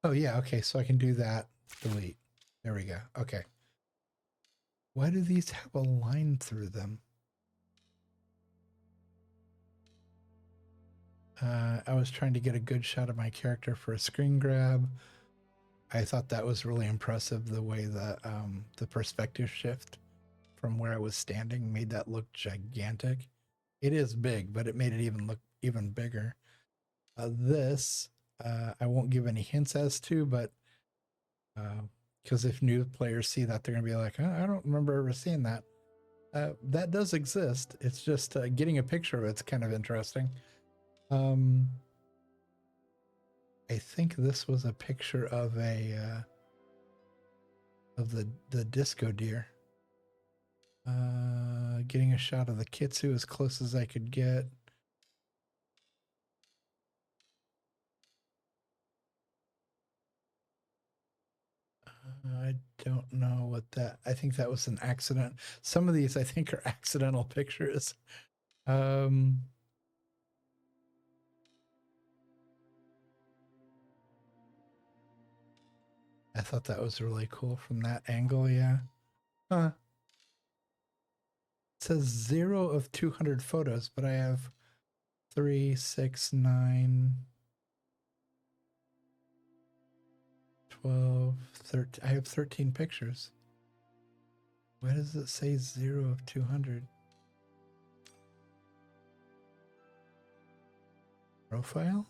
oh yeah, okay, so I can do that. Delete. There we go. Okay. Why do these have a line through them? I was trying to get a good shot of my character for a screen grab. I thought that was really impressive, the way that the perspective shift from where I was standing made that look gigantic. It is big, but it made it even look even bigger. This, I won't give any hints as to, but because if new players see that, they're going to be like, oh, I don't remember ever seeing that. That does exist. It's just getting a picture of it's kind of interesting. I think this was a picture of a of the disco deer. Getting a shot of the kitsu as close as I could get. I don't know what that, I think that was an accident. Some of these I think are accidental pictures. I thought that was really cool from that angle, yeah. Huh. It says 0 of 200 photos, but I have 3, 6, 9, 12, 13. I have 13 pictures. Why does it say 0 of 200? Profile?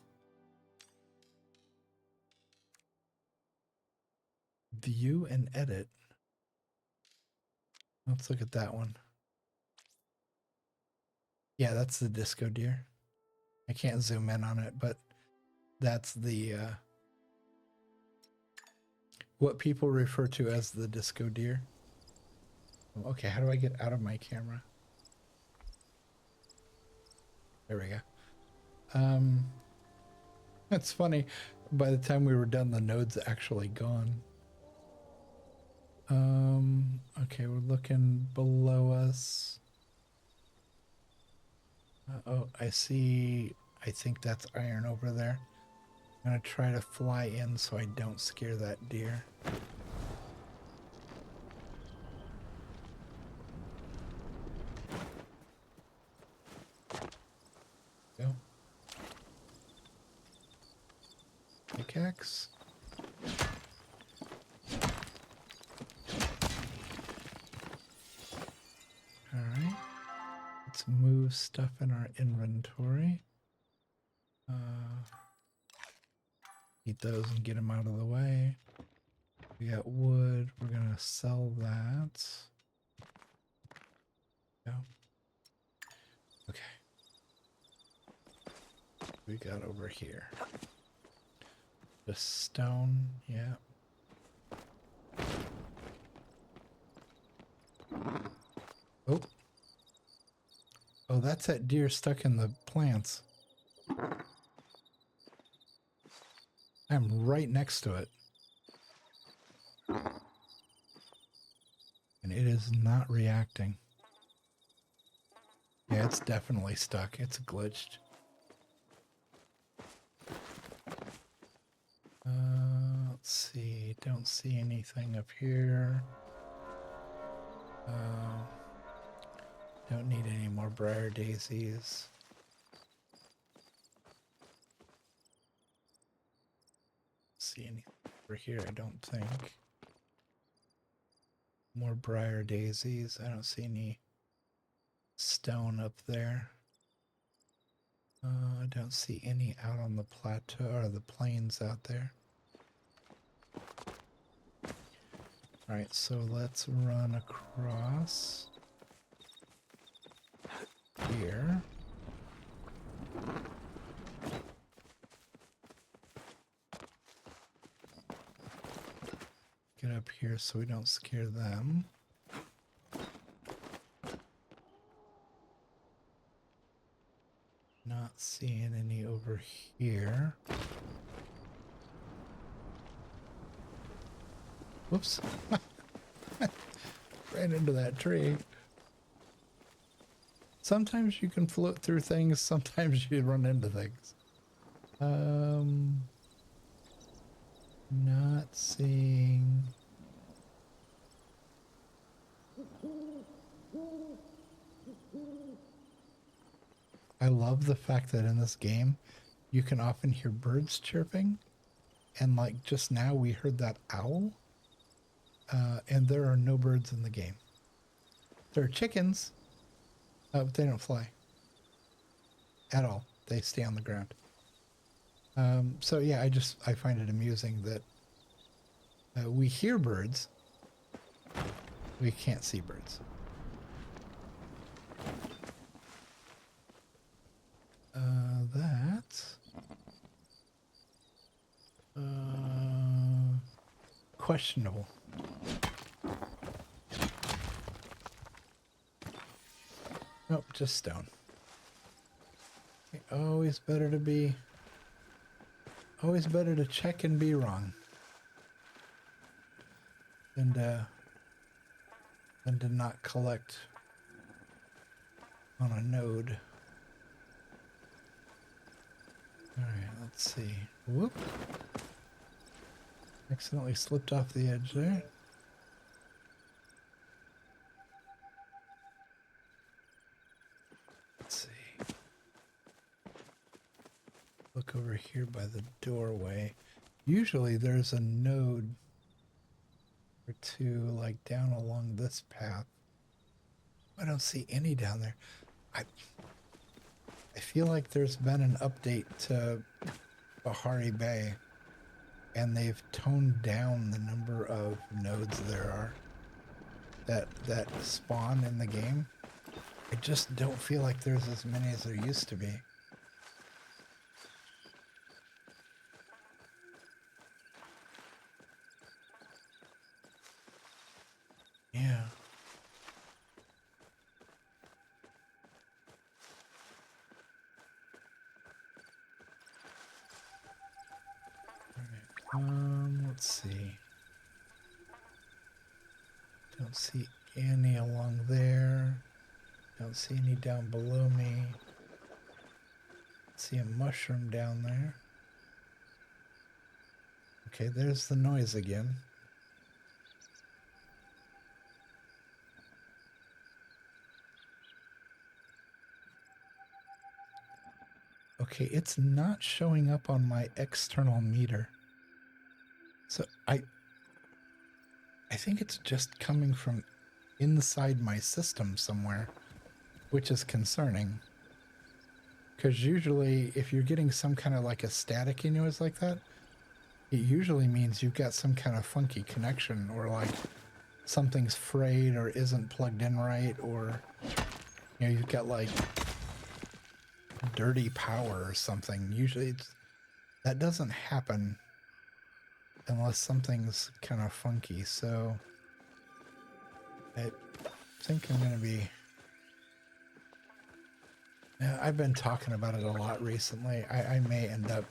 View and edit. Let's look at that one. Yeah, that's the disco deer. I can't zoom in on it, but that's the what people refer to as the disco deer. Okay, how do I get out of my camera? There we go. That's funny. By the time we were done, the node's actually gone. Okay, we're looking below us. Oh, I see. I think that's iron over there. I'm gonna try to fly in so I don't scare that deer. Go. Pickaxe. Alright. Let's move stuff in our inventory. Eat those and get them out of the way. We got wood. We're gonna sell that. Go. Okay. We got over here. The stone, yeah. Oh. Oh, that's that deer stuck in the plants. I'm right next to it. And it is not reacting. Yeah, it's definitely stuck. It's glitched. Let's see. Don't see anything up here. Don't need any more briar daisies. See anything over here? I don't think. More briar daisies. I don't see any stone up there. I don't see any out on the plateau or the plains out there. Alright, so let's run across here. Get up here so we don't scare them. Not seeing any over here. Whoops. Ran into that tree. Sometimes you can float through things, sometimes you run into things. Not seeing. I love the fact that in this game, you can often hear birds chirping. And like just now we heard that owl. And there are no birds in the game. There are chickens, but they don't fly at all. They stay on the ground. So yeah, I find it amusing that we hear birds, we can't see birds. Questionable. Nope, just stone. Always better to check and be wrong than to not collect on a node. All right, let's see. Whoop. Accidentally slipped off the edge there. Let's see. Look over here by the doorway. Usually there's a node or two like down along this path. I don't see any down there. I feel like there's been an update to Bahari Bay and they've toned down the number of nodes there are that spawn in the game. I just don't feel like there's as many as there used to be. Yeah. Let's see. Don't see any along there. Don't see any down below me. See a mushroom down there. Okay, there's the noise again. Okay, it's not showing up on my external meter. So I think it's just coming from inside my system somewhere, which is concerning. Because usually if you're getting some kind of like a staticky noise like that, it usually means you've got some kind of funky connection, or like something's frayed or isn't plugged in right, or you know, you've got like dirty power or something. Usually that doesn't happen unless something's kind of funky. So I think I'm going to be... I've been talking about it a lot recently. I may end up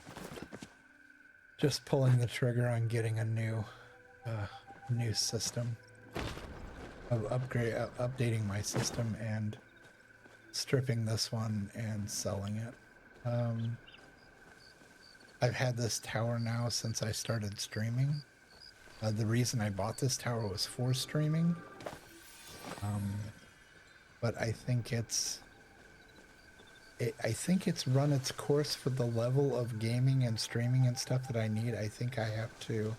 just pulling the trigger on getting a new system, of updating my system and stripping this one and selling it. I've had this tower now since I started streaming. The reason I bought this tower was for streaming, but I think it's run its course for the level of gaming and streaming and stuff that I need. I think I have to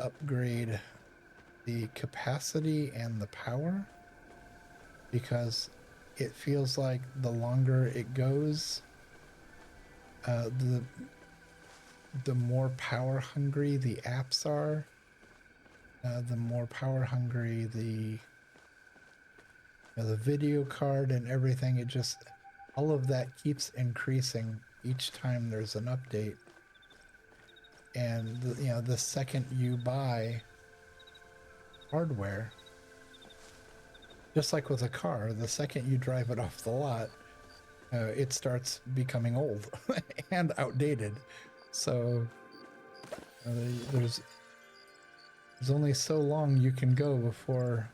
upgrade the capacity and the power, because it feels like the longer it goes, the more power hungry the apps are, the more power hungry the video card and everything. It just, all of that keeps increasing each time there's an update. And the second you buy hardware, just like with a car, the second you drive it off the lot, it starts becoming old and outdated. So there's only so long you can go before...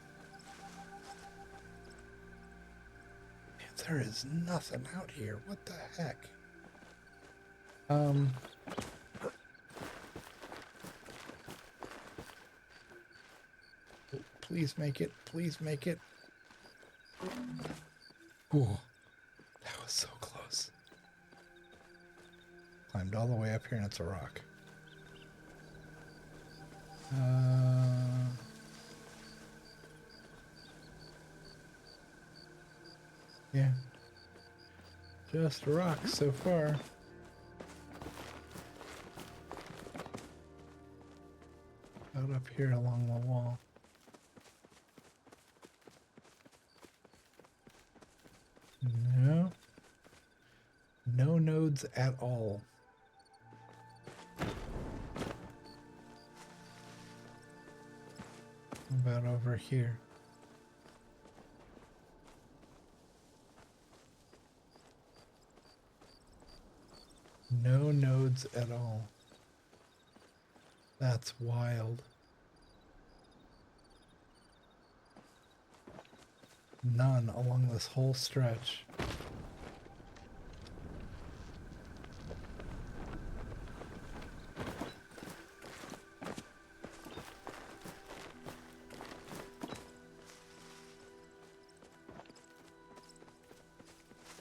There is nothing out here. What the heck? Please make it. Please make it. Ooh, that was so close. Climbed all the way up here and it's a rock. Yeah. Just rocks so far. Out up here along the wall. No. No nodes at all. What about over here? No nodes at all. That's wild. None along this whole stretch.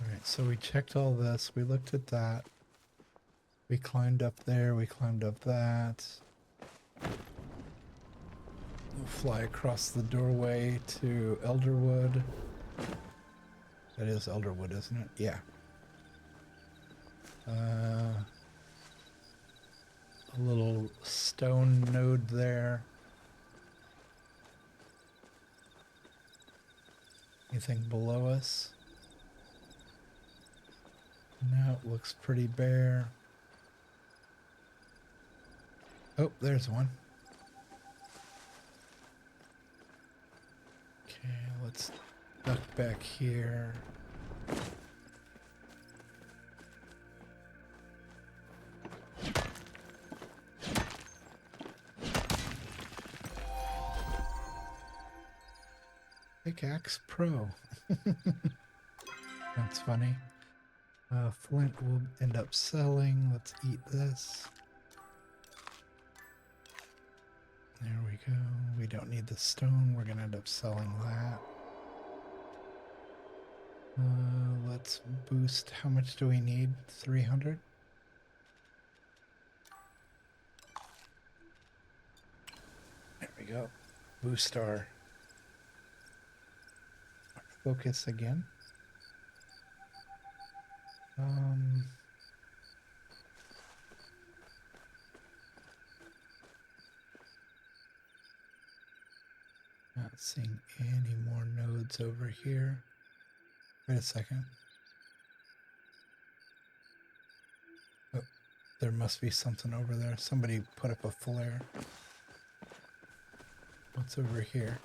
Alright, so we checked all this. We looked at that. We climbed up there, we climbed up that. We'll fly across the doorway to Elderwood. That is Elderwood, isn't it? Yeah. A little stone node there. Anything below us? No, it looks pretty bare. Oh, there's one. Okay, let's duck back here. Pickaxe Pro. That's funny. Flint will end up selling. Let's eat this. There we go. We don't need the stone. We're going to end up selling that. Let's boost. How much do we need? 300? There we go. Boost our focus again. Not seeing any more nodes over here. Wait a second. Oh, there must be something over there. Somebody put up a flare. What's over here?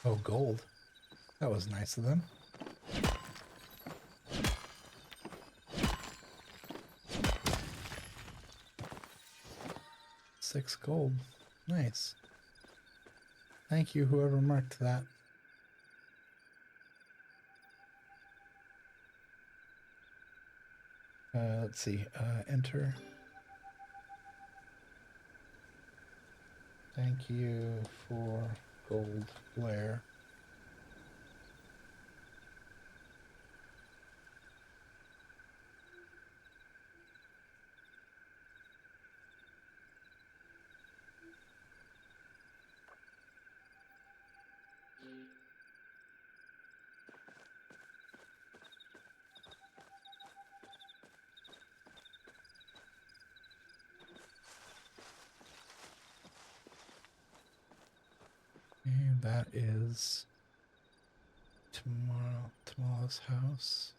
Oh, gold. That was nice of them. $6 gold. Nice. Thank you, whoever marked that. Let's see. Enter. Thank you for gold flare. And that is Tamala's house.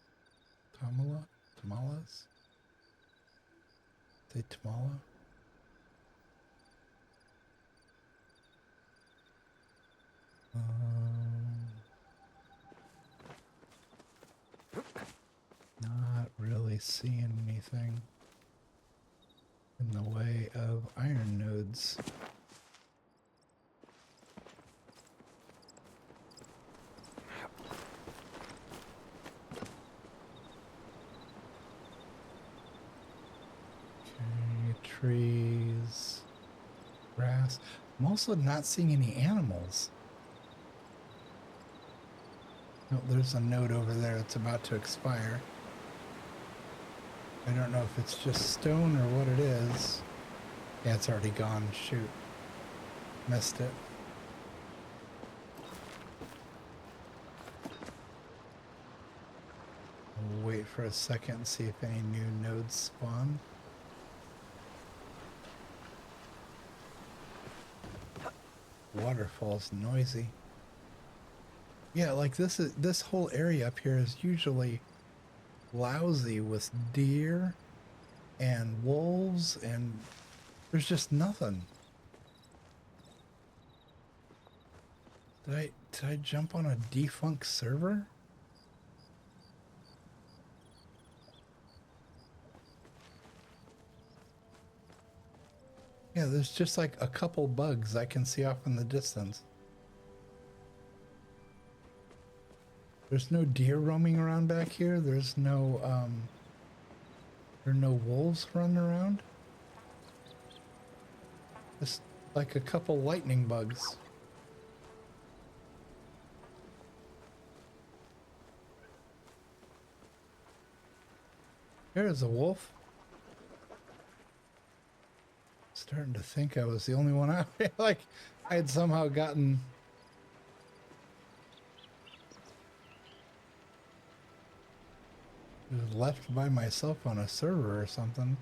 Tamala's? Say Tamala? Not really seeing anything in the way of iron nodes. Trees, grass. I'm also not seeing any animals. Oh, there's a node over there that's about to expire. I don't know if it's just stone or what it is. Yeah, it's already gone. Shoot. Missed it. We'll wait for a second and see if any new nodes spawn. Waterfall's noisy. Yeah, like this whole area up here is usually lousy with deer and wolves, and there's just nothing. Did I jump on a defunct server? Yeah, there's just like a couple bugs I can see off in the distance. There's no deer roaming around back here. There's no, there are no wolves running around. Just like a couple lightning bugs. There's a wolf. Starting to think I was the only one out there. Like I had somehow gotten left by myself on a server or something.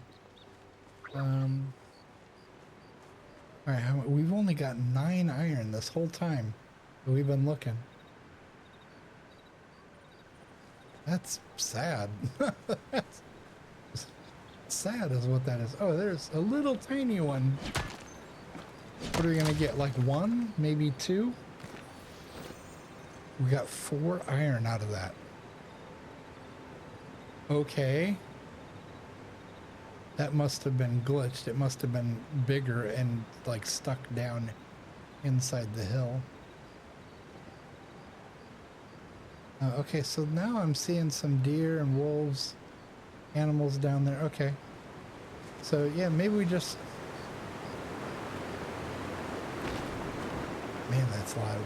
Alright, we've only got 9 iron this whole time that we've been looking. That's sad. That's sad is what that is. Oh, there's a little tiny one. What are we gonna get? Like 1, maybe 2? We got 4 iron out of that. Okay. That must have been glitched. It must have been bigger and like stuck down inside the hill. Okay, so now I'm seeing some deer and wolves, animals down there. Okay. So yeah, maybe we just... Man, that's loud.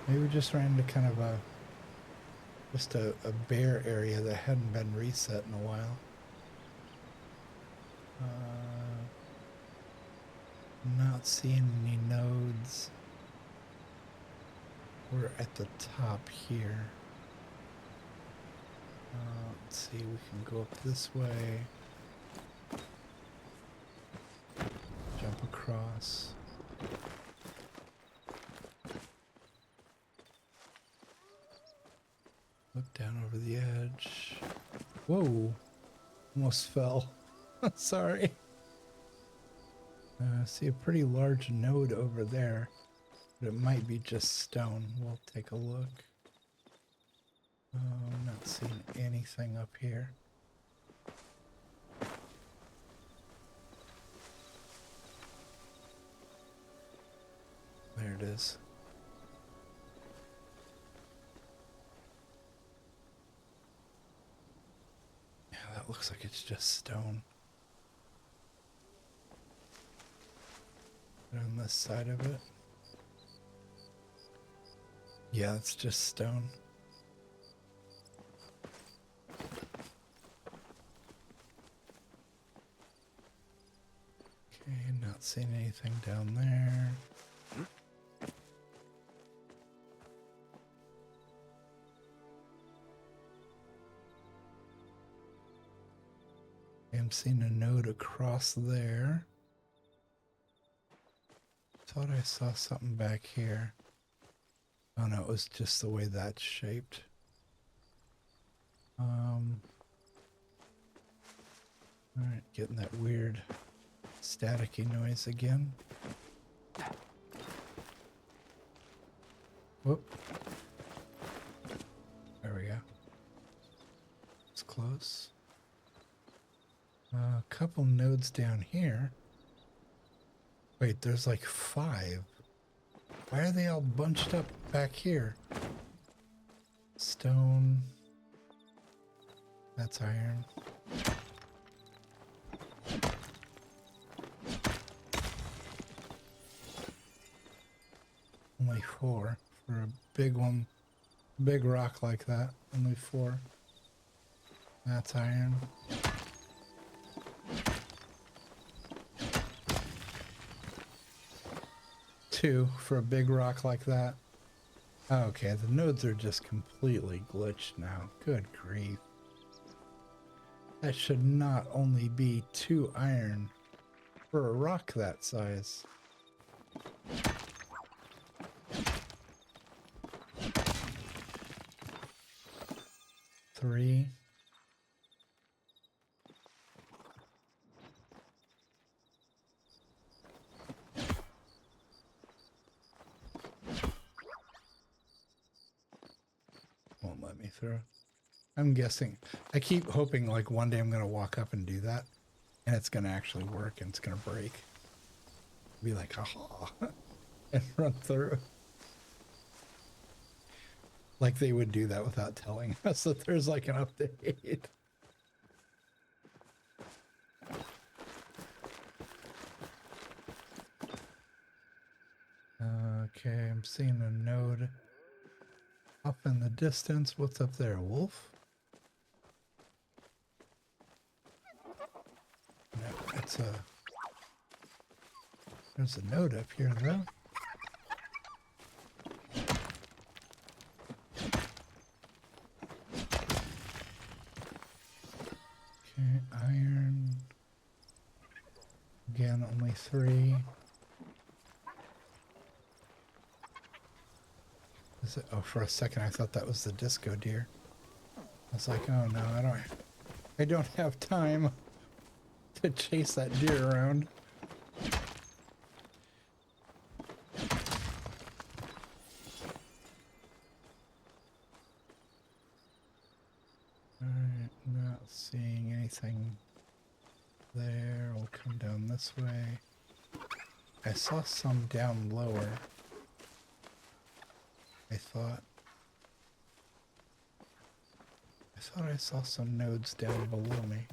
Maybe we just ran into kind of just a bare area that hadn't been reset in a while. Not seeing any nodes. We're at the top here. Let's see, we can go up this way. Jump across. Look down over the edge. Whoa! Almost fell. Sorry. See a pretty large node over there, but it might be just stone. We'll take a look. I'm not seeing anything up here. There it is. Yeah, that looks like it's just stone. On this side of it. Yeah, it's just stone. Okay, not seeing anything down there. I'm seeing a node across there. Thought I saw something back here. Oh no, it was just the way that's shaped. Alright, getting that weird staticky noise again. Whoop. There we go. It's close. A couple nodes down here. Wait, there's like 5. Why are they all bunched up back here? Stone. That's iron. Only 4 for a big one. Big rock like that. Only 4. That's iron. Two for a big rock like that. Okay, the nodes are just completely glitched now. Good grief. That should not only be 2 iron for a rock that size. 3. Won't let me through. I'm guessing. I keep hoping like one day I'm going to walk up and do that and it's going to actually work and it's going to break. Be like, aha, and run through. Like they would do that without telling us that there's like an update. Okay, I'm seeing a node up in the distance. What's up there? A wolf? No, it's a... There's a node up here, though. Okay, iron. Again, only 3. Is it? Oh, for a second I thought that was the disco deer. I was like, oh no, I don't have time to chase that deer around. Alright, not seeing anything there. We'll come down this way. I saw some down lower. I thought I saw some nodes down below me.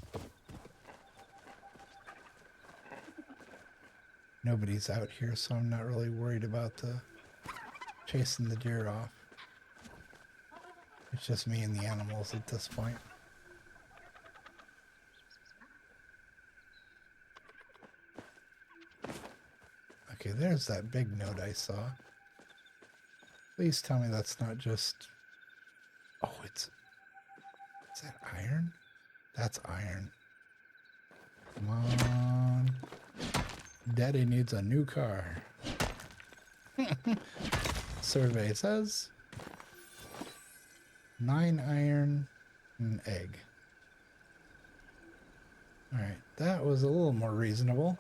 Nobody's out here, so I'm not really worried about chasing the deer off. It's just me and the animals at this point. Okay, there's that big node I saw. Please tell me that's not just... Oh, is that iron? That's iron. Come on. Daddy needs a new car. Survey says 9 iron and an egg. Alright, that was a little more reasonable.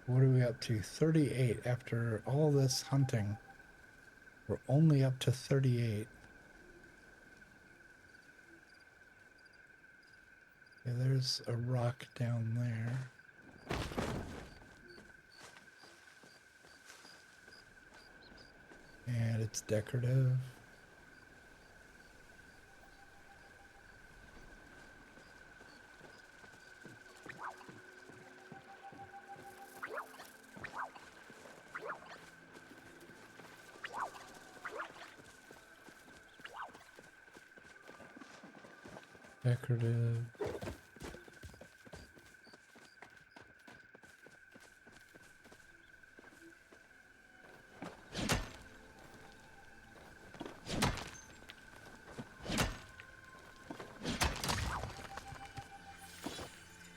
What are we up to? 38 after all this hunting. We're only up to 38. Okay, there's a rock down there. And it's decorative. Decorative.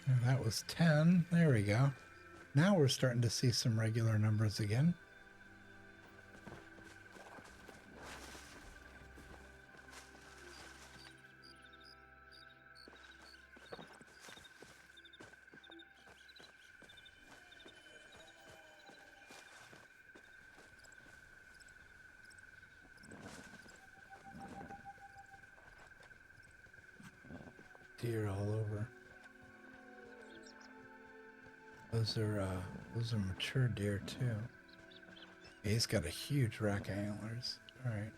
And that was 10. There we go. Now we're starting to see some regular numbers again. Deer all over. Those are mature deer too. Yeah, he's got a huge rack of antlers. All right.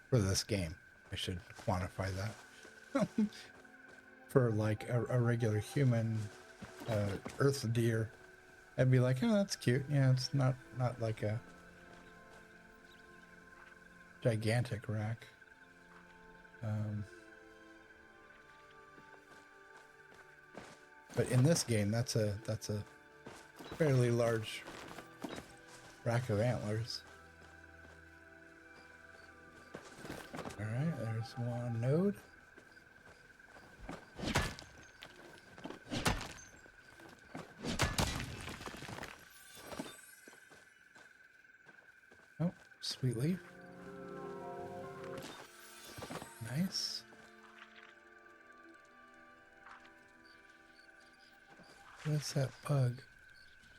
For this game, I should quantify that. For like a regular human earth deer, I'd be like, oh, that's cute. Yeah, it's not like a gigantic rack. But in this game, that's a fairly large rack of antlers. All right, there's one node. Oh, sweet leaf. Nice. What's that bug?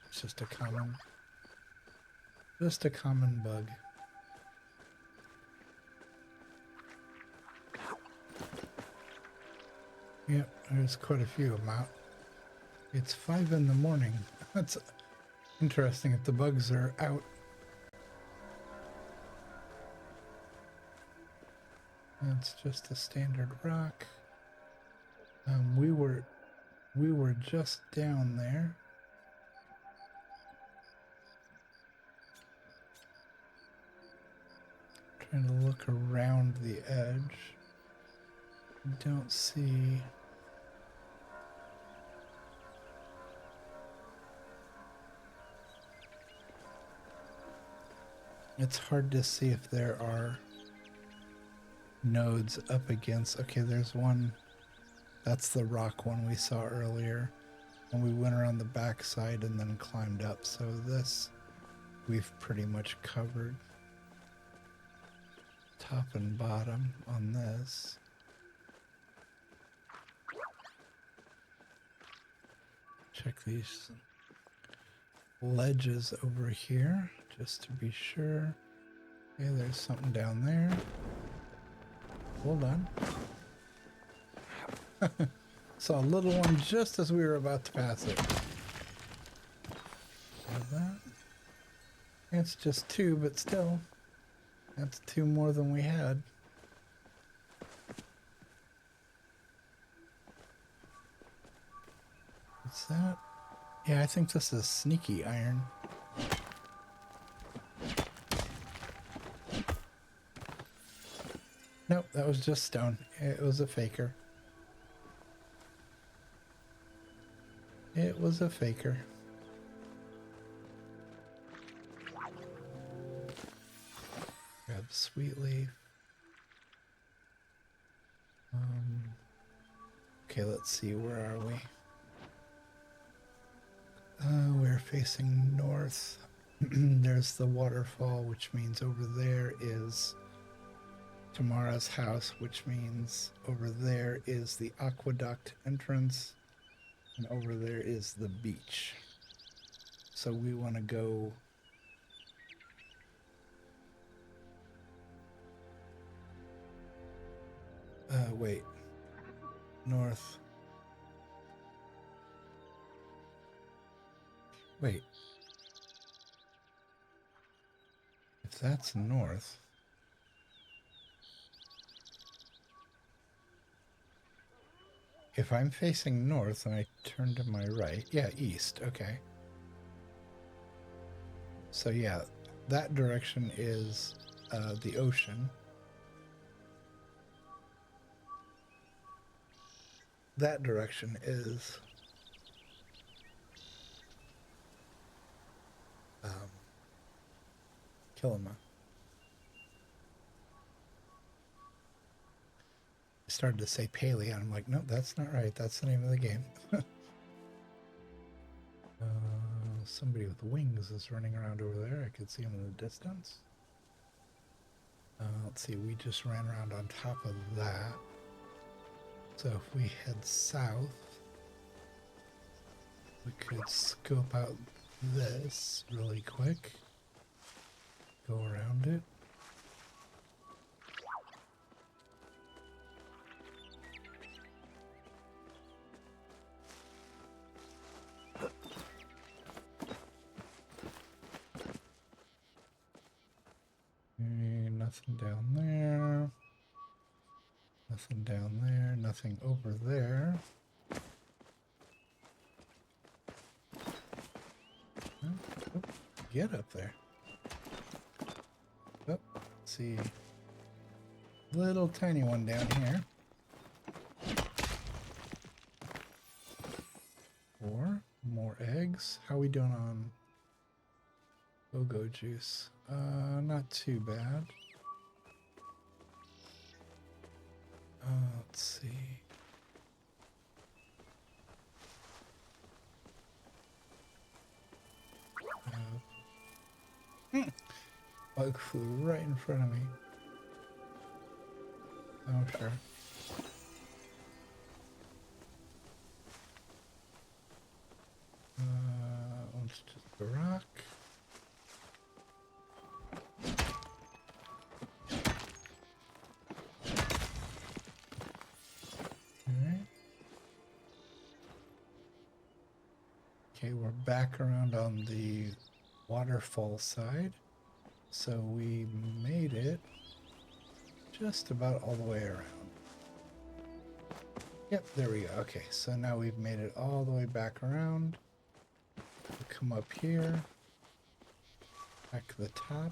It's just a common bug. Yep, there's quite a few of them out. It's 5 in the morning. That's interesting if the bugs are out. That's just a standard rock. We were just down there. Trying to look around the edge. Don't see. It's hard to see if there are nodes up against. Okay, there's one. That's the rock one we saw earlier. And we went around the backside and then climbed up. So this we've pretty much covered. Top and bottom on this. Check these ledges over here just to be sure. Okay, there's something down there. hold on. Saw a little one just as we were about to pass it. Have that. It's just 2, but still. That's 2 more than we had. What's that? Yeah, I think this is sneaky iron. Nope, that was just stone. It was a faker. It was a faker. Grab sweet leaf. Okay, let's see, where are we? We're facing north. There's the waterfall, which means over there is Tamara's house, which means over there is the aqueduct entrance, and over there is the beach. So we want to go wait, north. Wait. If that's north, if I'm facing north and I turn to my right, yeah, east, okay. So yeah, that direction is the ocean. That direction is Kilima. I started to say Palia, and I'm like, nope, that's not right. That's the name of the game. Somebody with wings is running around over there. I could see him in the distance. Let's see, we just ran around on top of that. So if we head south, we could scope out this really quick. Go around it. Nothing down there. Nothing down there. Nothing over there. Oh, get up there. Oh, let's see. Little tiny one down here. 4 more eggs. How are we doing on go-go juice? Not too bad. Let's see. Bug flew right in front of me. Oh, sure. Let's just the rock. Alright. Okay, we're back around on the waterfall side. So we made it just about all the way around. Yep, there we go. Okay, so now we've made it all the way back around. We'll come up here. Back to the top.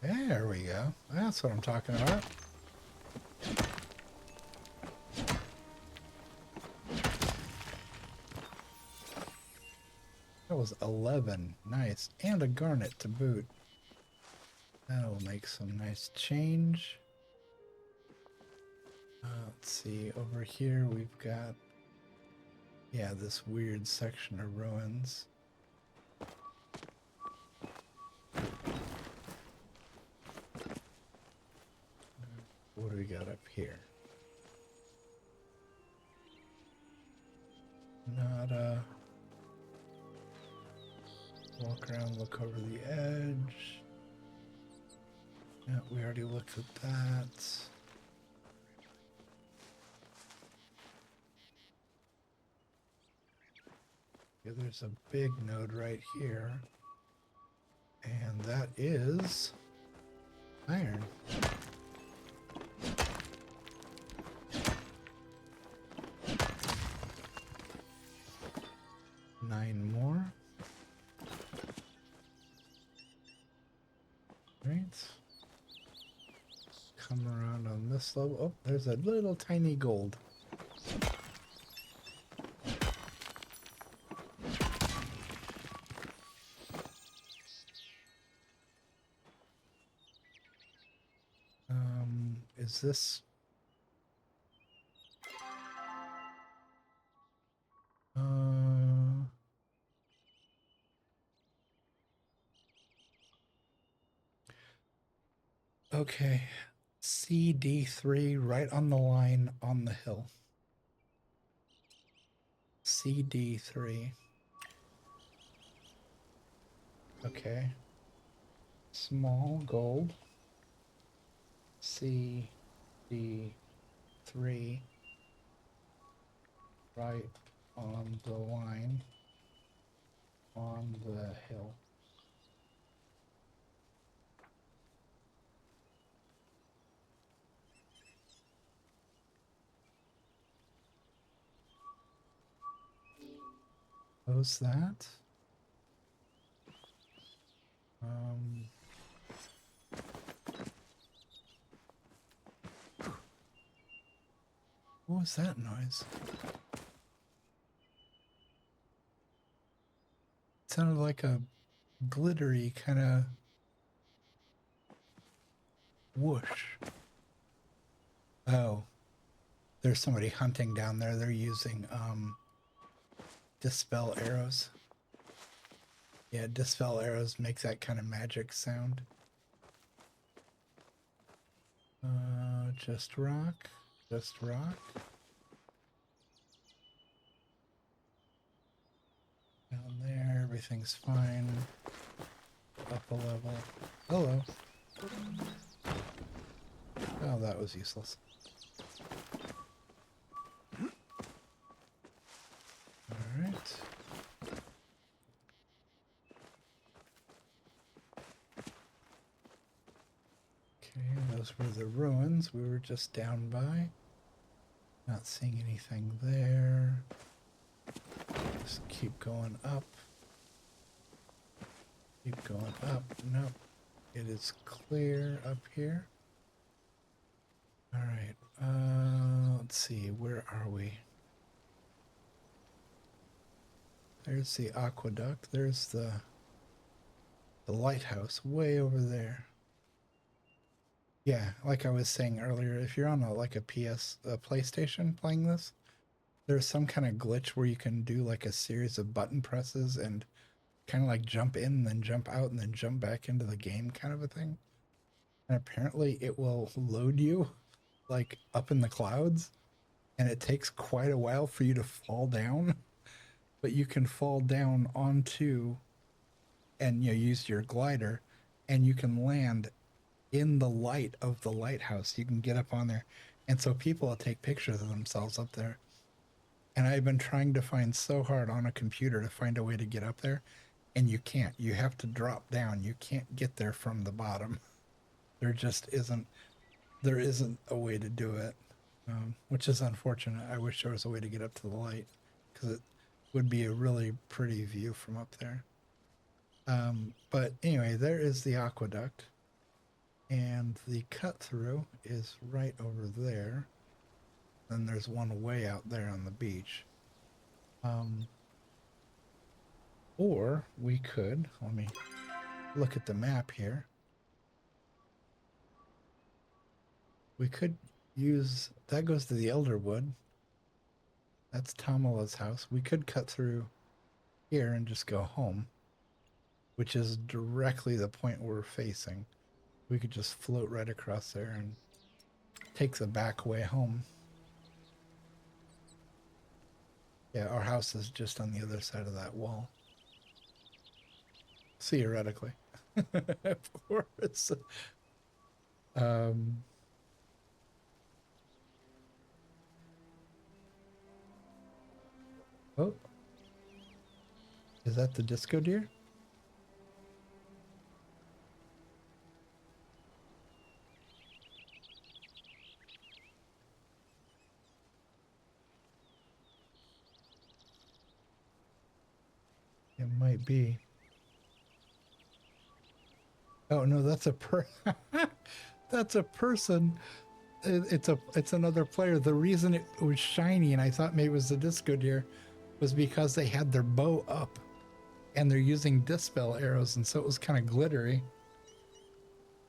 There we go. That's what I'm talking about. That was 11. Nice. And a garnet to boot. That'll make some nice change. Let's see. Over here we've got, yeah, this weird section of ruins. What do we got up here? Nada. Walk around, look over the edge. Yeah, we already looked at that. Okay, there's a big node right here. And that is iron. Nine more. Right. Come around on this level. Oh, there's a little tiny gold. Is this... Okay. CD3 right on the line on the hill. CD3. Okay. Small gold. CD3 right on the line on the hill. Close that. What was that noise? It sounded like a glittery kind of whoosh. Oh, there's somebody hunting down there. They're using dispel arrows. Yeah, dispel arrows makes that kind of magic sound. Just rock. Just rock. Down there, everything's fine. Up a level. Hello. Oh, that was useless. Alright. Okay, those were the ruins we were just down by. Not seeing anything there. Just keep going up. Keep going up. Nope. It is clear up here. Alright. Let's see. Where are we? There's the aqueduct. There's the lighthouse way over there. Yeah, like I was saying earlier, if you're on a PlayStation playing this, there's some kind of glitch where you can do like a series of button presses and kind of like jump in and then jump out and then jump back into the game kind of a thing. And apparently it will load you like up in the clouds, and it takes quite a while for you to fall down, but you can fall down onto and use your glider, and you can land in the light of the lighthouse. You can get up on there, and so people will take pictures of themselves up there. And I've been trying to find so hard on a computer to find a way to get up there, and you can't. You have to drop down. You can't get there from the bottom. There just isn't a way to do it, which is unfortunate. I wish there was a way to get up to the light, because it would be a really pretty view from up there. But anyway, there is the aqueduct, and the cut through is right over there. Then there's one way out there on the beach. Or we could, let me look at the map here. We could use, that goes to the Elderwood. That's Tamala's house. We could cut through here and just go home, which is directly the point we're facing. We could just float right across there and take the back way home. Yeah, our house is just on the other side of that wall. Theoretically. Of course. Oh. Is that the disco deer? It might be. Oh no, that's a that's a person. It's another player. The reason it was shiny and I thought maybe it was the disco deer was because they had their bow up and they're using dispel arrows, and so it was kind of glittery.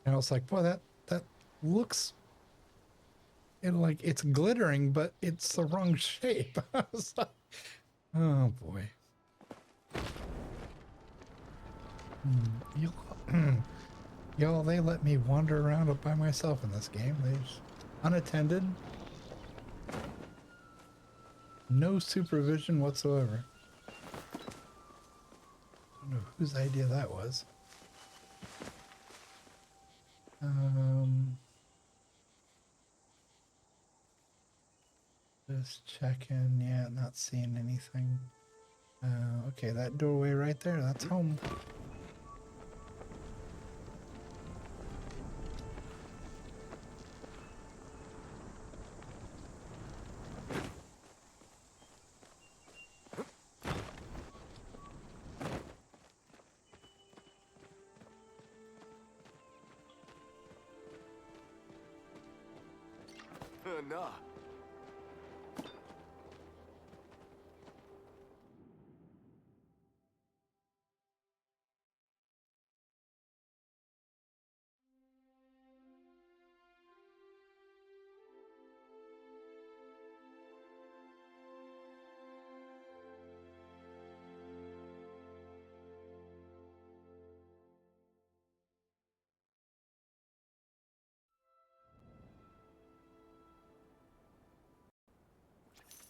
And I was like, boy, that looks like it's glittering, but it's the wrong shape. I was like, oh boy. Y'all, they let me wander around up by myself in this game. They just unattended. No supervision whatsoever. I don't know whose idea that was. Just checking. Yeah, not seeing anything. Okay, that doorway right there, that's home. Nah.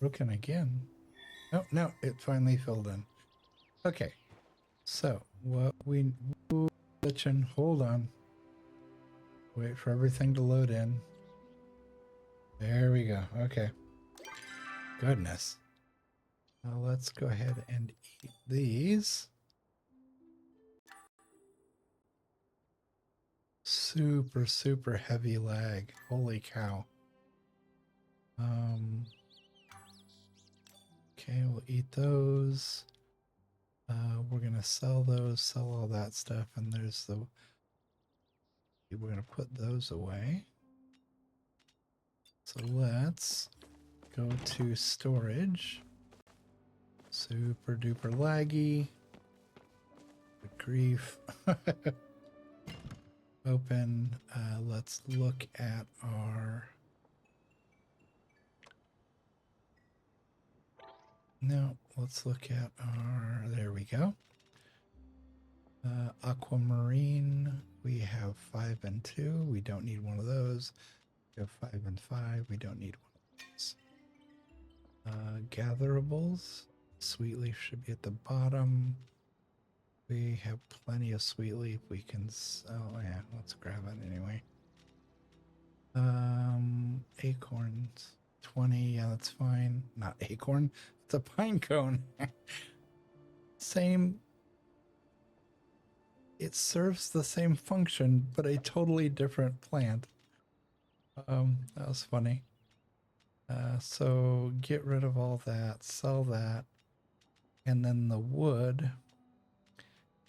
Broken again. Oh, no, it finally filled in. Okay, so what we glitching. Hold on. Wait for everything to load in. There we go. Okay. Goodness. Now let's go ahead and eat these. Super, super heavy lag. Holy cow. Okay, we'll eat those. We're gonna sell those, sell all that stuff, and there's the... We're gonna put those away. So let's go to storage. Super duper laggy. Good grief. Open. Let's look at our... No, let's look at our... There we go. Aquamarine. We have 5 and 2. We don't need one of those. We have 5 and 5. We don't need one of those. Gatherables. Sweetleaf should be at the bottom. We have plenty of sweetleaf. We can... Oh, yeah. Let's grab it anyway. Acorns. 20. Yeah, that's fine. Not acorn. It's a pine cone. Same... It serves the same function, but a totally different plant. That was funny. So get rid of all that, sell that, and then the wood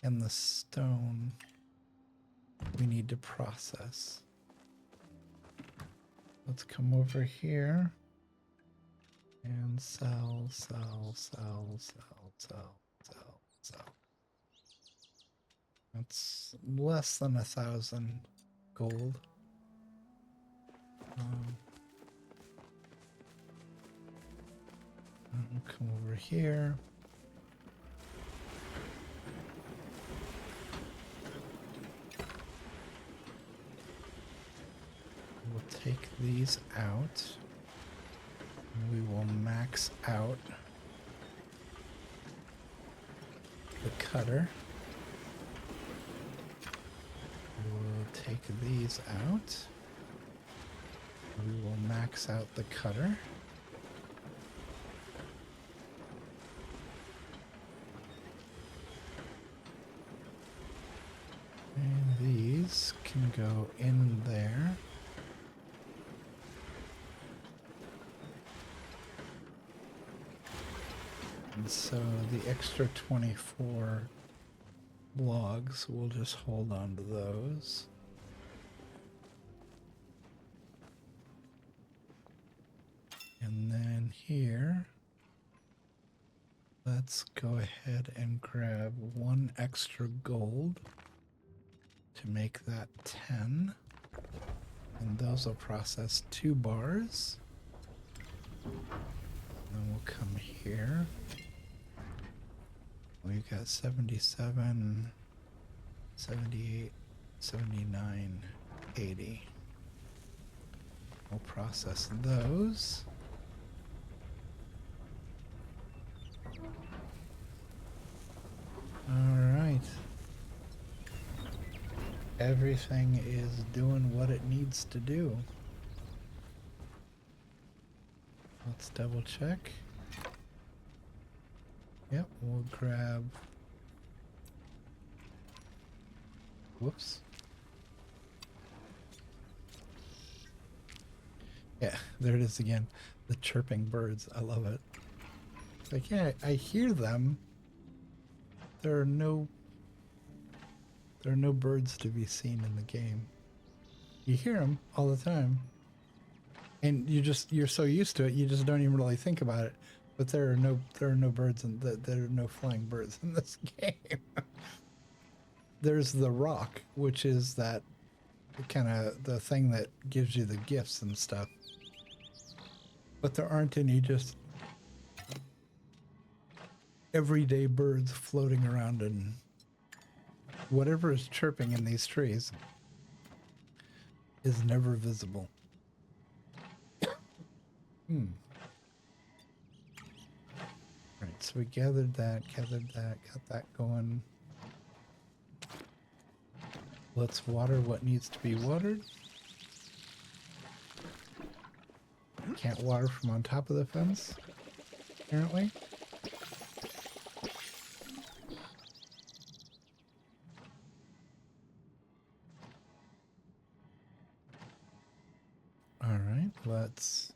and the stone we need to process. Let's come over here and sell. That's less than 1,000 gold. We'll come over here. We'll take these out. We will max out the cutter. We'll take these out. We will max out the cutter. can go in there. And so the extra 24 logs, we'll just hold on to those. And then here, let's go ahead and grab 1 extra gold to make that 10. And those will process 2 bars. And then we'll come here. We've got 77, 78, 79, 80. We'll process those. Alright. Everything is doing what it needs to do. Let's double check. Yep, we'll grab... Whoops. Yeah, there it is again. The chirping birds. I love it. It's like, yeah, I hear them. There are no birds to be seen in the game. You hear them all the time. And you're so used to it, you just don't even really think about it. But there are no birds and there are no flying birds in this game. There's the rock, which is that kind of the thing that gives you the gifts and stuff. But there aren't any just everyday birds floating around, and whatever is chirping in these trees is never visible. Right, so we gathered that, got that going. Let's water what needs to be watered. Can't water from on top of the fence, apparently. Alright, let's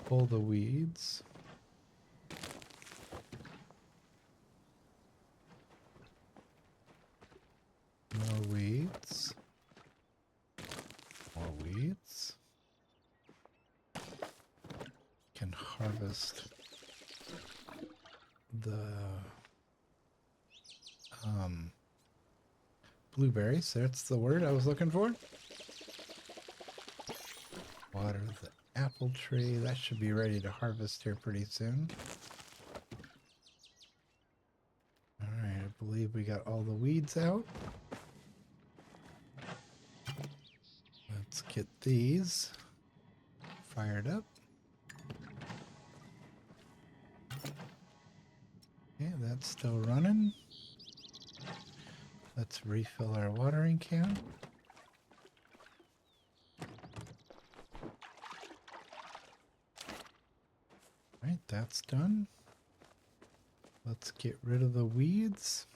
pull the weeds. More weeds. More weeds. Can harvest the blueberries. That's the word I was looking for. Water the apple tree. That should be ready to harvest here pretty soon. Alright, I believe we got all the weeds out. Let's get these fired up. Okay, that's still running. Let's refill our watering can. Right, that's done. Let's get rid of the weeds.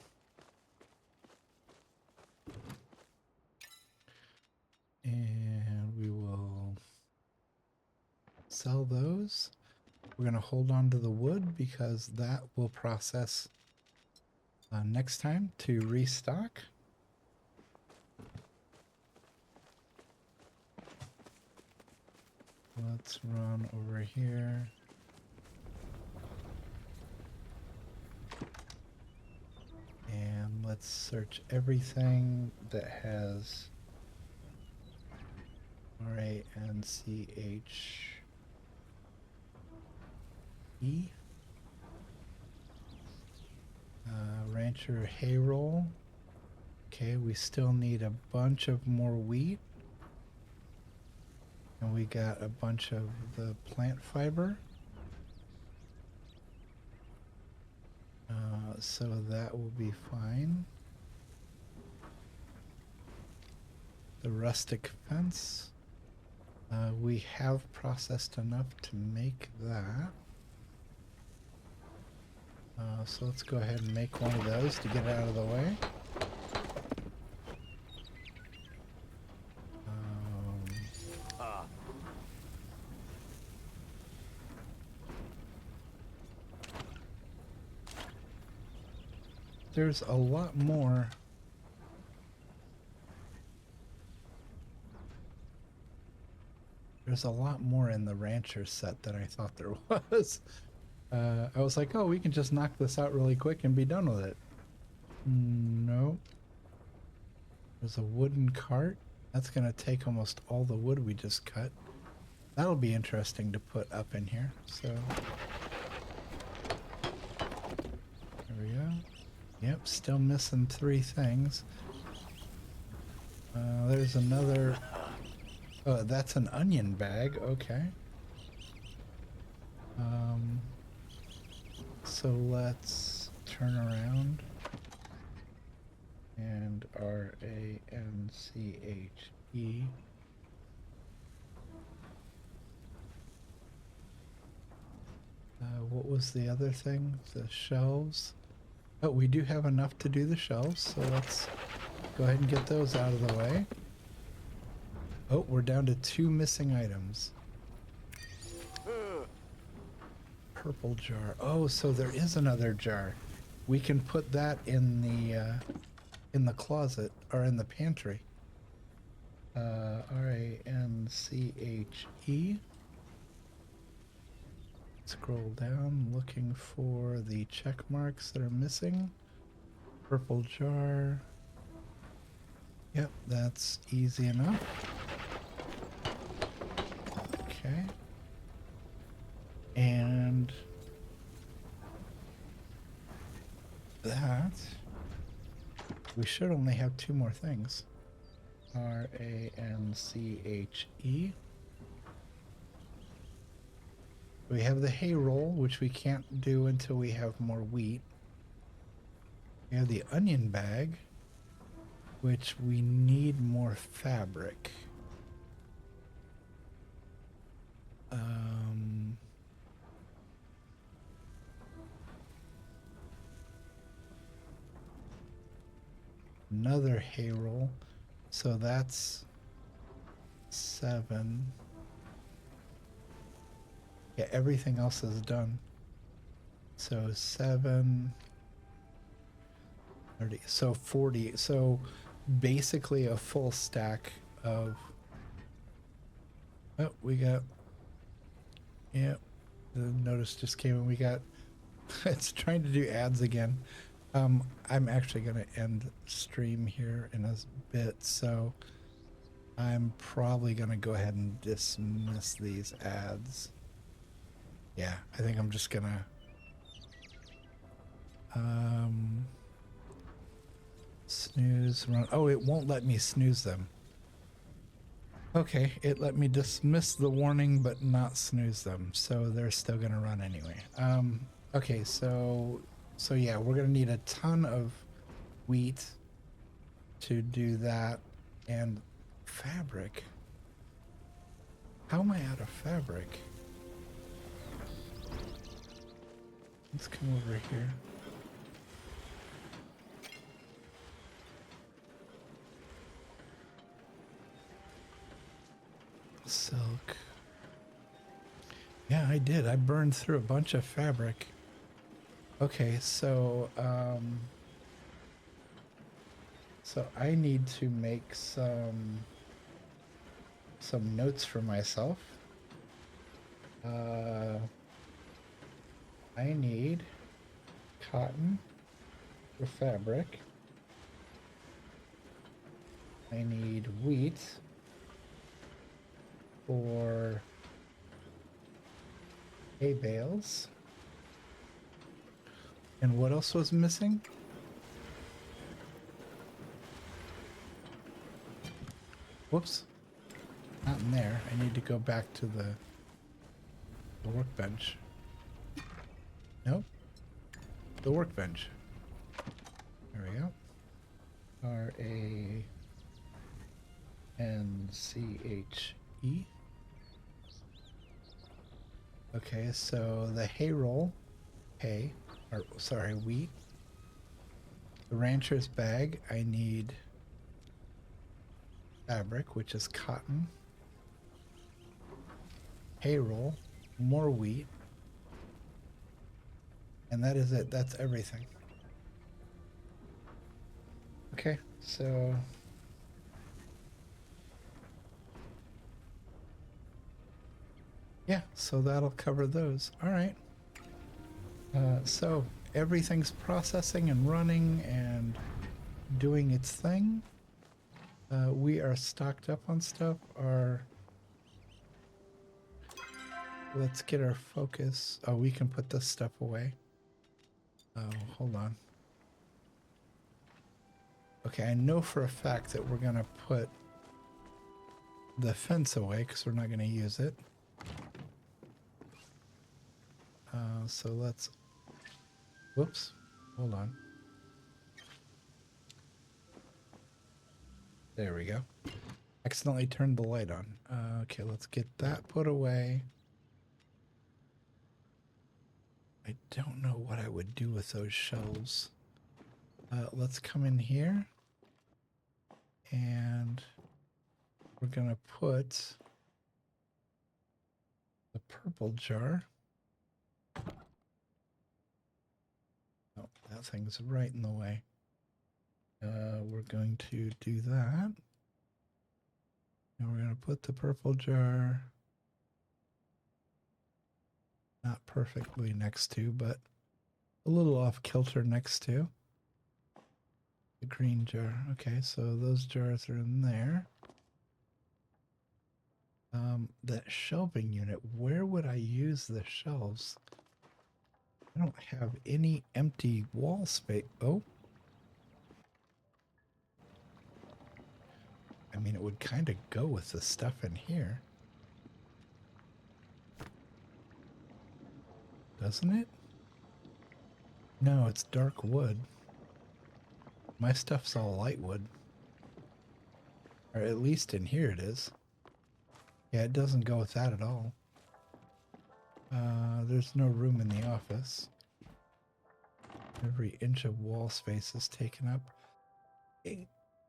And we will sell those. We're going to hold on to the wood because that will process next time to restock. Let's run over here. And let's search everything that has R-A-N-C-H-E. Rancher hay roll. Okay, we still need a bunch of more wheat. And we got a bunch of the plant fiber. So that will be fine. The rustic fence. We have processed enough to make that. So let's go ahead and make one of those to get it out of the way. there's a lot more. There's a lot more in the rancher set than I thought there was. I was like, oh, we can just knock this out really quick and be done with it. No. There's a wooden cart. That's going to take almost all the wood we just cut. That'll be interesting to put up in here. So, there we go. Yep, still missing 3 things. There's another... Oh, that's an onion bag. Okay. So let's turn around. And R-A-N-C-H-E. What was the other thing? The shelves. Oh, we do have enough to do the shelves, so let's go ahead and get those out of the way. Oh, we're down to 2 missing items. Purple jar. Oh, so there is another jar. We can put that in the closet or in the pantry. R-A-N-C-H-E. Scroll down, looking for the check marks that are missing. Purple jar. Yep, that's easy enough. Okay. And that, we should only have 2 more things. R-A-N-C-H-E. We have the hay roll, which we can't do until we have more wheat. We have the onion bag, which we need more fabric. Another hay roll, so that's 7. Yeah, everything else is done. So 7, 30, so 40. So basically a full stack of... Oh, we got... Yep, the notice just came and we got... It's trying to do ads again. I'm actually going to end stream here in a bit, so I'm probably going to go ahead and dismiss these ads. Yeah, I think I'm just going to snooze, run. Oh, it won't let me snooze them. Okay, it let me dismiss the warning but not snooze them, so they're still going to run anyway. Okay, so yeah, we're going to need a ton of wheat to do that, and fabric. How am I out of fabric? Let's come over here. Silk. Yeah, I did. I burned through a bunch of fabric. Okay, so I need to make some notes for myself. I need cotton for fabric. I need wheat for hay bales. And what else was missing? Whoops. Not in there. I need to go back to the workbench. Nope. The workbench. There we go. R-A-N-C-H-E. Okay, so the hay roll, hay, or sorry, wheat. The rancher's bag, I need fabric, which is cotton. Hay roll, more wheat. And that is it. That's everything. Okay, so yeah, so that'll cover those. All right. So everything's processing and running and doing its thing. We are stocked up on stuff. Let's get our focus. Oh, we can put this stuff away. Oh, hold on. Okay, I know for a fact that we're gonna put the fence away because we're not gonna use it. So let's. Whoops. Hold on. There we go. Accidentally turned the light on. Okay, let's get that put away. I don't know what I would do with those shelves. Let's come in here. And we're going to put the purple jar. Oh, that thing's right in the way. We're going to do that. And we're going to put the purple jar not perfectly next to, but a little off kilter next to the green jar. Okay, so those jars are in there. That shelving unit, where would I use the shelves? I don't have any empty wall space. Oh. I mean, it would kind of go with the stuff in here. Doesn't it? No, it's dark wood. My stuff's all light wood. Or at least in here it is. Yeah, it doesn't go with that at all. There's no room in the office. Every inch of wall space is taken up. It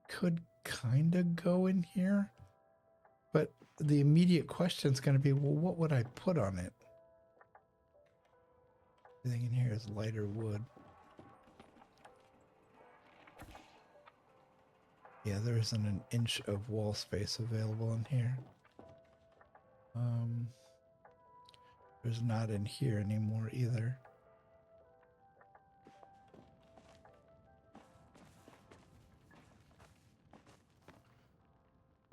could kind of go in here. But the immediate question is going to be, well, what would I put on it? Everything in here is lighter wood. Yeah, there isn't an inch of wall space available in here. There's not in here anymore either.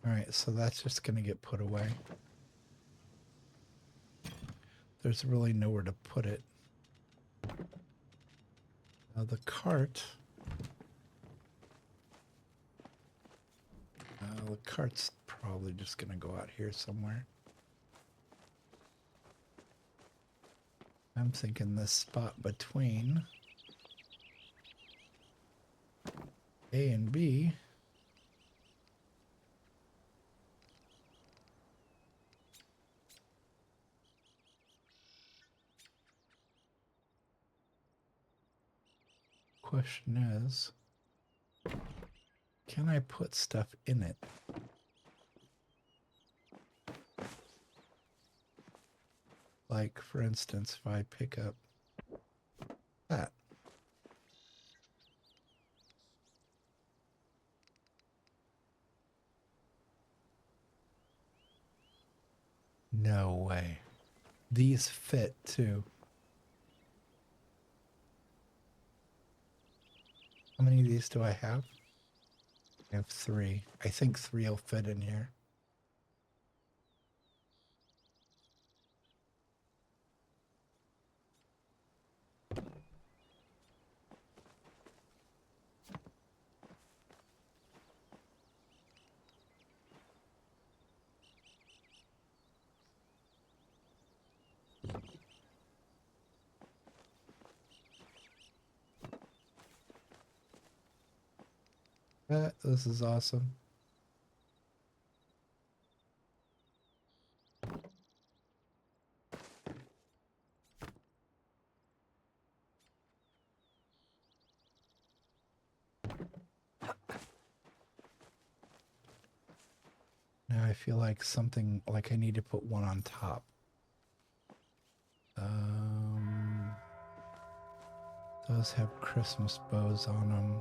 All right, so that's just going to get put away. There's really nowhere to put it. The cart. The cart's probably just going to go out here somewhere. I'm thinking this spot between A and B. Question is, can I put stuff in it? Like, for instance, if I pick up that. No way. These fit too. How many of these do I have? I have 3. I think 3 will fit in here. This is awesome. Now I feel like something, like I need to put one on top. Those have Christmas bows on them.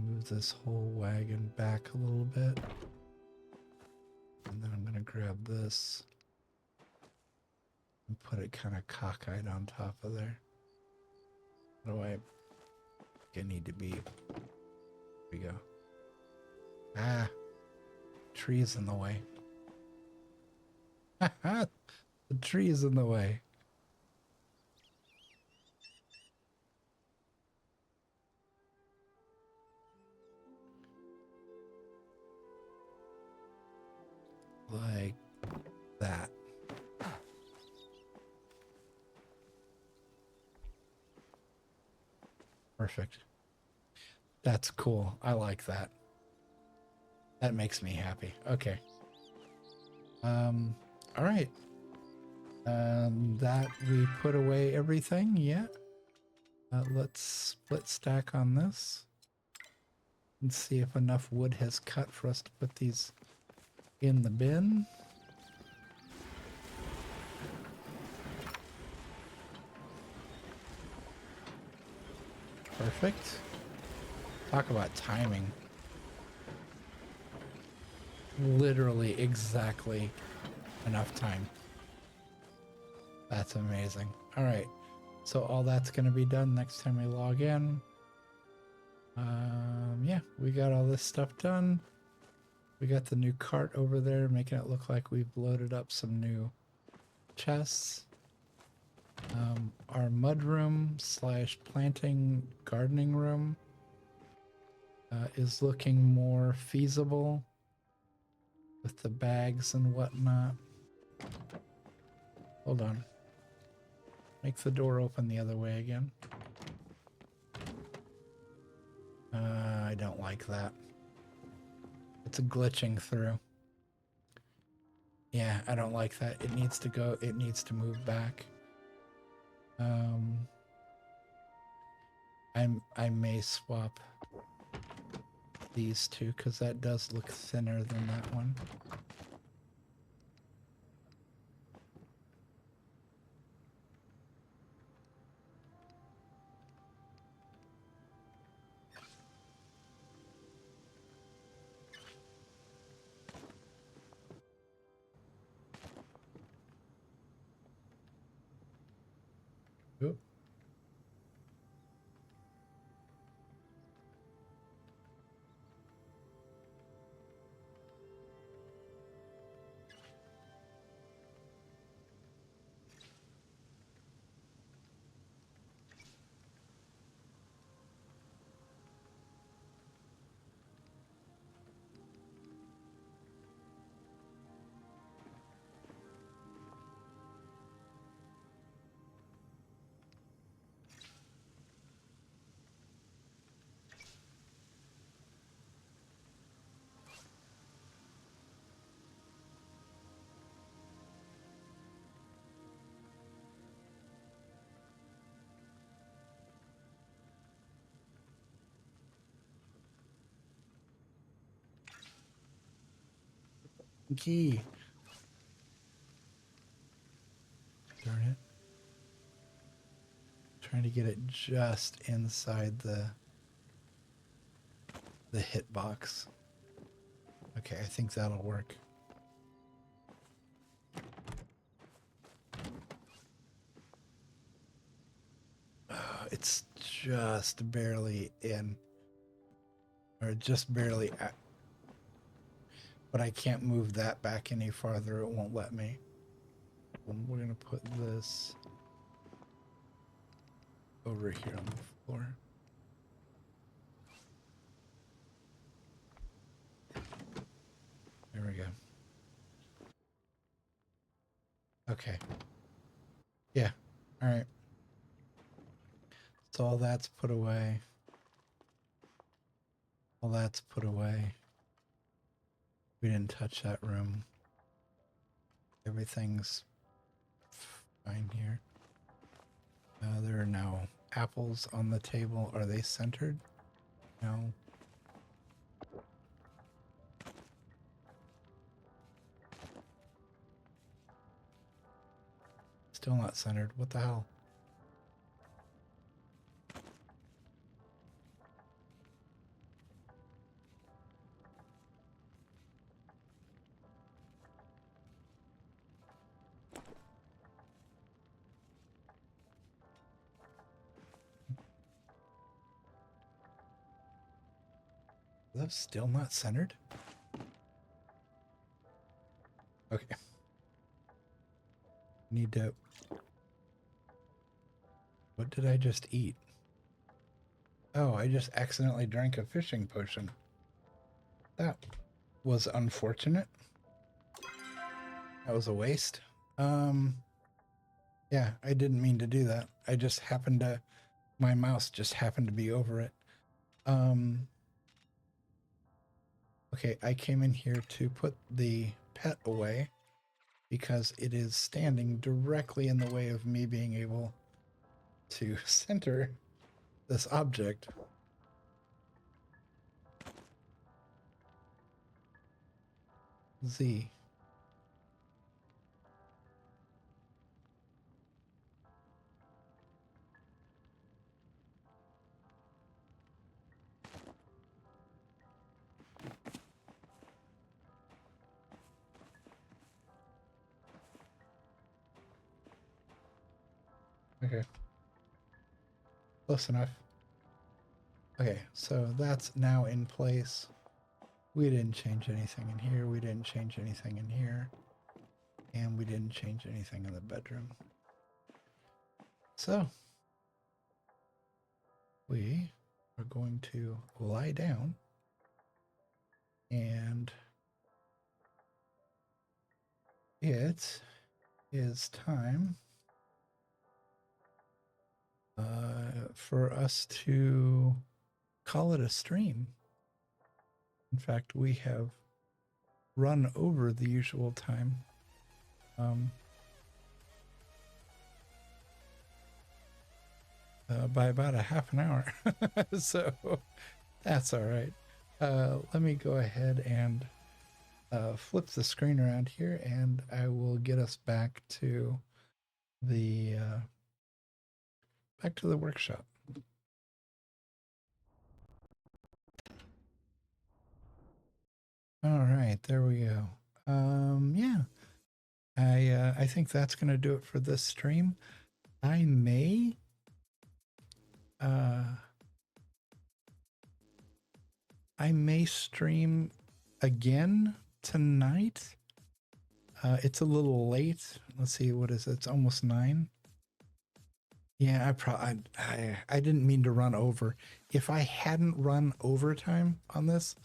Move this whole wagon back a little bit. And then I'm going to grab this and put it kind of cockeyed on top of there. What do I need to be? Here we go. Ah, tree's in the way. The tree is in the way. Like that. Perfect. That's cool. I like that. That makes me happy. Okay. All right. That we put away everything. Yeah. Let's split stack on this and see if enough wood has cut for us to put these in the bin. Perfect. Talk about timing. Literally exactly enough time. That's amazing. All right. So all that's going to be done next time we log in. Yeah, we got all this stuff done. We got the new cart over there, making it look like we've loaded up some new chests. Our mudroom / planting gardening room is looking more feasible with the bags and whatnot. Hold on. Make the door open the other way again. I don't like that. It's glitching through. Yeah, I don't like that. It needs to go. It needs to move back. I may swap these two because that does look thinner than that one. Oop. Key. Darn it. Trying to get it just inside the hitbox. Okay, I think that'll work. It's just barely in. Or just barely at. But I can't move that back any farther. It won't let me. We're going to put this over here on the floor. There we go. Okay. Yeah. All right. So all that's put away. All that's put away. We didn't touch that room. Everything's fine here. There are now apples on the table. Are they centered? No. Still not centered. What the hell? Are those still not centered? Okay. Need to... What did I just eat? Oh, I just accidentally drank a fishing potion. That was unfortunate. That was a waste. Yeah, I didn't mean to do that. I just happened to... My mouse just happened to be over it. Okay, I came in here to put the pet away because it is standing directly in the way of me being able to center this object. Z. Okay. Close enough. Okay, so that's now in place. We didn't change anything in here. We didn't change anything in here. And we didn't change anything in the bedroom. So, we are going to lie down and it is time for us to call it a stream. In fact, we have run over the usual time. By about a half an hour. So that's all right. Let me go ahead and flip the screen around here and I will get us back to the workshop. All right, there we go. Yeah, I think that's going to do it for this stream. I may stream again tonight. It's a little late. Let's see, what is it? It's almost 9. Yeah, I didn't mean to run over. If I hadn't run overtime on this,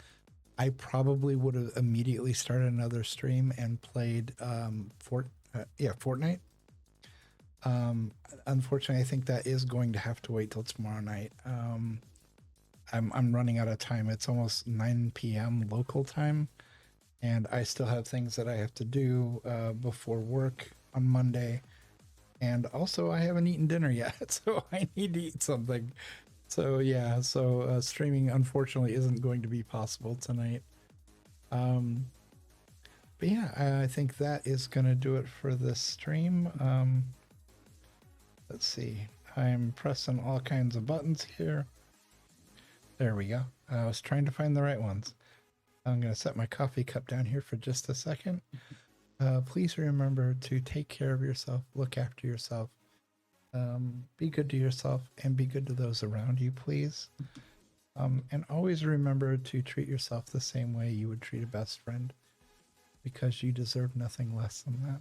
I probably would have immediately started another stream and played Fortnite. Unfortunately, I think that is going to have to wait till tomorrow night. I'm running out of time. It's almost 9 p.m. local time, and I still have things that I have to do before work on Monday. And also, I haven't eaten dinner yet, so I need to eat something. So yeah, streaming unfortunately isn't going to be possible tonight. But yeah, I think that is going to do it for this stream. Let's see. I'm pressing all kinds of buttons here. There we go. I was trying to find the right ones. I'm going to set my coffee cup down here for just a second. Please remember to take care of yourself, look after yourself, be good to yourself, and be good to those around you, please. And always remember to treat yourself the same way you would treat a best friend, because you deserve nothing less than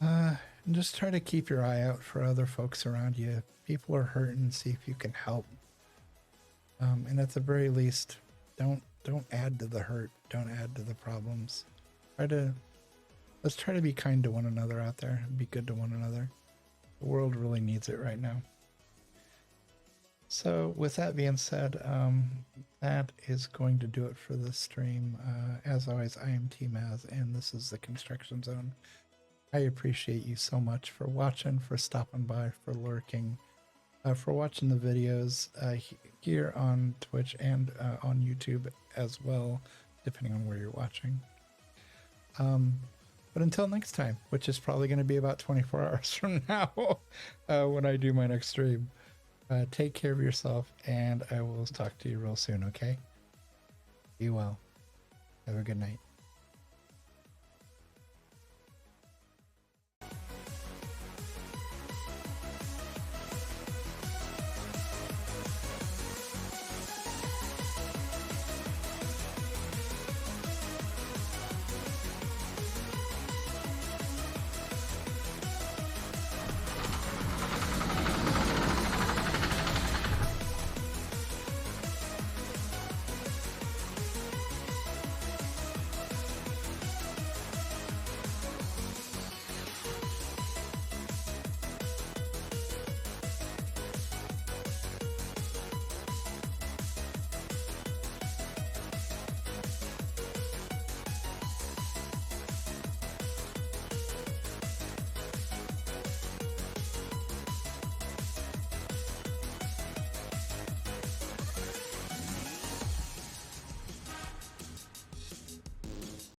that. And just try to keep your eye out for other folks around you. If people are hurting, see if you can help. And at the very least, don't add to the hurt. Don't add to the problems. Let's try to be kind to one another out there and be good to one another. The world really needs it right now. So with that being said, that is going to do it for this stream. As always, I am tmaaz, and this is the Construction Zone. I appreciate you so much for watching, for stopping by, for lurking, for watching the videos here on Twitch and on YouTube as well, depending on where you're watching. But until next time, which is probably going to be about 24 hours from now when I do my next stream, take care of yourself, and I will talk to you real soon, okay? Be well. Have a good night.